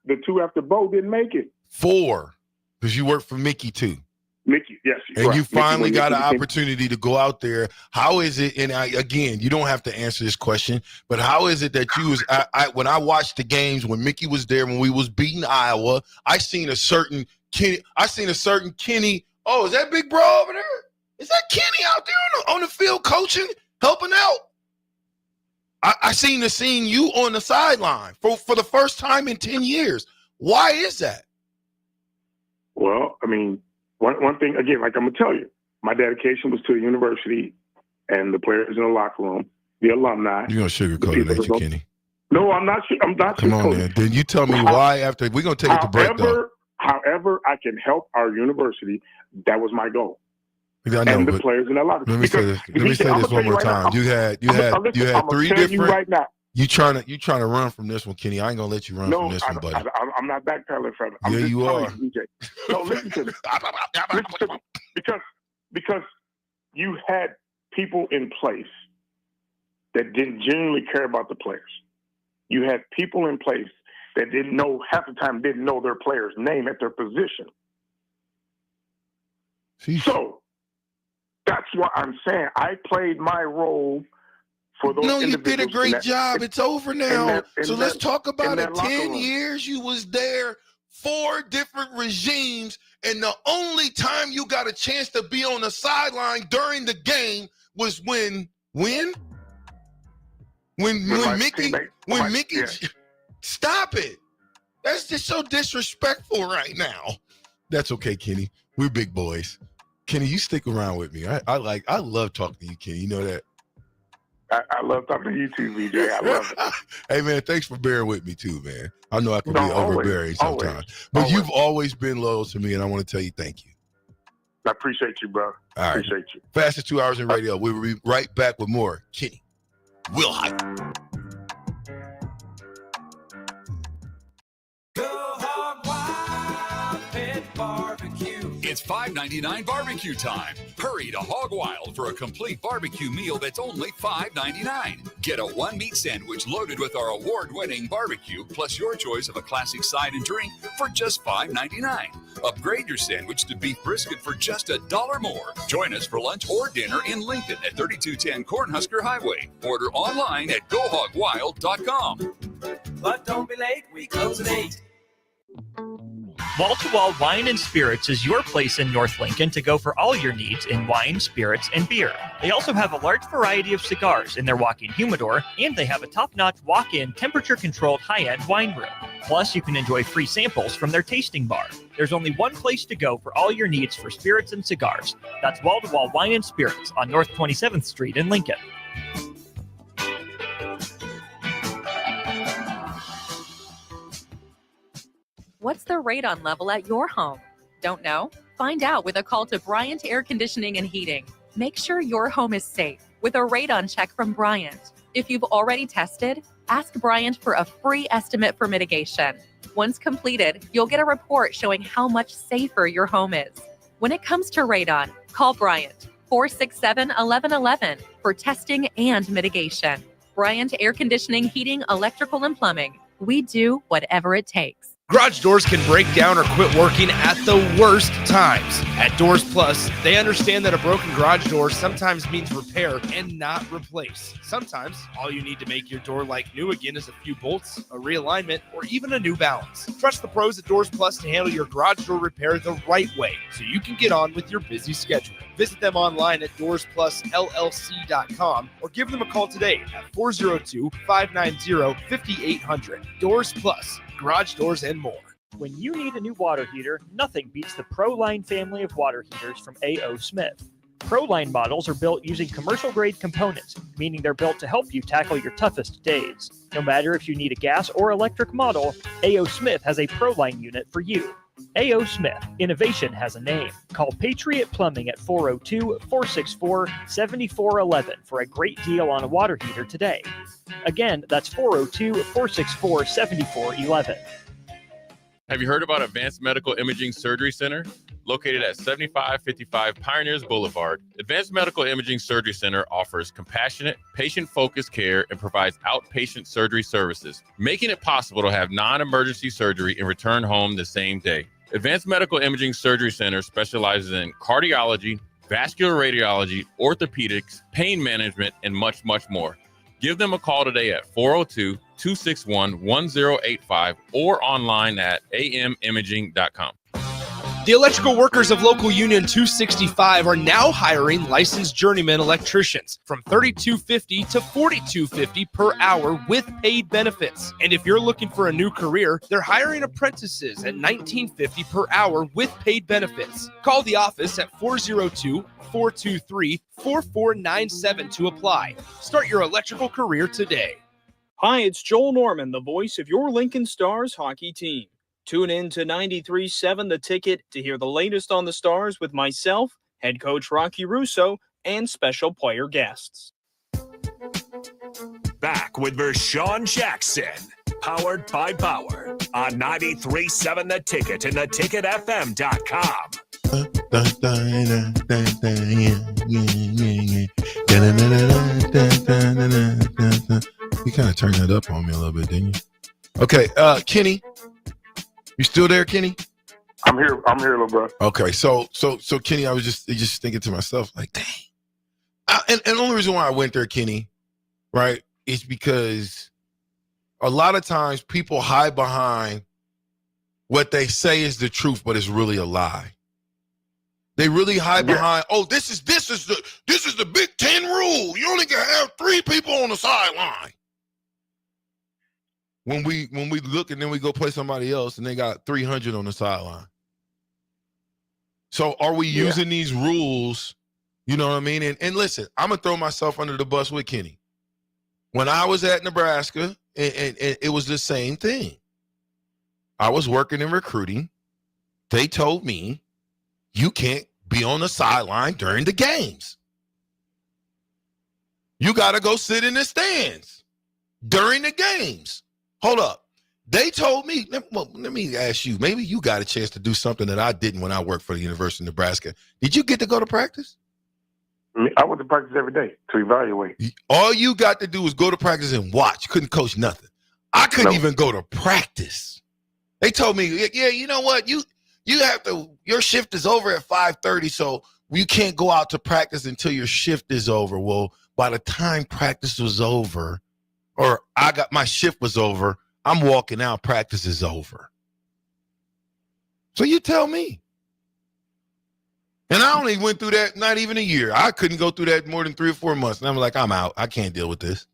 B: the two after Bo didn't make it.
D: 4, because you worked for Mickey too.
B: Mickey, yes.
D: And you finally got an opportunity to go out there. How is it? And again, you don't have to answer this question, but how is it that you was when I watched the games when Mickey was there when we was beating Iowa, I seen a certain Kenny. Oh, is that big bro over there? Is that Kenny out there on the field coaching, helping out? I seen you on the sideline for the first time in 10 years. Why is that?
B: Well, I mean, one thing, again, like I'm going to tell you, my dedication was to the university and the players in the locker room, the alumni.
D: You're going to sugarcoat it, ain't you, Kenny?
B: No, I'm not.
D: Come on, man. Then you tell me why after. We're going to take it to break, though.
B: However I can help our university, that was my goal.
D: I know,
B: and the players in that locker room.
D: Let me say this one more time. You had 3 different. Right now. You trying to run from this one, Kenny? I ain't gonna let you run from this one, buddy.
B: I'm not backpedaling from it.
D: Yeah, you are.
B: No, listen to me. Because you had people in place that didn't genuinely care about the players. You had people in place that half the time didn't know their player's name at their position.
D: Jeez.
B: So that's what I'm saying. I played my role for those.
D: No, you did a great job. It's over now. Let's talk about it. 10 years you was there, 4 different regimes, and the only time you got a chance to be on the sideline during the game was when Mickey. Yeah. Stop it. That's just so disrespectful right now. That's okay, Kenny. We're big boys. Kenny, you stick around with me. I love talking to you, Kenny. You know that.
B: I love talking to you too, VJ. I love it.
D: Hey, man, thanks for bearing with me too, man. I know I can be overbearing sometimes. But you've always been loyal to me, and I want to tell you thank you.
B: I appreciate you, bro.
D: All right.
B: Appreciate you.
D: Fastest 2 hours in radio. We will be right back with more Kenny Will Hype.
U: It's $5.99 barbecue time. Hurry to Hog Wild for a complete barbecue meal that's only $5.99. Get a 1-meat sandwich loaded with our award-winning barbecue, plus your choice of a classic side and drink for just $5.99. Upgrade your sandwich to beef brisket for just $1 more. Join us for lunch or dinner in Lincoln at 3210 Cornhusker Highway. Order online at GoHogWild.com.
T: But don't be late, we close at 8.
G: Wall to Wall Wine and Spirits is your place in North Lincoln to go for all your needs in wine, spirits, and beer. They also have a large variety of cigars in their walk-in humidor, and they have a top-notch walk-in temperature-controlled high-end wine room. Plus, you can enjoy free samples from their tasting bar. There's only one place to go for all your needs for spirits and cigars. That's Wall to Wall Wine and Spirits on North 27th Street in Lincoln.
V: What's the radon level at your home? Don't know? Find out with a call to Bryant Air Conditioning and Heating. Make sure your home is safe with a radon check from Bryant. If you've already tested, ask Bryant for a free estimate for mitigation. Once completed, you'll get a report showing how much safer your home is. When it comes to radon, call Bryant 467-1111 for testing and mitigation. Bryant Air Conditioning, Heating, Electrical, and Plumbing. We do whatever it takes.
A: Garage doors can break down or quit working at the worst times. At Doors Plus, they understand that a broken garage door sometimes means repair and not replace. Sometimes, all you need to make your door like new again is a few bolts, a realignment, or even a new balance. Trust the pros at Doors Plus to handle your garage door repair the right way so you can get on with your busy schedule. Visit them online at DoorsPlusLLC.com or give them a call today at 402-590-5800. Doors Plus. Garage doors and more.
G: When you need a new water heater, nothing beats the ProLine family of water heaters from A.O. Smith. ProLine models are built using commercial-grade components, meaning they're built to help you tackle your toughest days. No matter if you need a gas or electric model, A.O. Smith has a ProLine unit for you. A.O. Smith. Innovation has a name. Call Patriot Plumbing at 402-464-7411 for a great deal on a water heater today. Again, that's 402-464-7411.
C: Have you heard about Advanced Medical Imaging Surgery Center? Located at 7555 Pioneers Boulevard, Advanced Medical Imaging Surgery Center offers compassionate, patient-focused care and provides outpatient surgery services, making it possible to have non-emergency surgery and return home the same day. Advanced Medical Imaging Surgery Center specializes in cardiology, vascular radiology, orthopedics, pain management, and much, much more. Give them a call today at 402-261-1085 or online at amimaging.com.
A: The electrical workers of Local Union 265 are now hiring licensed journeyman electricians from $32.50 to $42.50 per hour with paid benefits. And if you're looking for a new career, they're hiring apprentices at $19.50 per hour with paid benefits. Call the office at 402-423-4497 to apply. Start your electrical career today.
F: Hi, it's Joel Norman, the voice of your Lincoln Stars hockey team. Tune in to 93.7 The Ticket to hear the latest on the Stars with myself, head coach Rocky Russo, and special player guests.
J: Back with Vershan Jackson, powered by Bauer, on 93.7 The Ticket and theticketfm.com.
D: You kind of turned that up on me a little bit, didn't you? Okay, Kenny. You still there, Kenny?
B: I'm here, little bro.
D: Okay, so Kenny, I was just thinking to myself, like, dang. And the only reason why I went there, Kenny, right, is because a lot of times people hide behind what they say is the truth, but it's really a lie. They really hide behind, oh, this is the Big Ten rule. You only can have 3 people on the sideline. When we look and then we go play somebody else and they got 300 on the sideline. So are we using these rules? You know what I mean? And listen, I'm going to throw myself under the bus with Kenny. When I was at Nebraska, and it was the same thing. I was working in recruiting. They told me, you can't be on the sideline during the games. You got to go sit in the stands during the games. Hold up. They told me, let me ask you, maybe you got a chance to do something that I didn't when I worked for the University of Nebraska. Did you get to go to practice?
B: I went to practice every day to evaluate.
D: All you got to do was go to practice and watch. You couldn't coach nothing. I couldn't even go to practice. They told me, yeah, you know what? You have to, your shift is over at 5:30, so you can't go out to practice until your shift is over. Well, by the time practice was over, or my shift was over, I'm walking out, practice is over. So you tell me. And I only went through that not even a year. I couldn't go through that more than 3 or 4 months. And I'm like, I'm out. I can't deal with this.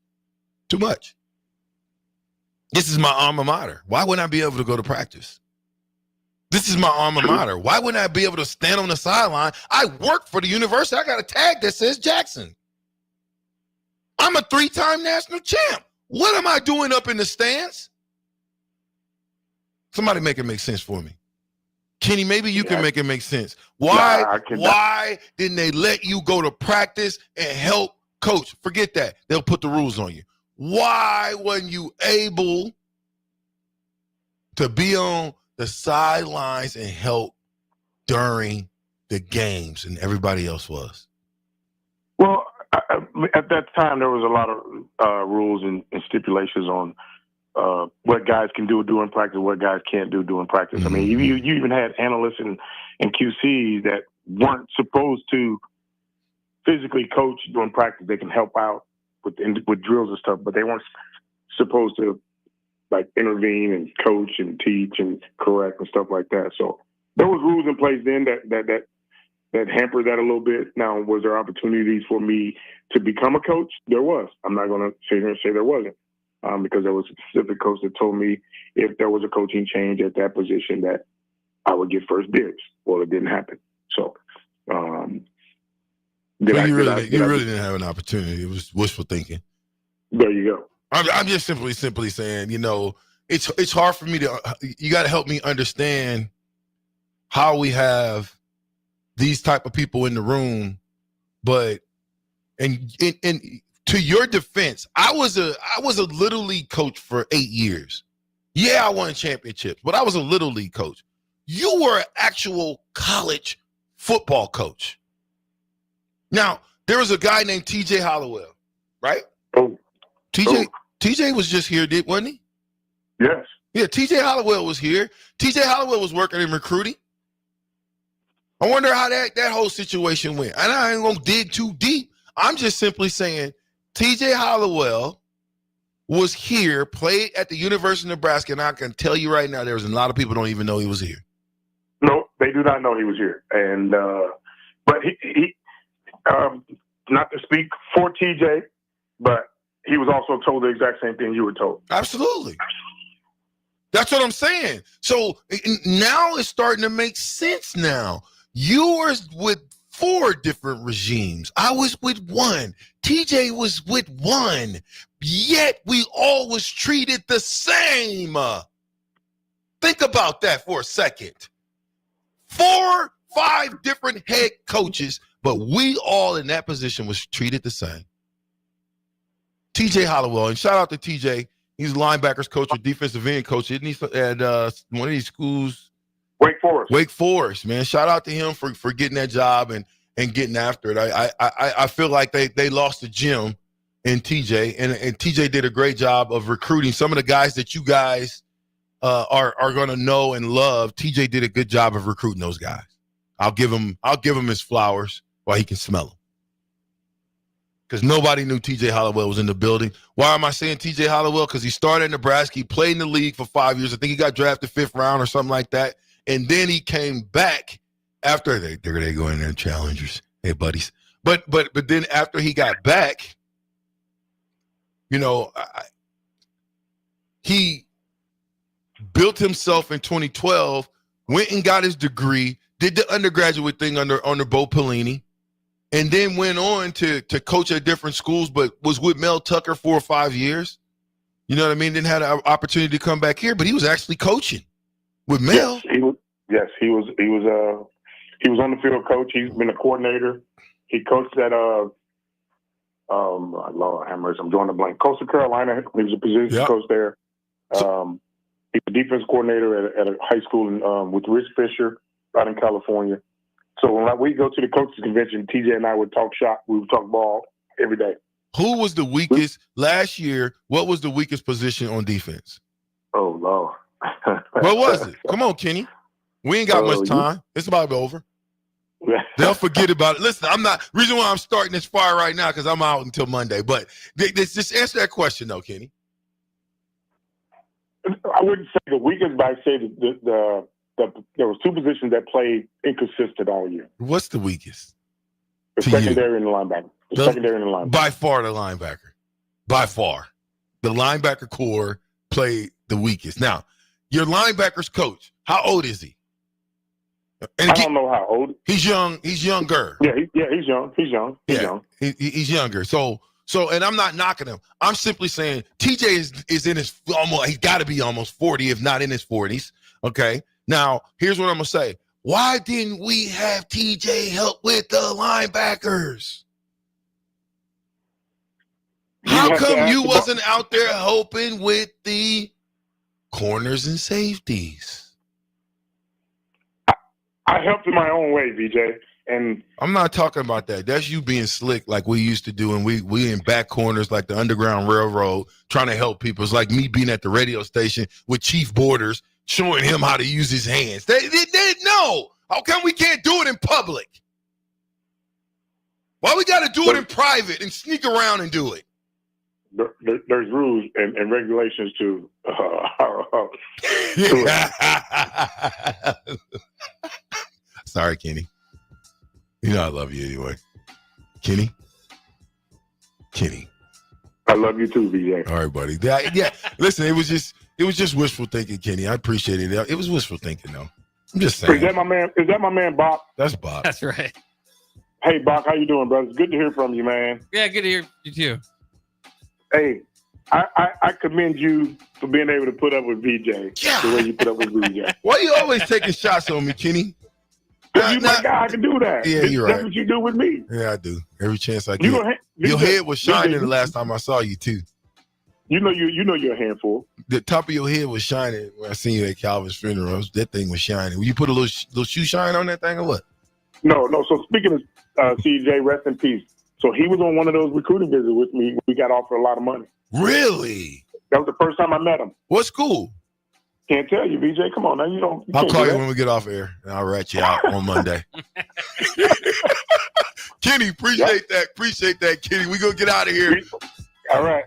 D: Too much. This is my alma mater. Why wouldn't I be able to go to practice? This is my alma mater. Why wouldn't I be able to stand on the sideline? I work for the university. I got a tag that says Jackson. I'm a 3-time national champ. What am I doing up in the stands? Somebody make it make sense for me. Kenny, maybe you can make it make sense. Why didn't they let you go to practice and help coach? Forget that. They'll put the rules on you. Why weren't you able to be on the sidelines and help during the games and everybody else was?
B: Well, at that time, there was a lot of rules and stipulations on what guys can do during practice, what guys can't do during practice. I mean, you even had analysts and QCs that weren't supposed to physically coach during practice. They can help out with drills and stuff, but they weren't supposed to like intervene and coach and teach and correct and stuff like that. So there was rules in place then that hampered that a little bit. Now, was there opportunities for me to become a coach? There was. I'm not going to sit here and say there wasn't. Because there was a specific coach that told me if there was a coaching change at that position that I would get first dibs. Well, it didn't happen. So,
D: you really didn't have an opportunity. It was wishful thinking.
B: There you go.
D: I'm just simply saying, it's hard for me to. You got to help me understand how we have these type of people in the room, but and to your defense, I was a little league coach for 8 years. Yeah, I won championships, but I was a little league coach. You were an actual college football coach. Now, there was a guy named TJ Hollowell, right? TJ was just here, wasn't he?
B: Yes.
D: Yeah, TJ Hollowell was here. TJ Hollowell was working in recruiting. I wonder how that whole situation went. And I ain't gonna dig too deep. I'm just simply saying TJ Hollowell was here, played at the University of Nebraska, and I can tell you right now, there's a lot of people don't even know he was here.
B: No, they do not know he was here. And but he not to speak for TJ, but he was also told the exact same thing you were told.
D: Absolutely. That's what I'm saying. So now it's starting to make sense now. You were with 4 different regimes. I was with one. TJ was with one. Yet we all was treated the same. Think about that for a second. 4, 5 different head coaches, but we all in that position was treated the same. TJ Hollowell, and shout out to TJ. He's a linebackers coach or defensive end coach. Isn't he at one of these schools? Wake Forest, man. Shout out to him for getting that job and getting after it. I feel like they lost the gym in TJ, and TJ did a great job of recruiting some of the guys that you guys are going to know and love. TJ did a good job of recruiting those guys. I'll give him his flowers while he can smell them. Because nobody knew TJ Hollowell was in the building. Why am I saying TJ Hollowell? Because he started in Nebraska. He played in the league for 5 years. I think he got drafted 5th round or something like that. And then he came back after they go in there and challengers. Hey, buddies. But then after he got back, he built himself in 2012, went and got his degree, did the undergraduate thing under Bo Pelini, and then went on to coach at different schools, but was with Mel Tucker 4 or 5 years. You know what I mean? Didn't have an opportunity to come back here, but he was actually coaching with Mel.
B: Yes, he was on the field coach. He's been a coordinator. He coached at Lord have mercy, I'm drawing a blank. Coastal Carolina. He was a position coach there. He's a defense coordinator at a high school with Rich Fisher out in California. So when we go to the coaches convention, TJ and I would talk shop. We would talk ball every day.
D: Who was the weakest last year? What was the weakest position on defense?
B: Oh, Lord.
D: What was it? Come on, Kenny. We ain't got much time. It's about to be over. They'll forget about it. Listen, reason why I'm starting this fire right now because I'm out until Monday. But just answer that question, though, Kenny.
B: I wouldn't say the weakest, but I'd say there was 2 positions that played inconsistent all year.
D: What's the weakest?
B: The secondary and the linebacker. Secondary and the linebacker.
D: By far the linebacker. By far. The linebacker core played the weakest. Now, your linebackers coach, how old is he?
B: I don't know how old.
D: He's young. He's younger.
B: Yeah, he's young. He's young.
D: He's younger. So, and I'm not knocking him. I'm simply saying TJ is in his almost. He's got to be almost 40, if not in his 40s. Okay. Now, here's what I'm gonna say. Why didn't we have TJ help with the linebackers? How come you wasn't out there helping with the corners and safeties?
B: I helped in my own way, VJ. And
D: I'm not talking about that. That's you being slick like we used to do, and we in back corners like the Underground Railroad trying to help people. It's like me being at the radio station with Chief Borders showing him how to use his hands. They no. How come we can't do it in public? Why we got to do it in private and sneak around and do it?
B: There's rules and regulations to
D: Sorry, Kenny. You know I love you anyway. Kenny.
B: I love you too, VJ.
D: All right, buddy. Yeah. Listen, it was just wishful thinking, Kenny. I appreciate it. It was wishful thinking, though. I'm just saying.
B: Is that my man, Bach?
D: That's Bach.
N: That's right.
B: Hey, Bach, how you doing, brother? It's good to hear from you, man.
N: Yeah, good to hear you too.
B: Hey, I commend you for being able to put up with VJ the way you put up with VJ.
D: Why you always taking shots on me, Kenny?
B: You my guy, I can do that.
D: Yeah, you're right.
B: That's what you do with me.
D: Yeah, I do. Every chance I get. Your head was shining the last time I saw you, too.
B: You know you're a handful.
D: The top of your head was shining when I seen you at Calvin's funeral. That thing was shining. Will you put a little shoe shine on that thing or what?
B: No. So speaking of CJ, rest in peace. So he was on one of those recruiting visits with me. We got offered a lot of money.
D: Really?
B: That was the first time I met him.
D: What school?
B: Can't tell you, BJ. Come on, now you don't.
D: I'll call you when we get off air, and I'll rat you out on Monday. Kenny, appreciate that. Appreciate that, Kenny. We gonna get out of here.
B: All right.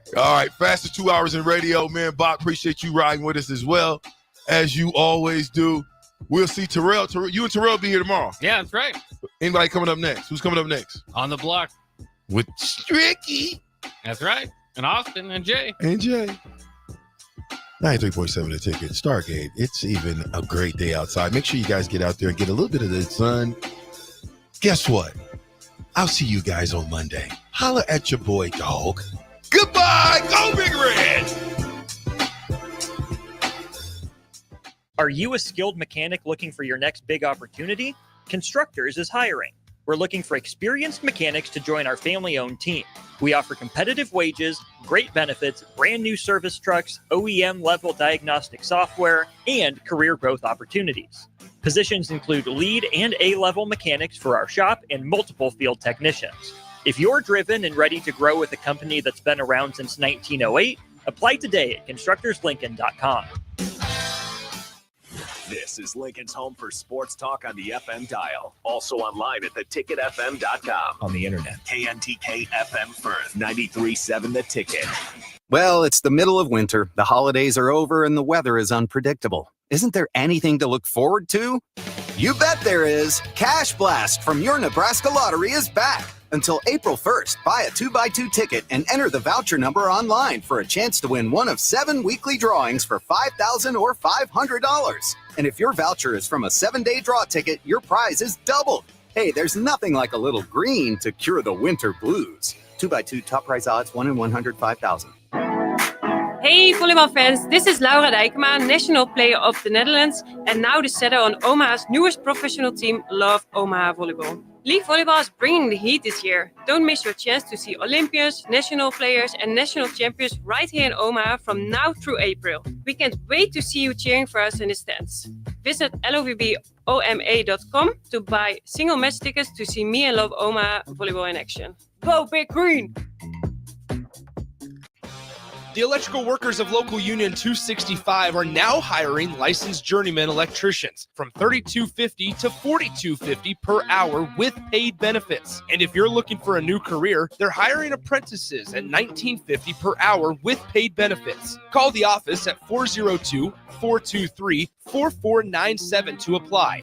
D: Fastest 2 hours in radio, man. Bach, appreciate you riding with us as well, as you always do. We'll see Terrell. You and Terrell be here tomorrow.
N: Yeah, that's right.
D: Anybody coming up next? Who's coming up next?
N: On the block.
D: With Stricky.
N: That's right. And Austin and Jay.
D: 93.7 The Ticket. Stargate. It's even a great day outside. Make sure you guys get out there and get a little bit of the sun. Guess what? I'll see you guys on Monday. Holla at your boy, dog. Goodbye. Go Big Red.
G: Are you a skilled mechanic looking for your next big opportunity? Constructors is hiring. We're looking for experienced mechanics to join our family-owned team. We offer competitive wages, great benefits, brand new service trucks, OEM-level diagnostic software, and career growth opportunities. Positions include lead and A-level mechanics for our shop and multiple field technicians. If you're driven and ready to grow with a company that's been around since 1908, apply today at constructorslincoln.com.
J: This is Lincoln's home for sports talk on the FM dial. Also online at theticketfm.com.
R: On the internet.
J: KNTK FM Firth, 93.7 The Ticket.
I: Well, it's the middle of winter, the holidays are over, and the weather is unpredictable. Isn't there anything to look forward to? You bet there is. Cash Blast from your Nebraska Lottery is back. Until April 1st, buy a 2x2 ticket and enter the voucher number online for a chance to win one of 7 weekly drawings for $5,000 or $500. And if your voucher is from a 7-day draw ticket, your prize is doubled. Hey, there's nothing like a little green to cure the winter blues. 2x2 top prize odds, 1 in 105,000.
Q: Hey volleybalfans, this is Laura Dijkema, national player of the Netherlands and now the setter on Omaha's newest professional team, Love Omaha Volleyball. League Volleyball is bringing the heat this year. Don't miss your chance to see Olympians, national players and national champions right here in Omaha from now through April. We can't wait to see you cheering for us in the stands. Visit lovboma.com to buy single match tickets to see me and Love Omaha Volleyball in action. Go Big Green!
A: The electrical workers of Local Union 265 are now hiring licensed journeyman electricians from $32.50 to $42.50 per hour with paid benefits. And if you're looking for a new career, they're hiring apprentices at $19.50 per hour with paid benefits. Call the office at 402-423-4497 to apply.